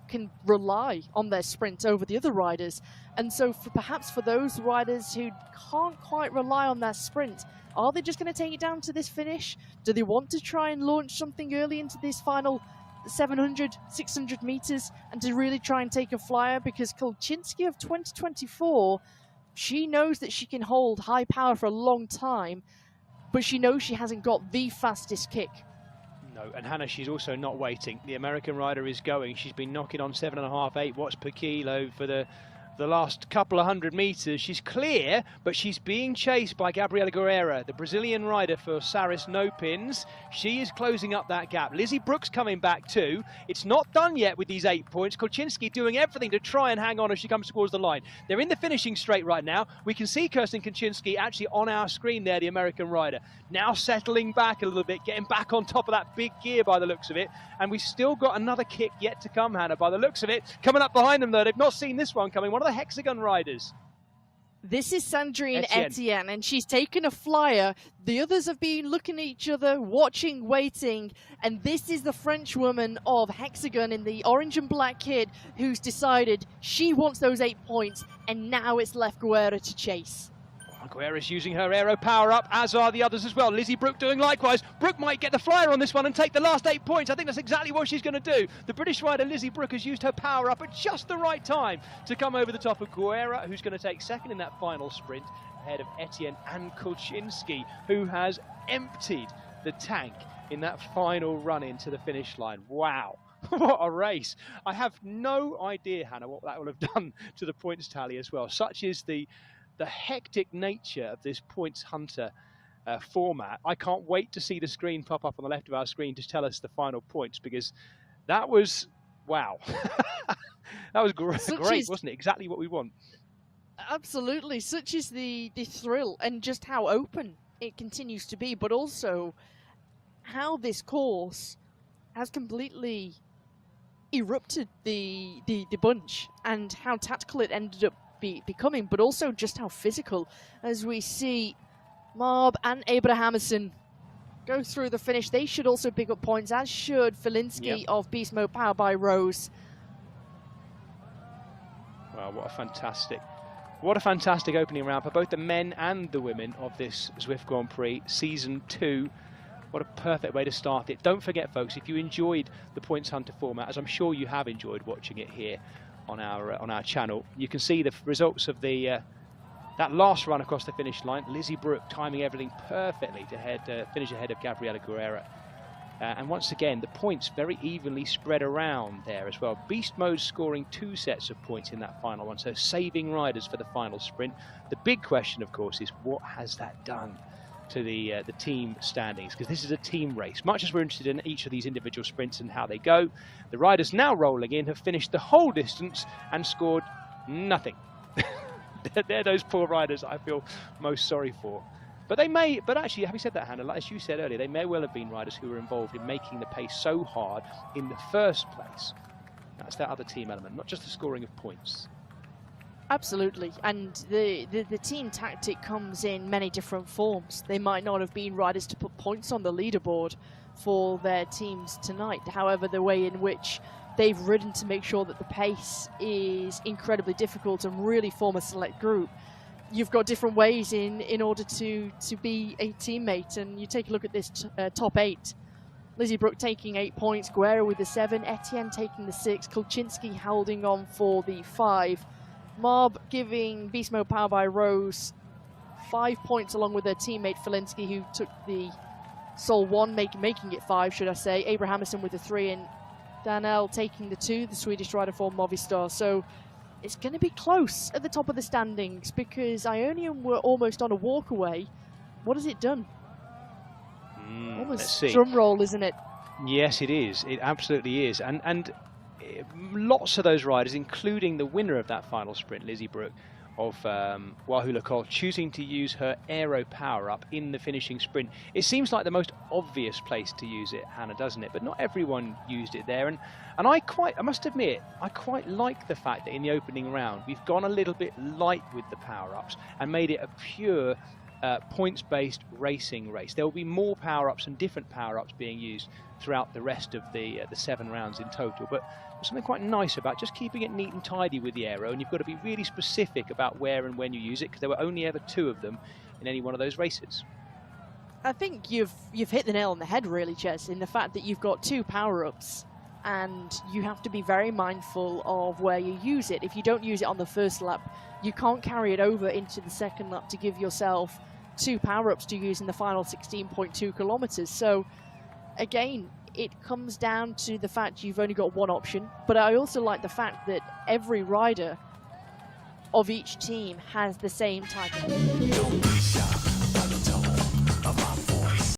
can rely on their sprint over the other riders. And so perhaps for those riders who can't quite rely on their sprint, are they just going to take it down to this finish? Do they want to try and launch something early into this final 700, 600 meters and to really try and take a flyer? Because Kulczynski of 2024, she knows that she can hold high power for a long time, but she knows she hasn't got the fastest kick. No, and Hannah, she's also not waiting. The American rider is going. She's been knocking on 7.5, 8 watts per kilo for the last couple of 100 meters. She's clear, but she's being chased by Gabriela Guerra, the Brazilian rider for Saris No Pins. She is closing up that gap. Lizzie Brooks coming back too. It's not done yet with these 8 points. Kulczynski doing everything to try and hang on as she comes towards the line. They're in the finishing straight right now. We can see Kirsten Kulczynski actually on our screen there, the American rider. Now settling back a little bit, getting back on top of that big gear by the looks of it. And we've still got another kick yet to come, Hannah, by the looks of it. Coming up behind them though, they've not seen this one coming. One of the Hexagon riders. This is Sandrine Etienne, and she's taken a flyer. The others have been looking at each other, watching, waiting, and this is the French woman of Hexagon in the orange and black kit who's decided she wants those 8 points, and now it's left Guerra to chase. Guerra's using her aero power up, as are the others as well. Lizzie Brooke doing likewise. Brooke might get the flyer on this one and take the last 8 points. I think that's exactly what she's going to do. The British rider Lizzie Brooke has used her power up at just the right time to come over the top of Guerra, who's going to take second in that final sprint, ahead of Etienne and Kulczynski, who has emptied the tank in that final run into the finish line. Wow. What a race. I have no idea, Hannah, what that will have done to the points tally as well. Such is the hectic nature of this points hunter format. I can't wait to see the screen pop up on the left of our screen to tell us the final points, because that was, wow. That was great, wasn't it? Exactly what we want. Absolutely. Such is the thrill, and just how open it continues to be, but also how this course has completely erupted the bunch, and how tactical it ended up becoming, but also just how physical, as we see Marb and Abrahamson go through the finish. They should also pick up points, as should Felinski of Beast Mode powered by Rose. Wow, what a fantastic opening round for both the men and the women of this Zwift Grand Prix Season 2. What a perfect way to start it. Don't forget, folks, if you enjoyed the Points Hunter format, as I'm sure you have enjoyed watching it here on our channel, you can see the results of the that last run across the finish line. Lizzie Brooke timing everything perfectly to finish ahead of Gabriela Guerrera. And once again, the points very evenly spread around there as well. Beast Mode scoring 2 sets of points in that final one, so saving riders for the final sprint. The big question, of course, is what has that done to the team standings? Because this is a team race. Much as we're interested in each of these individual sprints and how they go, the riders now rolling in have finished the whole distance and scored nothing. They're those poor riders I feel most sorry for. But actually, having said that, Hannah, as you said earlier, they may well have been riders who were involved in making the pace so hard in the first place. That's that other team element, not just the scoring of points. Absolutely, and the team tactic comes in many different forms. They might not have been riders to put points on the leaderboard for their teams tonight. However, the way in which they've ridden to make sure that the pace is incredibly difficult and really form a select group. You've got different ways in order to be a teammate, and you take a look at this top 8. Lizzie Brooke taking 8 points, Guerra with the 7, Etienne taking the 6, Kulczynski holding on for the 5. Marb giving Beast Mode powered by Rose 5 points along with their teammate Felinski, who took the sole 1, making it 5, should I say. Abrahamson with the 3, and Danel taking the 2, the Swedish rider for Movistar. So it's going to be close at the top of the standings because Ionian were almost on a walk away. What has it done? Almost drum roll, isn't it? Yes, it is. It absolutely is. And lots of those riders, including the winner of that final sprint, Lizzie Brooke of Wahoo Lacol, choosing to use her aero power-up in the finishing sprint. It seems like the most obvious place to use it, Hannah, doesn't it? But not everyone used it there. And I must admit, I quite like the fact that in the opening round, we've gone a little bit light with the power-ups and made it a pure points-based racing race. There will be more power-ups and different power-ups being used throughout the rest of the 7 rounds in total. But there's something quite nice about just keeping it neat and tidy with the aero, and you've got to be really specific about where and when you use it, because there were only ever 2 of them in any one of those races. I think you've hit the nail on the head, really, Jez, in the fact that you've got 2 power-ups, and you have to be very mindful of where you use it. If you don't use it on the first lap, you can't carry it over into the second lap to give yourself 2 power-ups to use in the final 16.2 kilometers. So again, it comes down to the fact you've only got 1 option, but I also like the fact that every rider of each team has the same type of